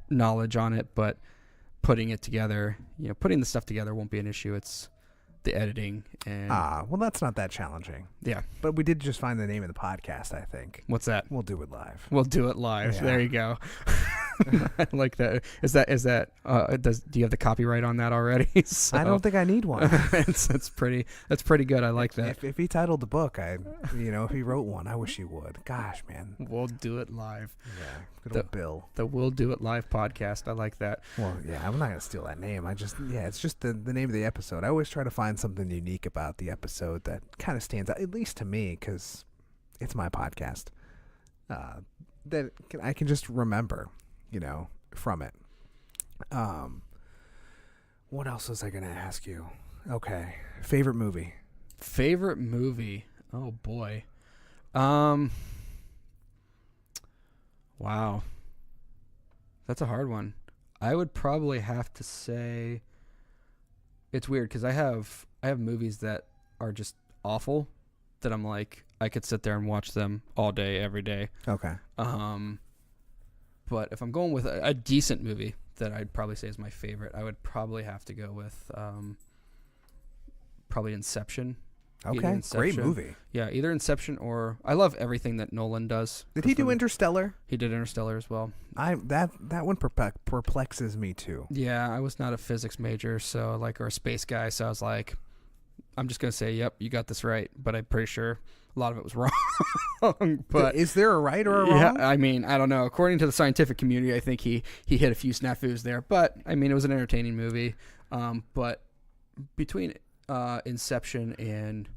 knowledge on it, but putting it together, putting the stuff together won't be an issue. It's the editing and well, that's not that challenging. yeah. But we did just find the name of the podcast, I think. What's that? We'll do it live. We'll do it live. Yeah. There you go. I like that. Is that do you have the copyright on that already? So, I don't think I need one. that's pretty good. I like that. If he titled the book, if he wrote one, I wish he would. Gosh, man. We'll do it live. Yeah. Good old Bill. The We'll Do It Live podcast. I like that. Well, yeah, I'm not going to steal that name. It's just the name of the episode. I always try to find something unique about the episode that kind of stands out, at least to me, because it's my podcast, that I can just remember, from it. What else was I going to ask you? Okay. Favorite movie? Favorite movie? Oh, boy. Wow. That's a hard one. I would probably have to say it's weird because I have movies that are just awful that I'm like I could sit there and watch them all day every day. Okay. But if I'm going with a decent movie that I'd probably say is my favorite, I would probably have to go with probably Inception. Okay. Great movie. Yeah, either Inception or I love everything that Nolan does. Did he do Interstellar? He did Interstellar as well. That one perplexes me too. Yeah, I was not a physics major, or a space guy, so I was like, I'm just gonna say, yep, you got this right, but I'm pretty sure a lot of it was wrong. But is there a right or a wrong? Yeah, I mean, I don't know. According to the scientific community, I think he hit a few snafus there, but I mean, it was an entertaining movie. But between Inception and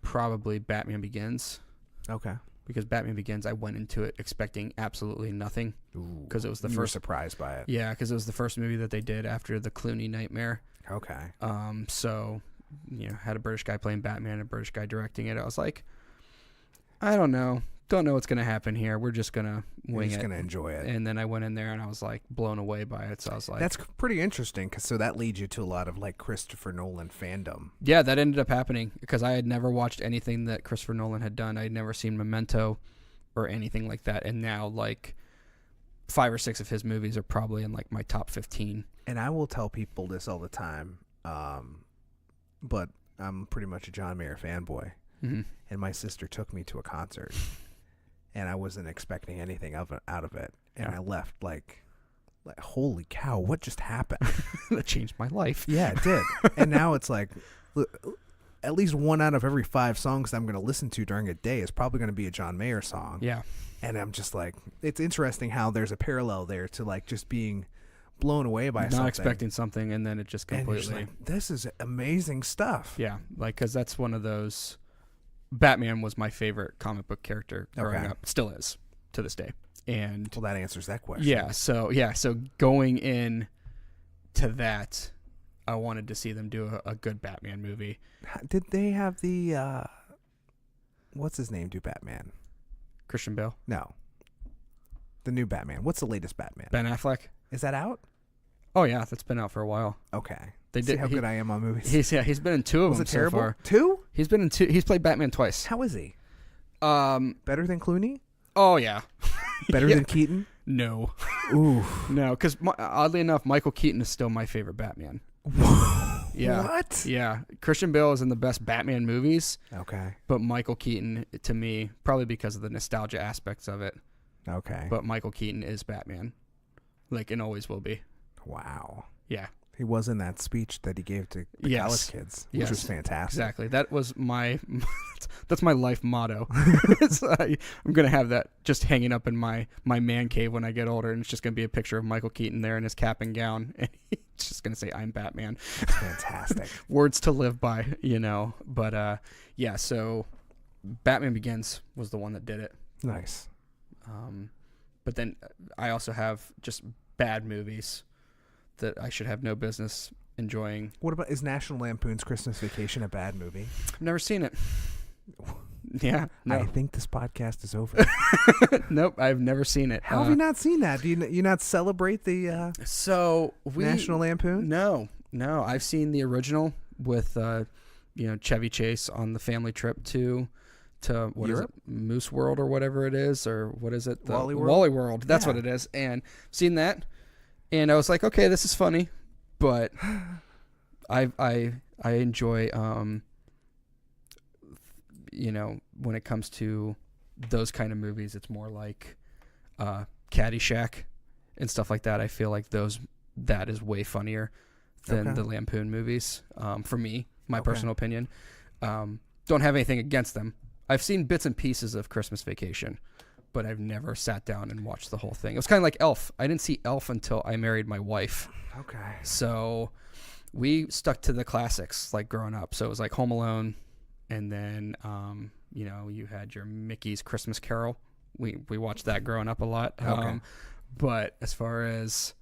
probably Batman Begins. Okay. Because Batman Begins, I went into it expecting absolutely nothing. Because it was the You were first. surprised by it. Yeah, because it was the first movie that they did after the Clooney nightmare. Okay. So, had a British guy playing Batman and a British guy directing it. I was like, I don't know. Don't know what's going to happen here. We're just going to wing it. Just going to enjoy it. And then I went in there and I was like blown away by it. So I was like, that's pretty interesting so that leads you to a lot of like Christopher Nolan fandom. Yeah, that ended up happening because I had never watched anything that Christopher Nolan had done. I had never seen Memento or anything like that. And now like 5 or 6 of his movies are probably in like my top 15. And I will tell people this all the time. But I'm pretty much a John Mayer fanboy. Mm-hmm. And my sister took me to a concert. And I wasn't expecting anything out of it. And I left like like, holy cow, what just happened? That changed my life. Yeah, it did. And now it's like, at least 1 out of every 5 songs I'm going to listen to during a day is probably going to be a John Mayer song. Yeah. And I'm just like, it's interesting how there's a parallel there to like just being blown away by something. Not expecting something, and then it just completely. Like, this is amazing stuff. Yeah, like, because that's one of those. Batman was my favorite comic book character growing up. Still is to this day. And well, that answers that question. Yeah. So going in to that, I wanted to see them do a good Batman movie. Did they have the what's his name do Batman? Christian Bale? No. The new Batman. What's the latest Batman? Ben Affleck? Is that out? Oh yeah, that's been out for a while. Okay. They See how good I am on movies. He's been in 2 of them. Was it terrible? So far. 2? He's been in 2. He's played Batman twice. How is he? Better than Clooney? Oh yeah. Better than Keaton? No. Ooh. No, because oddly enough, Michael Keaton is still my favorite Batman. Yeah. What? Yeah. Christian Bale is in the best Batman movies. Okay. But Michael Keaton, to me, probably because of the nostalgia aspects of it. Okay. But Michael Keaton is Batman. Like, and always will be. Wow. Yeah. He was in that speech that he gave to the college kids, which was fantastic. Exactly. That was that's my life motto. I'm going to have that just hanging up in my man cave when I get older, and it's just going to be a picture of Michael Keaton there in his cap and gown, and he's just going to say, "I'm Batman." That's fantastic. Words to live by, But, yeah, so Batman Begins was the one that did it. Nice. But then I also have just bad movies that I should have no business enjoying. What about, is National Lampoon's Christmas Vacation a bad movie? I've never seen it. Yeah. No. I think this podcast is over. Nope, I've never seen it. How have you not seen that? Do you not celebrate the National Lampoon? No. I've seen the original with Chevy Chase on the family trip to what Europe? is it? Moose World or whatever it is, or what is it? Wally World? Wally World. That's what it is. And seen that. And I was like, okay, this is funny, but I enjoy when it comes to those kind of movies, it's more like Caddyshack and stuff like that. I feel like that is way funnier than the Lampoon movies. For me, my personal opinion. Don't have anything against them. I've seen bits and pieces of Christmas Vacation, but I've never sat down and watched the whole thing. It was kind of like Elf. I didn't see Elf until I married my wife. Okay. So we stuck to the classics like growing up. So it was like Home Alone, and then you had your Mickey's Christmas Carol. We watched that growing up a lot. Okay. But as far as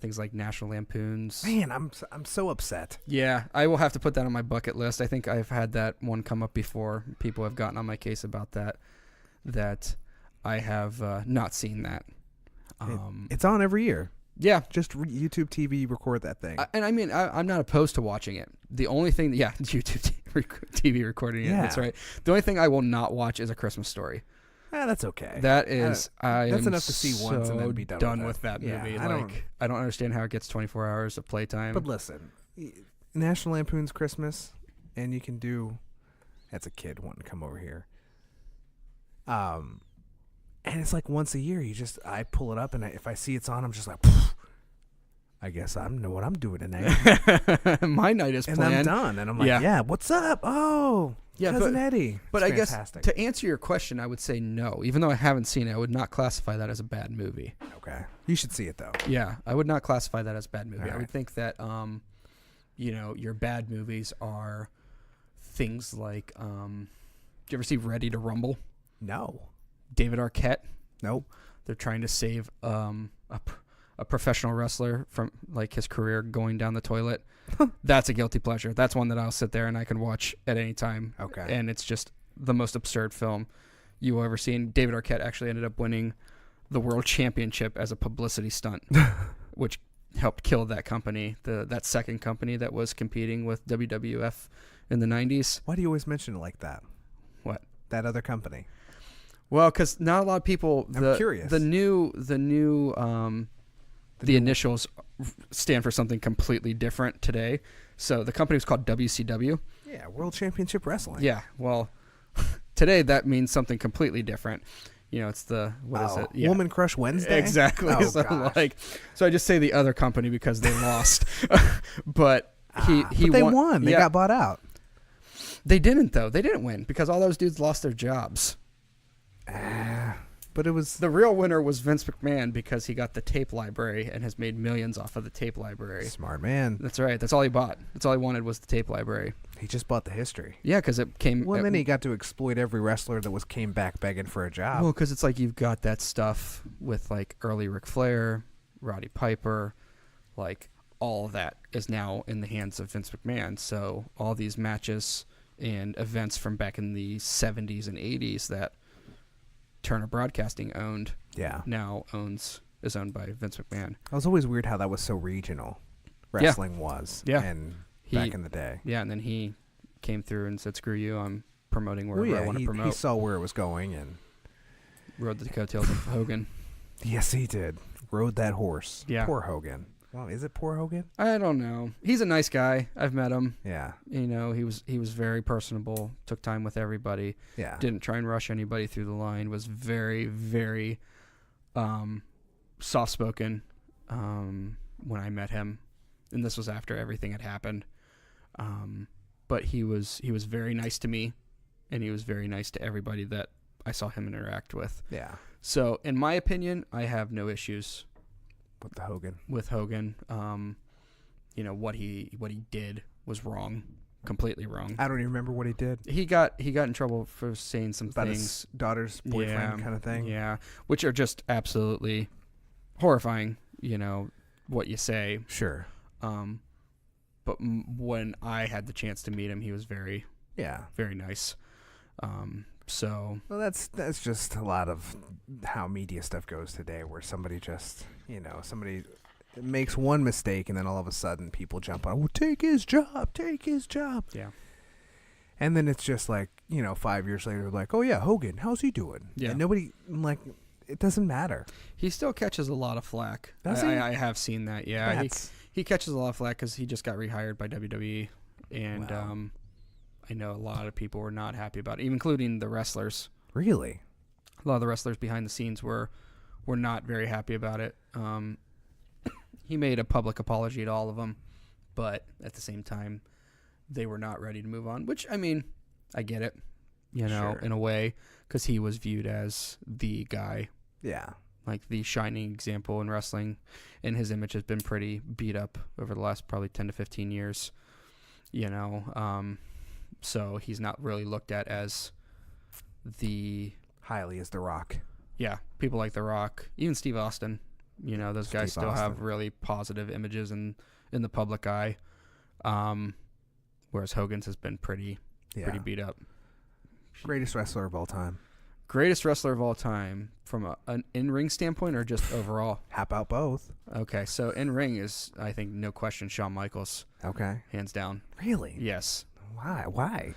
things like National Lampoons. Man, I'm so upset. Yeah, I will have to put that on my bucket list. I think I've had that one come up before. People have gotten on my case about that I have not seen that. It's on every year. Yeah. Just YouTube TV record that thing. I'm not opposed to watching it. The only thing, YouTube TV recording it. That's right. The only thing I will not watch is A Christmas Story. That's okay. That is, that's enough to see once and then be done with that movie. Yeah, I don't understand how it gets 24 hours of playtime. But listen, National Lampoon's Christmas, and you can do. That's a kid wanting to come over here. And it's like once a year. I pull it up, and if I see it's on, I'm just like, I guess I know what I'm doing tonight. My night is planned. And I'm done. And I'm like, yeah, what's up? Oh, yeah, Cousin Eddie. But I guess to answer your question, I would say no. Even though I haven't seen it, I would not classify that as a bad movie. Okay. You should see it, though. Yeah, I would not classify that as a bad movie. Right. I would think that, your bad movies are things like, do you ever see Ready to Rumble? No. David Arquette? Nope. They're trying to save a professional wrestler from like his career going down the toilet. That's a guilty pleasure. That's one that I'll sit there and I can watch at any time. Okay. And it's just the most absurd film you will ever see. And David Arquette actually ended up winning the world championship as a publicity stunt, which helped kill that company, that second company that was competing with WWF in the 90s. Why do you always mention it like that? What? That other company. Well, because not a lot of people. I'm curious. The initials stand for something completely different today. So the company was called WCW. Yeah, World Championship Wrestling. Yeah, well, today that means something completely different. It's the, what is it? Yeah. Woman Crush Wednesday? Exactly. Oh, So, gosh. so I just say the other company because they lost. But But they won. They got bought out. They didn't, though. They didn't win because all those dudes lost their jobs. But it was... The real winner was Vince McMahon because he got the tape library and has made millions off of the tape library. Smart man. That's right. That's all he bought. That's all he wanted was the tape library. He just bought the history. Yeah, because it came... Well, then he got to exploit every wrestler that came back begging for a job. Well, because it's like you've got that stuff with like early Ric Flair, Roddy Piper, like all of that is now in the hands of Vince McMahon. So all these matches and events from back in the 70s and 80s that Turner Broadcasting owned, now is owned by Vince McMahon. It was always weird how that was so regional. Wrestling was. Yeah. And back in the day. Yeah, and then he came through and said, "Screw you, I'm promoting wherever I want to promote." He saw where it was going and rode the coattails of Hogan. Yes, he did. Rode that horse. Yeah. Poor Hogan. Well, is it poor Hogan? I don't know. He's a nice guy. I've met him. Yeah. He was very personable. Took time with everybody. Yeah. Didn't try and rush anybody through the line. Was very, very soft-spoken when I met him, and this was after everything had happened. But he was very nice to me, and he was very nice to everybody that I saw him interact with. Yeah. So, in my opinion, I have no issues with Hogan. What he did was wrong, completely wrong. I don't even remember what he did. He got in trouble for saying some about things, his daughter's boyfriend kind of thing. Yeah, which are just absolutely horrifying. What you say. Sure. But when I had the chance to meet him, he was very nice. So well, that's just a lot of how media stuff goes today, where somebody just somebody makes one mistake and then all of a sudden people jump on, well, take his job. Yeah. And then it's just like 5 years later, like, oh yeah, Hogan, how's he doing? Yeah. And nobody it doesn't matter. He still catches a lot of flack. Does he? I have seen that. Yeah. He catches a lot of flack because he just got rehired by WWE, and wow. I know a lot of people were not happy about it, even including the wrestlers. Really? A lot of the wrestlers behind the scenes were not very happy about it. He made a public apology to all of them, but at the same time, they were not ready to move on, which, I mean, I get it, Sure. in a way, because he was viewed as the guy. Yeah. Like the shining example in wrestling, and his image has been pretty beat up over the last probably 10 to 15 years, so he's not really looked at as highly as The Rock. Yeah, people like The Rock, even Steve Austin, those guys still have really positive images in the public eye, whereas Hogan's has been pretty beat up. Greatest wrestler of all time. Greatest wrestler of all time from an in-ring standpoint or just overall? How about both? Okay, so in-ring is, I think, no question, Shawn Michaels. Okay. Hands down. Really? Yes. Why?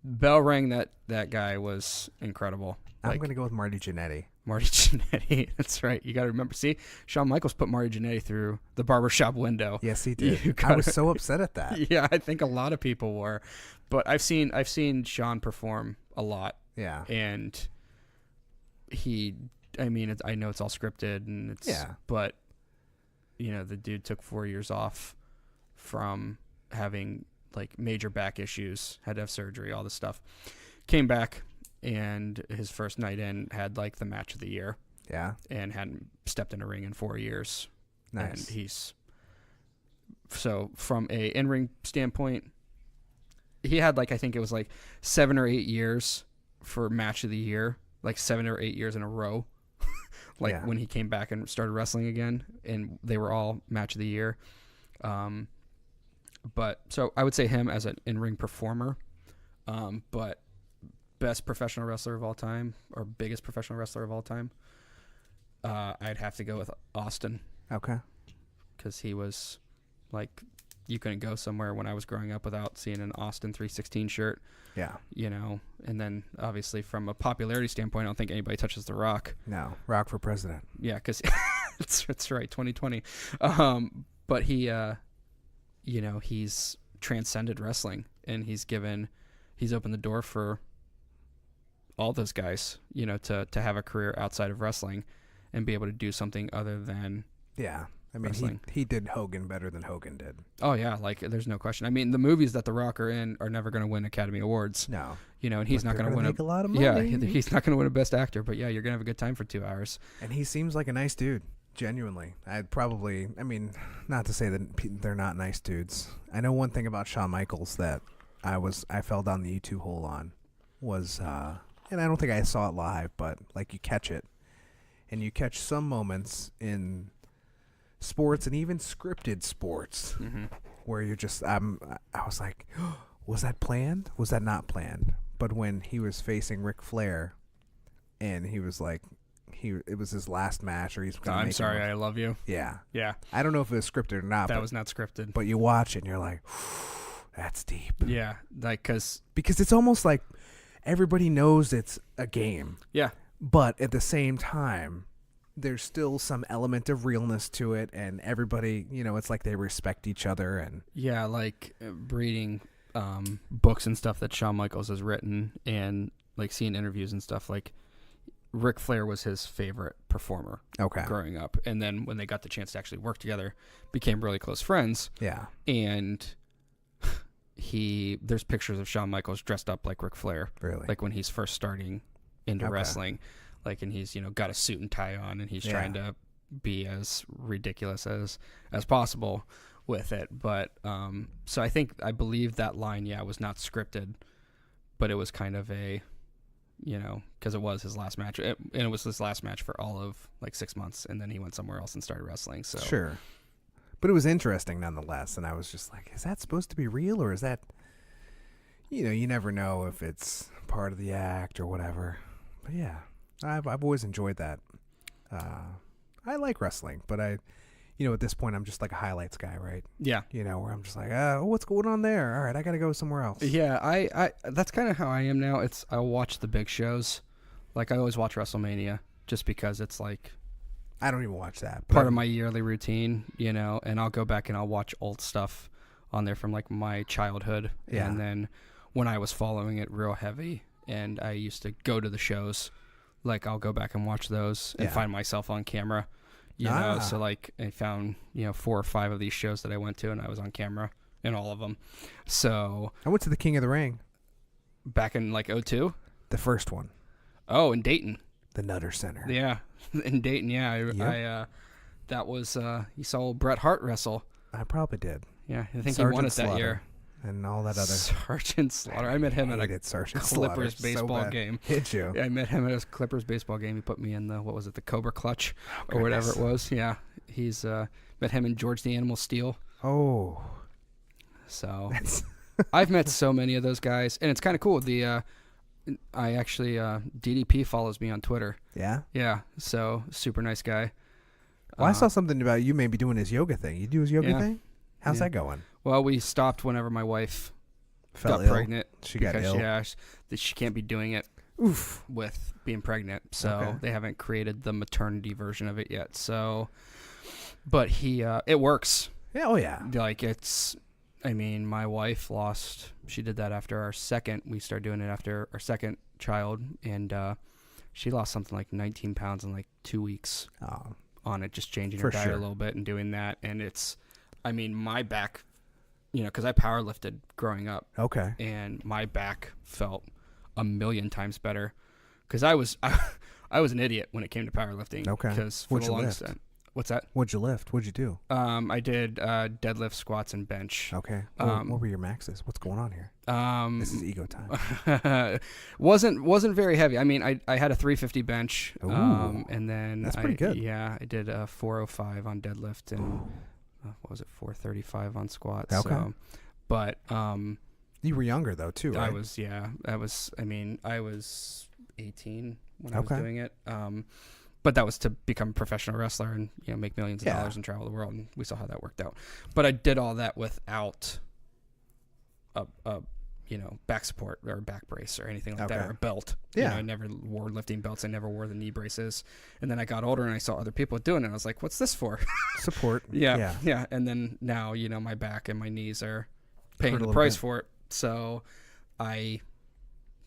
Bell rang that guy was incredible. I'm going to go with Marty Jannetty. Marty Jannetty. That's right. You got to remember. See, Shawn Michaels put Marty Jannetty through the barbershop window. Yes, he did. I was so upset at that. Yeah, I think a lot of people were. But I've seen Shawn perform a lot. Yeah. And I know it's all scripted and it's but the dude took 4 years off from having like major back issues, had to have surgery, all this stuff. Came back and his first night in had like the match of the year. Yeah. And hadn't stepped in a ring in 4 years. Nice. And so from a in-ring standpoint, he had I think it was 7 or 8 years for match of the year, 7 or 8 years in a row. When he came back and started wrestling again, and they were all match of the year. But so I would say him as an in-ring performer, but best professional wrestler of all time or biggest professional wrestler of all time, I'd have to go with Austin. Okay. Because he was you couldn't go somewhere when I was growing up without seeing an Austin 316 shirt. Yeah. And then obviously from a popularity standpoint, I don't think anybody touches The Rock. No, Rock for president. Yeah, because that's right, 2020. But he, he's transcended wrestling, and he's opened the door for all those guys, you know, to have a career outside of wrestling and be able to do something other than I mean, wrestling. he did Hogan better than Hogan did. Oh yeah, like there's no question. I mean, the movies that The Rock are in are never going to win Academy Awards. No, you know, and he's not going to win a lot of money. Yeah, he's not going to win a Best Actor, but yeah, you're going to have a good time for 2 hours. And he seems like a nice dude, genuinely. I mean, not to say that they're not nice dudes. I know one thing about Shawn Michaels that I fell down the YouTube hole on was, and I don't think I saw it live, but like you catch it, and you catch some moments in sports and even scripted sports where you're just I was like, was that planned? Was that not planned? But when he was facing Ric Flair and he was like it was his last match, or he's gonna I'm sorry, I love you. Yeah I don't know if it was scripted or not. That was not scripted, but you watch it and you're like, that's deep. Yeah, like because it's almost like everybody knows it's a game, but at the same time there's still some element of realness to it, and everybody, you know, it's like they respect each other. And like reading books and stuff that Shawn Michaels has written, and like seeing interviews and stuff, like Ric Flair was his favorite performer growing up, and then when they got the chance to actually work together, became really close friends. And there's pictures of Shawn Michaels dressed up like Ric Flair, really, like when he's first starting into wrestling. Like, and he's, you know, got a suit and tie on, and he's trying to be as ridiculous as possible with it. But so I believe that line, was not scripted, but it was kind of a, you know, because it was his last match, and it was his last match for all of like 6 months, and then he went somewhere else and started wrestling. So sure, but it was interesting nonetheless, and I was just like, is that supposed to be real, or is that, you know, you never know if it's part of the act or whatever. But yeah. I've always enjoyed that. I like wrestling, but at this point, I'm just like a highlights guy, right? Yeah. You know, where I'm just like, what's going on there? All right, I got to go somewhere else. Yeah, I that's kind of how I am now. I'll watch the big shows. Like, I always watch WrestleMania just because it's like... I don't even watch that. Part of my yearly routine, you know, and I'll go back and I'll watch old stuff on there from like my childhood. Yeah. And then when I was following it real heavy, and I used to go to the shows... Like, I'll go back and watch those and find myself on camera, you know. So, like, I found, 4 or 5 of these shows that I went to, and I was on camera in all of them. So I went to the King of the Ring. Back in, like, 2002? The first one. Oh, in Dayton. The Nutter Center. Yeah, in Dayton, I that was, you saw old Bret Hart wrestle. I probably did. Yeah, I think he won it that year. And all that other Sergeant Slaughter. I met him at a Clippers baseball game. Did you? Yeah, I met him at a Clippers baseball game. He put me in the Cobra Clutch or whatever it was. Yeah, he's met him in George the Animal Steel. Oh, so I've met so many of those guys, and it's kind of cool. I actually DDP follows me on Twitter. Yeah. Yeah. So super nice guy. Well, I saw something about you maybe doing his yoga thing. You do his yoga thing? How's that going? Well, we stopped whenever my wife got pregnant. She got ill. She can't be doing it with being pregnant. So they haven't created the maternity version of it yet. So, but it works. Yeah. Oh, yeah. Like my wife she did that after we started doing it after our second child. And she lost something like 19 pounds in like 2 weeks on it, just changing her diet a little bit and doing that. And my back... because I power lifted growing up. Okay. And my back felt a million times better. Because I was an idiot when it came to powerlifting. Okay. Because What'd you lift? What's that? What'd you lift? What'd you do? I did deadlift, squats, and bench. Okay. What were your maxes? What's going on here? This is ego time. wasn't very heavy. I had a 350 bench. Ooh, and then that's pretty good. Yeah, I did a 405 on deadlift and. What was it, 435 on squats? Okay. So, but you were younger though too, right? I was 18 when I was doing it. But that was to become a professional wrestler and make millions of dollars and travel the world, and we saw how that worked out. But I did all that without a back support or back brace or anything like that, or a belt. I never wore lifting belts. I never wore the knee braces. And then I got older and I saw other people doing it. I was like, what's this for? Support. Yeah. And then now, my back and my knees are paying the price for it. So I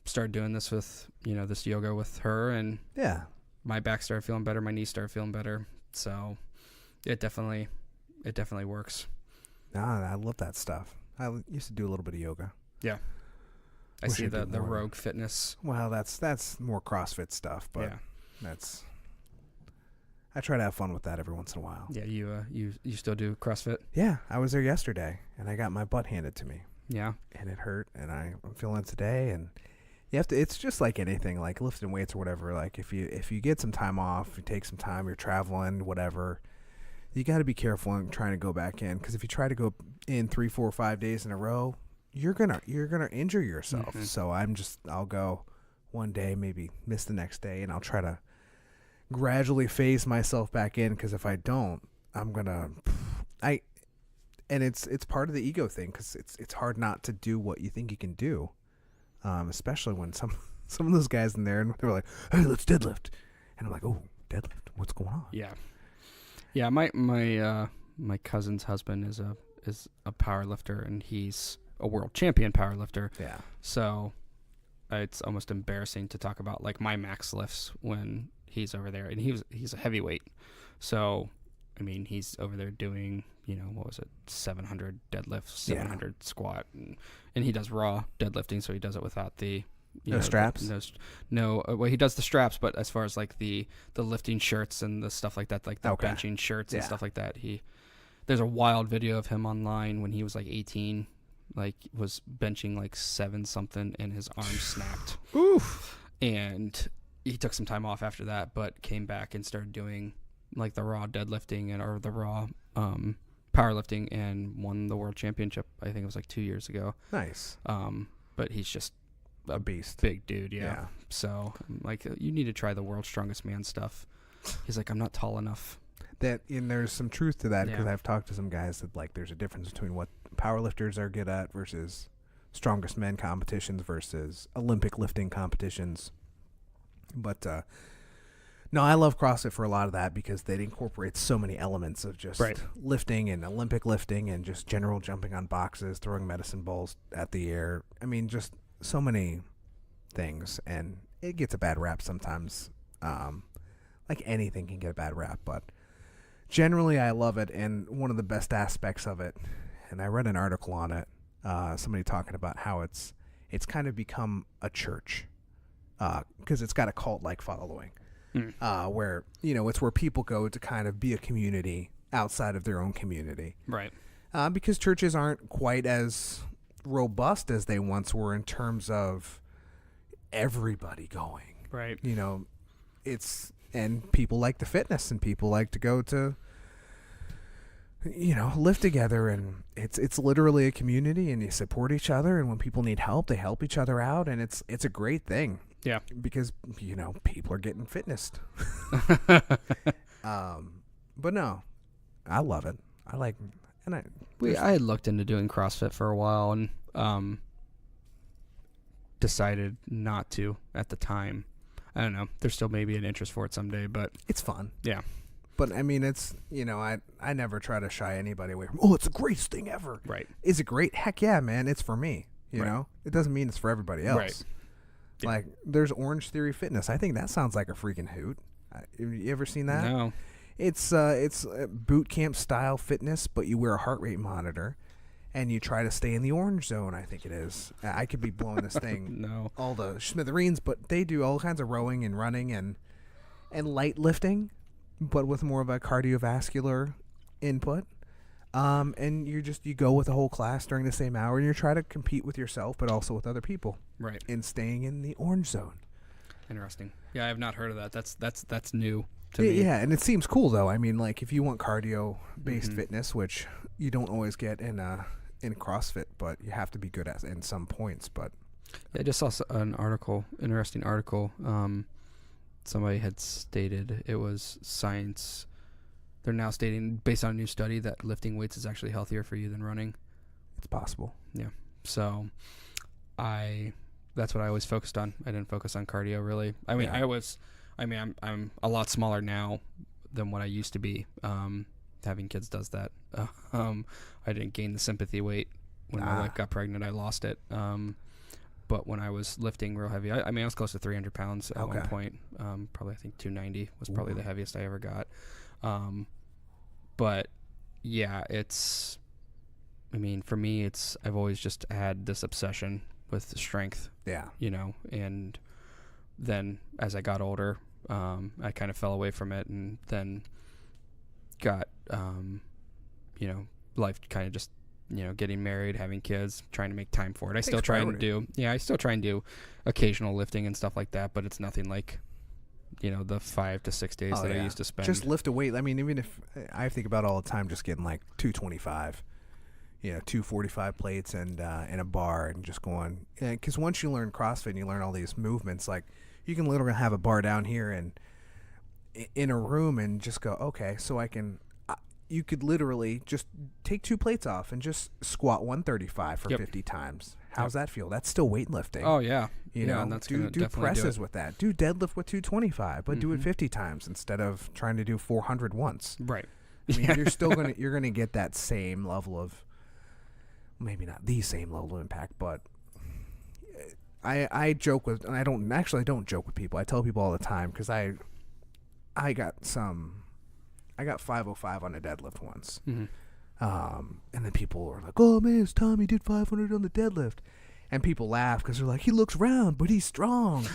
started doing this with, this yoga with her, and Yeah. my back started feeling better. My knees started feeling better. So it definitely works. I love that stuff. I used to do a little bit of yoga. Yeah. I see the Rogue Fitness. Well, that's more CrossFit stuff, but yeah. I try to have fun with that every once in a while. Yeah, you still do CrossFit? Yeah, I was there yesterday, and I got my butt handed to me. Yeah. And it hurt, and I'm feeling it today, and you have to. It's just like anything, like lifting weights or whatever. Like if you get some time off, you take some time, you're traveling, whatever. You got to be careful in trying to go back in, because if you try to go in 3, 4, 5 days in a row, you're gonna injure yourself. Mm-hmm. So I'll go one day, maybe miss the next day, and I'll try to gradually phase myself back in, because if I don't, and it's part of the ego thing, because it's hard not to do what you think you can do, especially when some of those guys in there, and they're like, hey, let's deadlift, and I'm like, oh, deadlift, what's going on? Yeah. My cousin's husband is a power lifter, and he's a world champion power lifter. Yeah. So it's almost embarrassing to talk about like my max lifts when he's over there, and he's a heavyweight. So I mean, he's over there doing, 700 deadlifts, 700 squat, and he does raw deadlifting, so he does it without the straps. Well, he does the straps, but as far as like the lifting shirts and the stuff like that, like the benching shirts and stuff like that, there's a wild video of him online when he was like 18, like was benching like 7 something, and his arm snapped. Oof. And he took some time off after that, but came back and started doing like the raw deadlifting or the raw powerlifting, and won the world championship. I think it was like 2 years ago. Nice. But he's just a beast, big dude. Yeah. So like, you need to try the world's strongest man stuff. He's like, I'm not tall enough. And there's some truth to that, because I've talked to some guys that like there's a difference between what powerlifters are good at versus strongest men competitions versus Olympic lifting competitions. But no, I love CrossFit for a lot of that, because they incorporate so many elements of just lifting and Olympic lifting and just general jumping on boxes, throwing medicine balls at the air. I mean, just so many things, and it gets a bad rap sometimes. Like anything can get a bad rap, but generally I love it. And one of the best aspects of it, and I read an article on it, somebody talking about how it's kind of become a church, because it's got a cult-like following. Where it's where people go to kind of be a community outside of their own community, right? Because churches aren't quite as robust as they once were in terms of everybody going, right? And people like the fitness, and people like to go to live together, and it's literally a community, and you support each other, and when people need help, they help each other out, and it's a great thing. Yeah. Because, people are getting fitnessed. But no, I love it. I had looked into doing CrossFit for a while, and decided not to at the time. I don't know. There's still maybe an interest for it someday, but it's fun. Yeah. But I mean, it's, I never try to shy anybody away from, it's the greatest thing ever. Right. Is it great? Heck yeah, man. It's for me. You know? It doesn't mean it's for everybody else. Right. Yeah. Like, there's Orange Theory Fitness. I think that sounds like a freaking hoot. Have you ever seen that? No. It's boot camp style fitness, but you wear a heart rate monitor, and you try to stay in the orange zone, I think it is. I could be blowing this thing all the smithereens, but they do all kinds of rowing and running and light lifting, but with more of a cardiovascular input. And you go with the whole class during the same hour, and you're trying to compete with yourself, but also with other people. Right. And staying in the orange zone. Interesting. Yeah, I have not heard of that. That's new to me. Yeah, and it seems cool though. I mean, like if you want cardio-based fitness, which you don't always get in CrossFit, but you have to be good at in some points. But yeah, I just saw an interesting article. Somebody had stated it was science. They're now stating, based on a new study, that lifting weights is actually healthier for you than running. It's possible. Yeah. So that's what I always focused on. I didn't focus on cardio really. I mean, I'm a lot smaller now than what I used to be. Having kids does that. I didn't gain the sympathy weight when my wife got pregnant. I lost it. But when I was lifting real heavy, I mean, I was close to 300 pounds at Okay. one point. Probably, I think 290 was probably the heaviest I ever got. But yeah, I mean, for me, I've always just had this obsession with the strength. Yeah. You know, and then as I got older, I kind of fell away from it, and then got, you know, life kind of just, you know, getting married, having kids, trying to make time for it. I still try and do occasional lifting and stuff like that, but it's nothing like, you know, the 5 to 6 days that I used to spend. Just lift a weight. I mean, even if I think about it all the time, just getting like 225, 245 plates and a bar, and just going, because once you learn CrossFit and you learn all these movements, like you can literally have a bar down here and in a room and just go, okay, so I can. You could literally just take 2 plates off and just squat 135 for 50 times. How's that feel? That's still weightlifting. Oh yeah, you know, and that's do presses with that. Do deadlift with 225, but do it 50 times instead of trying to do 400 once. Right. I mean, you're still gonna get that same level of, maybe not the same level of impact, but I joke with, and I don't joke with people. I tell people all the time, because I got 505 on a deadlift once. And then people were like, oh man, it's Tommy did 500 on the deadlift. And people laugh because they're like, he looks round, but he's strong.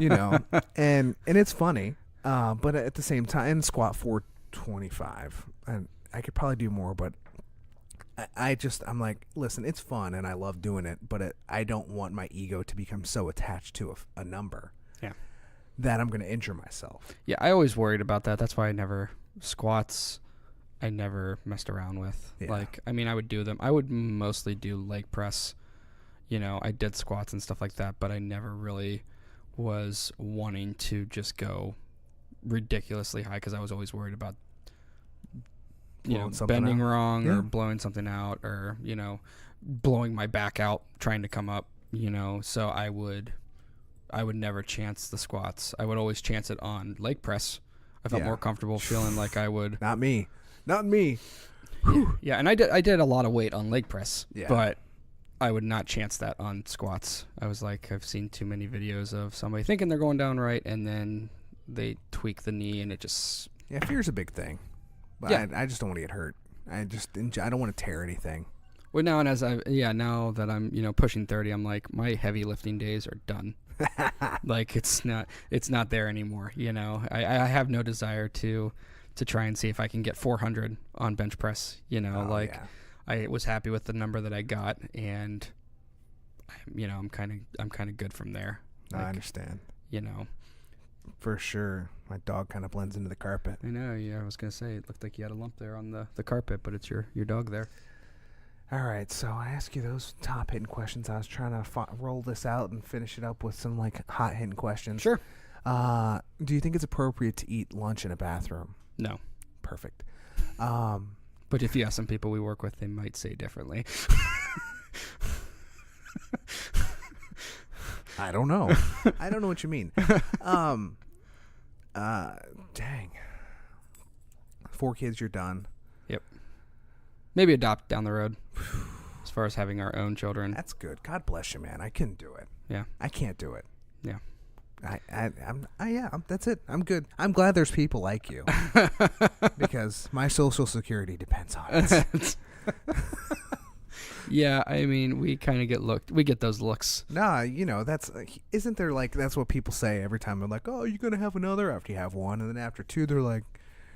You know, and it's funny. But at the same time, and squat 425. And I could probably do more, but I'm like, listen, it's fun and I love doing it, but I don't want my ego to become so attached to a number. Yeah. That I'm going to injure myself. Yeah, I always worried about that. That's why squats, I never messed around with. Yeah. Like, I mean, I would do them. I would mostly do leg press. You know, I did squats and stuff like that, but I never really was wanting to just go ridiculously high, because I was always worried about, bending wrong or blowing something out, or, you know, blowing my back out trying to come up, you know. So I would never chance the squats. I would always chance it on leg press. I felt more comfortable feeling like I would. Not me. Yeah, and I did a lot of weight on leg press, but I would not chance that on squats. I was like, I've seen too many videos of somebody thinking they're going down right, and then they tweak the knee, and it just... Yeah, fear's a big thing. But I just don't want to get hurt. I don't want to tear anything. Well, now now that I'm, you know, pushing 30, I'm like, my heavy lifting days are done. Like, it's not there anymore. You know, I have no desire to try and see if I can get 400 on bench press. You know, I was happy with the number that I got, and you know, I'm kind of good from there. I understand. You know, for sure. My dog kind of blends into the carpet. I know. Yeah, I was gonna say it looked like you had a lump there on the carpet, but it's your dog there. All right, so I ask you those top hitting questions. I was trying to roll this out and finish it up with some like hot hitting questions. Sure. Do you think it's appropriate to eat lunch in a bathroom? No. Perfect. But if you ask some people we work with, they might say differently. I don't know. I don't know what you mean. Dang. 4 kids, you're done. Yep. Maybe adopt down the road. As far as having our own children. That's good. God bless you, man. I couldn't do it. Yeah. I can't do it. Yeah. That's it. I'm good. I'm glad there's people like you. Because my Social Security depends on it. Yeah, I mean, we kind of we get those looks. Nah, you know, isn't there like, that's what people say every time. They're like, oh, you're going to have another after you have one. And then after 2, they're like,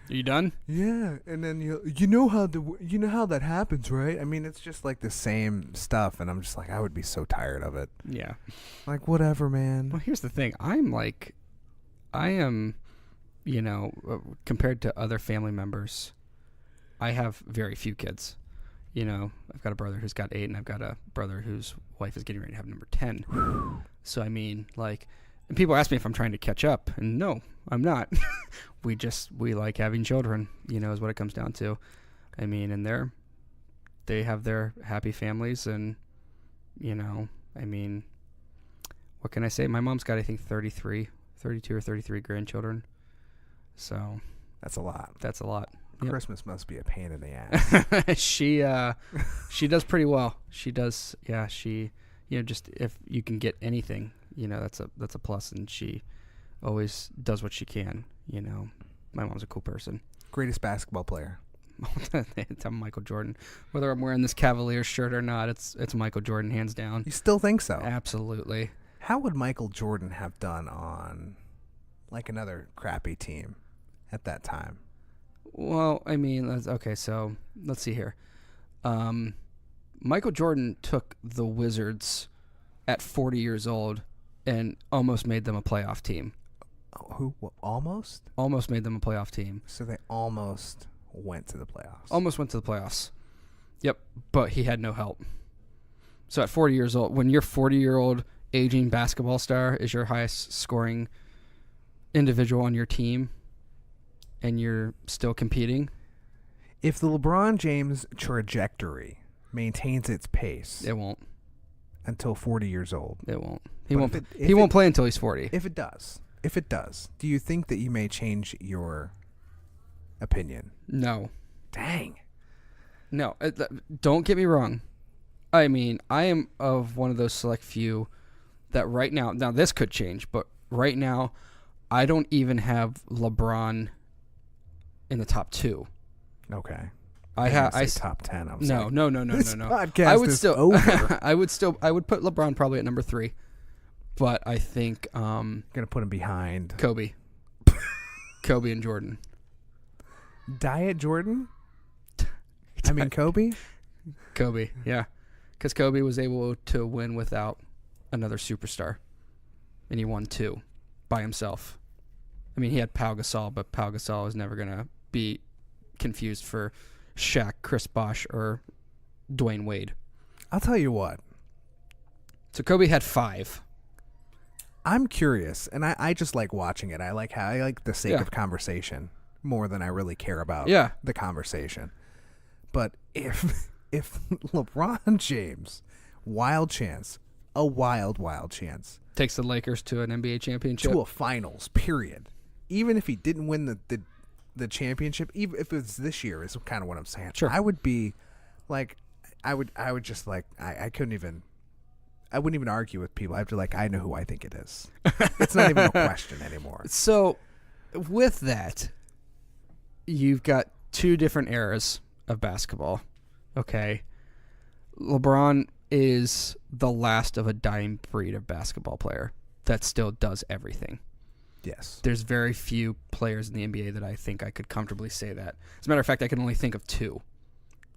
are you done? Yeah. And then you know how that happens, right? I mean, it's just like the same stuff. And I'm just like, I would be so tired of it. Yeah. Like, whatever, man. Well, here's the thing. I am, you know, compared to other family members, I have very few kids. You know, I've got a brother who's got 8, and I've got a brother whose wife is getting ready to have number 10. So, I mean, like, and people ask me if I'm trying to catch up, and no, I'm not. We like having children, you know, is what it comes down to. I mean, and they have their happy families, and, you know, I mean, what can I say? My mom's got, I think, 32 or 33 grandchildren. So. That's a lot. Yep. Christmas must be a pain in the ass. She does pretty well. She does. Yeah. just if you can get anything, that's a plus, and she always does what she can. My mom's a cool person. Greatest basketball player. It's Michael Jordan. Whether I'm wearing this Cavaliers shirt or not, it's Michael Jordan, hands down. You still think so? Absolutely. How would Michael Jordan have done on like another crappy team at that time? Well, I mean, okay, so let's see here. Michael Jordan took the Wizards at 40 years old and almost made them a playoff team. Who? Almost? Almost made them a playoff team. So they almost went to the playoffs. Almost went to the playoffs. Yep, but he had no help. So at 40 years old, when your 40-year-old aging basketball star is your highest scoring individual on your team and you're still competing. If the LeBron James trajectory maintains its pace, it won't. Until 40 years old. It won't. He won't play until he's 40. If it does, do you think that you may change your opinion? No. Dang. No. Don't get me wrong. I mean, I am of one of those select few that right now this could change, but right now, I don't even have LeBron in the top 2. Okay. I top 10. I'm no. This no. podcast I would is still over. I would put LeBron probably at number 3, but I think gonna put him behind Kobe and Jordan. Diet Jordan. I mean Kobe. Kobe, yeah, because Kobe was able to win without another superstar, and he won 2 by himself. I mean, he had Pau Gasol, but Pau Gasol is never gonna be confused for Shaq, Chris Bosh, or Dwayne Wade. I'll tell you what. So Kobe had 5. I'm curious, and I just like watching it. I like the sake of conversation more than I really care about the conversation. But if LeBron James, a wild chance, takes the Lakers to an NBA championship, to a finals, period. Even if he didn't win the championship, even if it's this year, is kind of what I'm saying. Sure. I would be like, I would just like, I wouldn't even argue with people. I'd be like, I know who I think it is. It's not even a question anymore. So with that, you've got 2 different eras of basketball. Okay. LeBron is the last of a dying breed of basketball player that still does everything. Yes. There's very few players in the NBA that I think I could comfortably say that. As a matter of fact, I can only think of 2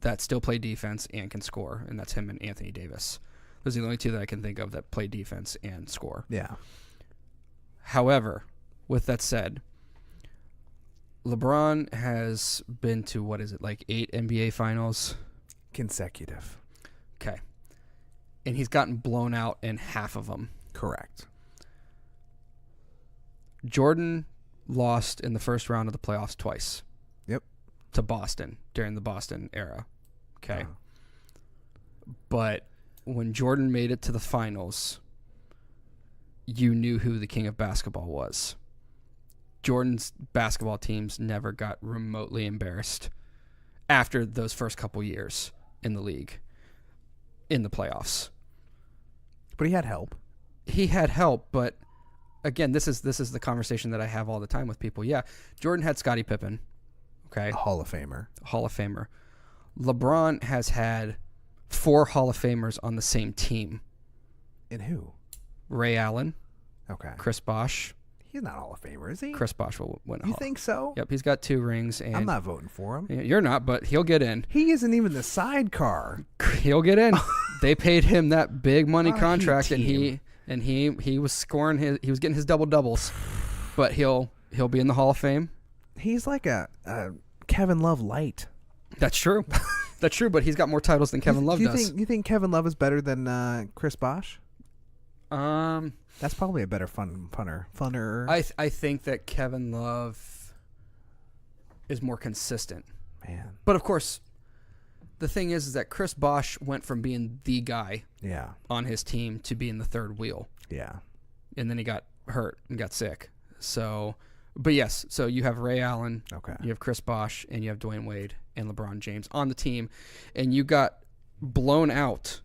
that still play defense and can score, and that's him and Anthony Davis. Those are the only 2 that I can think of that play defense and score. Yeah. However, with that said, LeBron has been to, 8 NBA finals? Consecutive. Okay. And he's gotten blown out in half of them. Correct. Jordan lost in the first round of the playoffs twice. Yep. To Boston during the Boston era. Okay. But when Jordan made it to the finals, you knew who the king of basketball was. Jordan's basketball teams never got remotely embarrassed after those first couple years in the league, in the playoffs. But he had help. He had help, but again, this is the conversation that I have all the time with people. Yeah, Jordan had Scottie Pippen. Okay. A Hall of Famer. LeBron has had 4 Hall of Famers on the same team. And who? Ray Allen. Okay. Chris Bosh. He's not a Hall of Famer, is he? Chris Bosh will win a You Hall. think so? Yep, he's got 2 rings. And I'm not voting for him. You're not, but he'll get in. He isn't even the sidecar. He'll get in. They paid him that big money contract, and team. he was scoring he was getting his double doubles, but he'll be in the Hall of Fame. He's like a Kevin Love light. That's true. That's true, but he's got more titles than Kevin Love does. You think Kevin Love is better than Chris Bosh? That's probably a better funner. I think that Kevin Love is more consistent. Man. But of course, the thing is that Chris Bosh went from being the guy on his team to being the third wheel. Yeah. And then he got hurt and got sick. So, but yes, so you have Ray Allen, you have Chris Bosh, and you have Dwayne Wade and LeBron James on the team, and you got blown out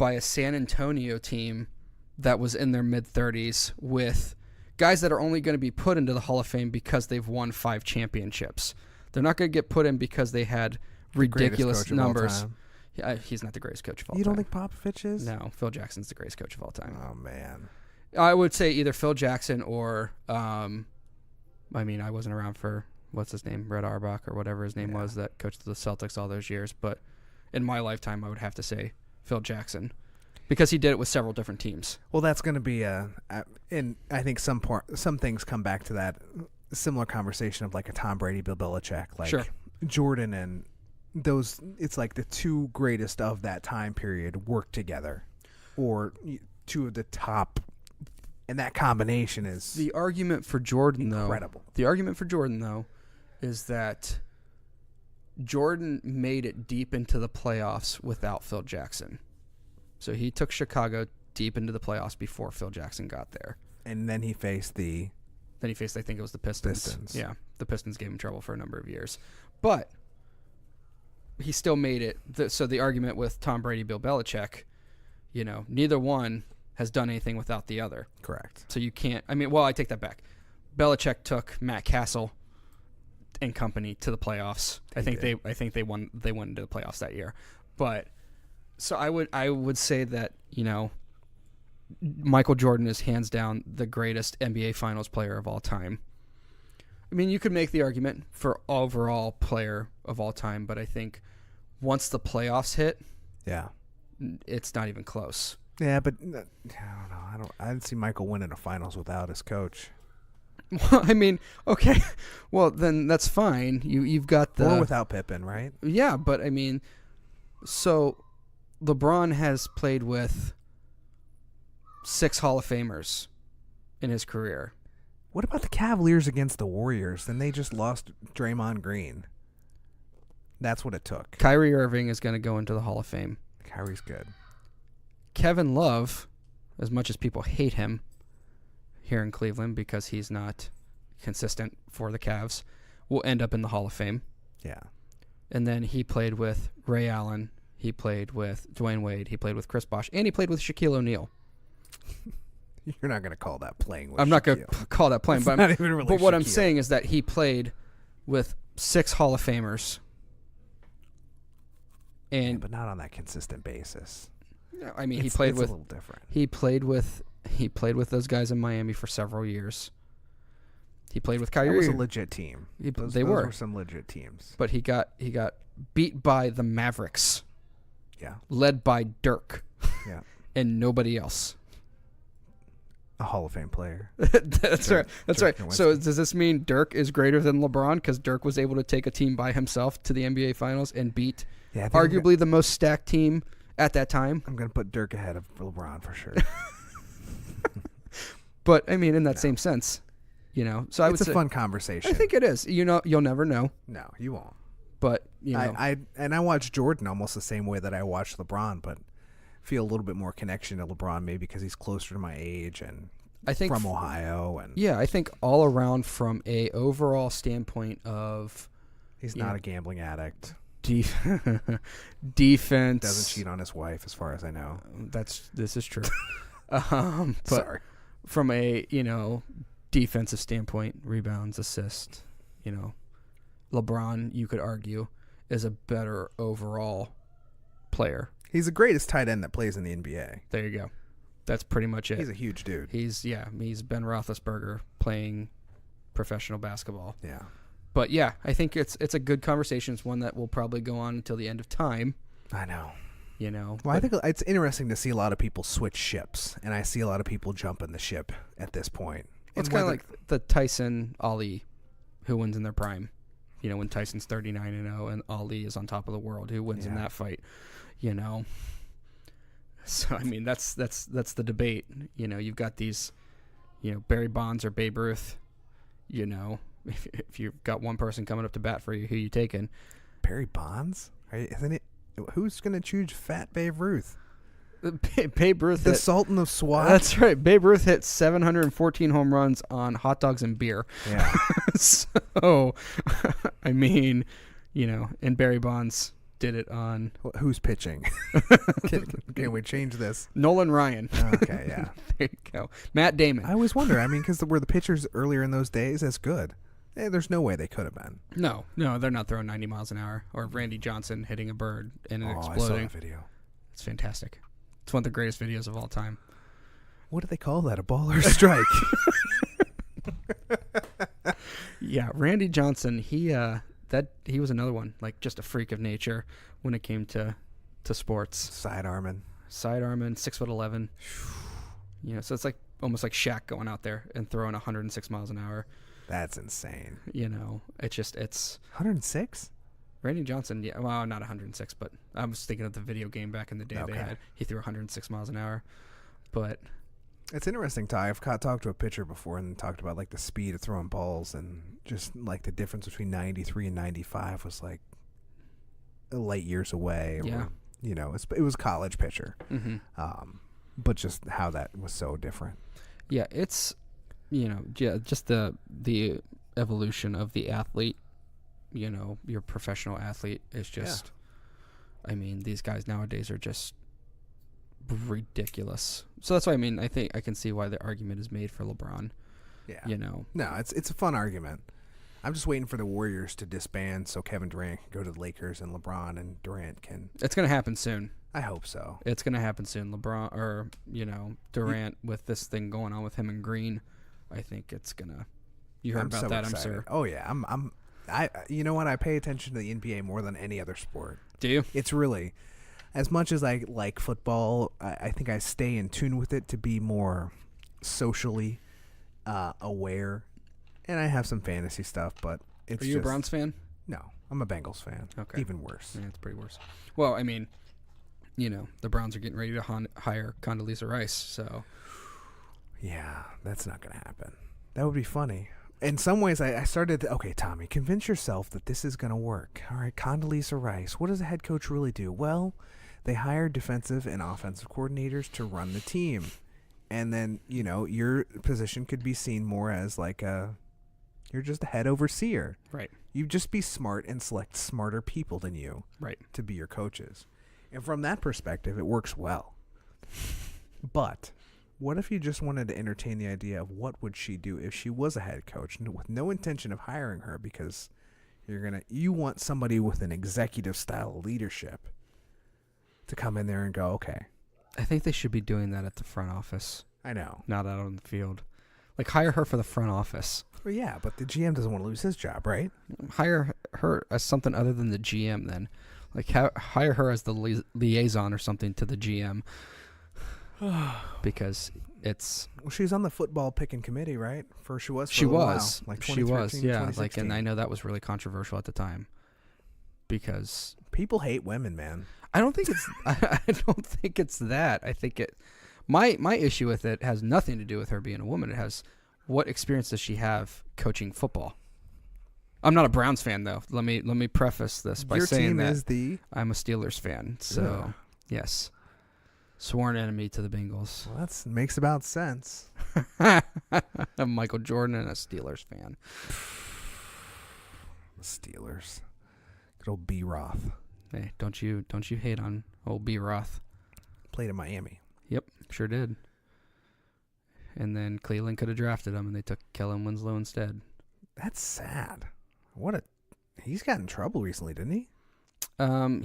by a San Antonio team that was in their mid-30s with guys that are only going to be put into the Hall of Fame because they've won 5 championships. They're not going to get put in because they had ridiculous numbers. Yeah, he's not the greatest coach of all time. You don't think Popovich is? No, Phil Jackson's the greatest coach of all time. Oh, man. I would say either Phil Jackson or, I wasn't around for, what's his name, Red Auerbach or whatever his name was that coached the Celtics all those years. But in my lifetime, I would have to say Phil Jackson because he did it with several different teams. Well, that's going to be and I think some things come back to that similar conversation of like a Tom Brady, Bill Belichick, like Sure. Jordan and those. It's like the two greatest of that time period work together, or two of the top, and that combination is the argument for Jordan. Incredible. The argument for Jordan though is that Jordan made it deep into the playoffs without Phil Jackson. So he took Chicago deep into the playoffs before Phil Jackson got there. And then he faced I think it was the Pistons. Yeah, the Pistons gave him trouble for a number of years. But he still made it. So the argument with Tom Brady, Bill Belichick, neither one has done anything without the other. Correct. So you can't. I take that back. Belichick took Matt Castle and company to the playoffs. I think they won into the playoffs that year. But so I would say that, Michael Jordan is hands down the greatest NBA Finals player of all time. You could make the argument for overall player of all time, but I think once the playoffs hit, it's not even close. Yeah, but I don't know. I didn't see Michael winning a finals without his coach. Well, okay. Well, then that's fine. You've got the... Or without Pippen, right? Yeah, but so LeBron has played with 6 Hall of Famers in his career. What about the Cavaliers against the Warriors? Then they just lost Draymond Green. That's what it took. Kyrie Irving is going to go into the Hall of Fame. Kyrie's good. Kevin Love, as much as people hate him here in Cleveland because he's not consistent for the Cavs, will end up in the Hall of Fame. Yeah. And then he played with Ray Allen. He played with Dwayne Wade. He played with Chris Bosh. And he played with Shaquille O'Neal. You're not going to call that playing with I'm Shaquille. not going to call that playing. But what I'm saying is that he played with 6 Hall of Famers. But not on that consistent basis. He played with... a little different. He played with those guys in Miami for several years. He played with Kyrie. That was a legit team. Those were some legit teams. But he got beat by the Mavericks. Yeah. Led by Dirk. Yeah. And nobody else. A Hall of Fame player. That's right. That's right. So does this mean Dirk is greater than LeBron because Dirk was able to take a team by himself to the NBA Finals and beat arguably the most stacked team at that time? I'm going to put Dirk ahead of LeBron for sure. But in that same sense, so it's a fun conversation. I think it is. You'll never know. No, you won't. But I watch Jordan almost the same way that I watch LeBron, but feel a little bit more connection to LeBron maybe because he's closer to my age and I think from Ohio. And I think all around from a overall standpoint of he's not a gambling addict. Defense. Doesn't cheat on his wife as far as I know. This is true. Sorry. From a defensive standpoint, rebounds, assists, LeBron, you could argue, is a better overall player. He's the greatest tight end that plays in the NBA. There you go. That's pretty much it. He's a huge dude. He's Ben Roethlisberger playing professional basketball. Yeah. But yeah, I think it's a good conversation. It's one that will probably go on until the end of time. I know. Well, I think it's interesting to see a lot of people switch ships, and I see a lot of people jump in the ship at this point. It's kind of like the Tyson Ali, who wins in their prime. When Tyson's 39-0 and Ali is on top of the world, who wins in that fight? So that's the debate. You've got these, Barry Bonds or Babe Ruth. If you've got one person coming up to bat for you, who you taking? Barry Bonds? Isn't it? Who's going to choose fat Babe Ruth? Babe Ruth, the Sultan of SWAT. That's right. Babe Ruth hit 714 home runs on hot dogs and beer. Yeah. So, and Barry Bonds, did it on Who's pitching? Can we change this? Nolan Ryan. Okay, yeah. There you go. Matt Damon. I always wonder. I mean, because were the pitchers earlier in those days as good? There's no way they could have been. No, they're not throwing 90 miles an hour. Or Randy Johnson hitting a bird and it exploding. I saw that video. It's fantastic. It's one of the greatest videos of all time. What do they call that? A ball or a strike? Yeah, Randy Johnson. He was another one, like just a freak of nature when it came to sports. Sidearming, 6'11". So it's like almost like Shaq going out there and throwing 106 miles an hour. That's insane. It's 106. Randy Johnson. Yeah, well, not 106, but I was thinking of the video game back in the day. Okay. He threw 106 miles an hour, but it's interesting. I've talked to a pitcher before and talked about like the speed of throwing balls and just like the difference between 93 and 95 was like light years away. Yeah. Or, it was a college pitcher. Mm-hmm. But just how that was so different. Yeah, it's just the evolution of the athlete. Your professional athlete is just. Yeah. I mean, these guys nowadays are just ridiculous. So that's why I think I can see why the argument is made for LeBron. Yeah. No, it's a fun argument. I'm just waiting for the Warriors to disband so Kevin Durant can go to the Lakers and LeBron and Durant can. It's going to happen soon. I hope so. It's going to happen soon. LeBron or Durant with this thing going on with him and Green, I think it's going to. You heard about that, excited. I'm sure. Oh yeah, I you know what? I pay attention to the NBA more than any other sport. Do you? It's really, as much as I like football, I think I stay in tune with it to be more socially aware. And I have some fantasy stuff, but it's. Are you a Browns fan? No, I'm a Bengals fan. Okay. Even worse. Yeah, it's pretty worse. Well, I mean, the Browns are getting ready to hire Condoleezza Rice, so. Yeah, that's not going to happen. That would be funny. In some ways, I started to, okay, Tommy, convince yourself that this is going to work. All right, Condoleezza Rice. What does a head coach really do? Well, they hire defensive and offensive coordinators to run the team. And then, your position could be seen more as like you're just a head overseer. Right. You just be smart and select smarter people than you. Right. To be your coaches. And from that perspective, it works well. But what if you just wanted to entertain the idea of what would she do if she was a head coach with no intention of hiring her because you want somebody with an executive style of leadership to come in there and go, okay. I think they should be doing that at the front office. I know. Not out on the field. Like, hire her for the front office. Well, yeah, but the GM doesn't want to lose his job, right? Hire her as something other than the GM then. Like, hire her as the liaison or something to the GM. Because it's... Well, she's on the football picking committee, right? She was. Like she was, yeah. Like, and I know that was really controversial at the time. Because... People hate women, man. I don't think it's... I don't think it's that. I think it... My issue with it has nothing to do with her being a woman. It has... What experience does she have coaching football? I'm not a Browns fan, though. Let me preface this by saying that I'm a Steelers fan. So, yes. Sworn enemy to the Bengals. Well, that makes about sense. I'm Michael Jordan and a Steelers fan. The Steelers. Good old B. Roth. Hey, don't you hate on old B. Roth. Played in Miami. Yep, sure did. And then Cleveland could have drafted him, and they took Kellen Winslow instead. That's sad. He's got in trouble recently, didn't he?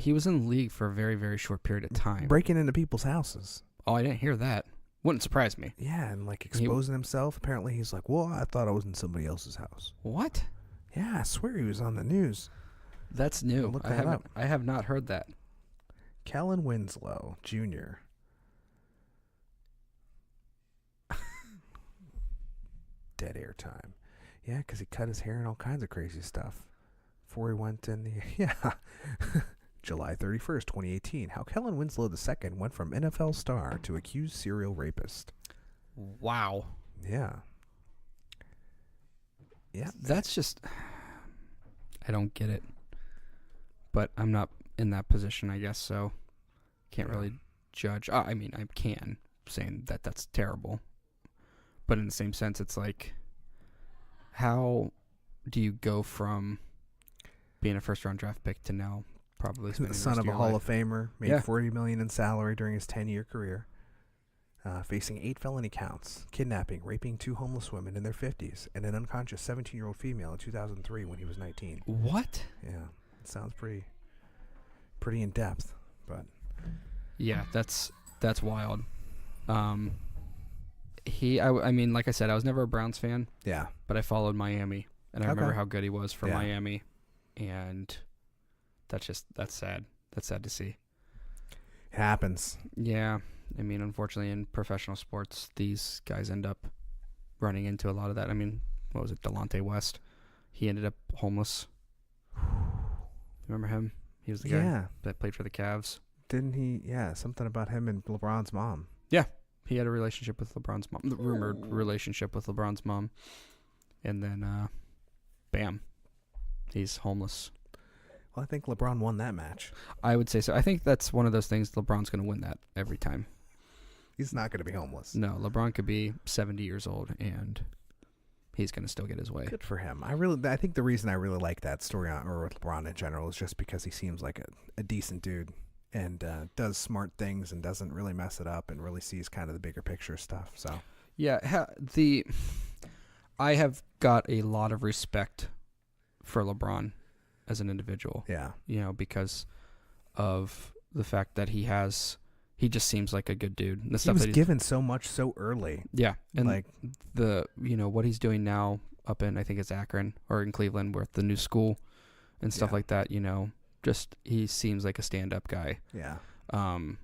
He was in the league for a very, very short period of time. Breaking into people's houses. Oh, I didn't hear that. Wouldn't surprise me. Yeah, and like exposing himself. Apparently he's like, well, I thought I was in somebody else's house. What? Yeah, I swear he was on the news. That's new. Look that up. I have not heard that. Kellen Winslow, Jr. Dead air time. Yeah, because he cut his hair and all kinds of crazy stuff before he went in the... Yeah. July 31st, 2018. How Kellen Winslow II went from NFL star to accused serial rapist. Wow. Yeah. Yeah. That's just... I don't get it. But I'm not in that position, I guess, so can't really judge. I mean, I can, saying that that's terrible. But in the same sense, it's like, how do you go from being a first-round draft pick to now probably the son of a Hall of Famer, made $40 million in salary during his 10-year career, facing 8 felony counts, kidnapping, raping 2 homeless women in their 50s, and an unconscious 17-year-old female in 2003 when he was 19. What? Yeah, it sounds pretty in depth, but yeah, that's wild. I mean, like I said, I was never a Browns fan. Yeah, but I followed Miami, and I remember how good he was for Miami, and that's sad. That's sad to see. It happens. Yeah, I mean, unfortunately, in professional sports, these guys end up running into a lot of that. I mean, what was it, Delonte West? He ended up homeless. Remember him? He was the guy that played for the Cavs. Didn't he? Yeah, something about him and LeBron's mom. Yeah, he had a relationship with LeBron's mom, the rumored relationship with LeBron's mom. And then, bam, he's homeless. Well, I think LeBron won that match. I would say so. I think that's one of those things. LeBron's going to win that every time. He's not going to be homeless. No, LeBron could be 70 years old, and he's going to still get his way. Good for him. I think the reason I really like that story or with LeBron in general is just because he seems like a decent dude and does smart things and doesn't really mess it up and really sees kind of the bigger picture stuff. So yeah, I have got a lot of respect for LeBron as an individual. Yeah, because of the fact that he just seems like a good dude. He was given so much so early. Yeah, and like what he's doing now up in, I think it's Akron or in Cleveland, with the new school and stuff like that. Just he seems like a stand-up guy. Yeah. I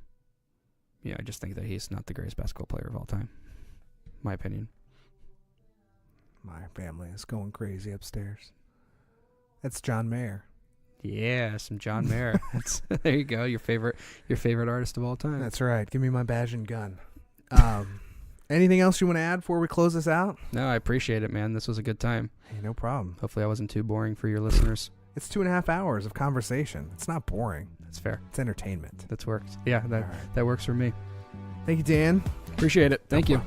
just think that he's not the greatest basketball player of all time. My opinion. My family is going crazy upstairs. That's John Mayer. Yeah, some John Mayer. There you go. Your favorite artist of all time. That's right. Give me my badge and gun. Anything else you want to add before we close this out? No, I appreciate it, man. This was a good time. Hey, no problem. Hopefully I wasn't too boring for your listeners. It's 2.5 hours of conversation. It's not boring. That's fair. It's entertainment. That's worked. Yeah, that works for me. Thank you, Dan. Appreciate it. Thank you.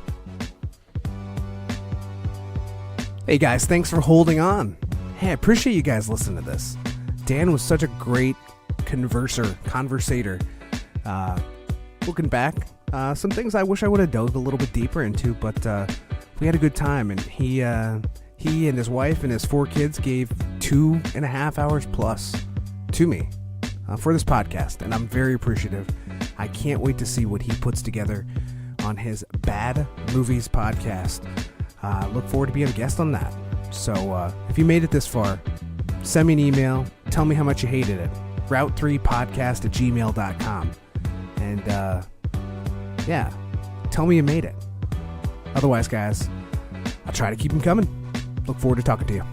Hey, guys. Thanks for holding on. Hey, I appreciate you guys listening to this. Dan was such a great conversator. Looking back, some things I wish I would have dove a little bit deeper into, but we had a good time, and he and his wife and his 4 kids gave 2.5 hours plus to me for this podcast, and I'm very appreciative. I can't wait to see what he puts together on his Bad Movies podcast. Look forward to being a guest on that. So if you made it this far, send me an email. Tell me how much you hated it. route3podcast@gmail.com. And tell me you made it. Otherwise, guys, I'll try to keep them coming. Look forward to talking to you.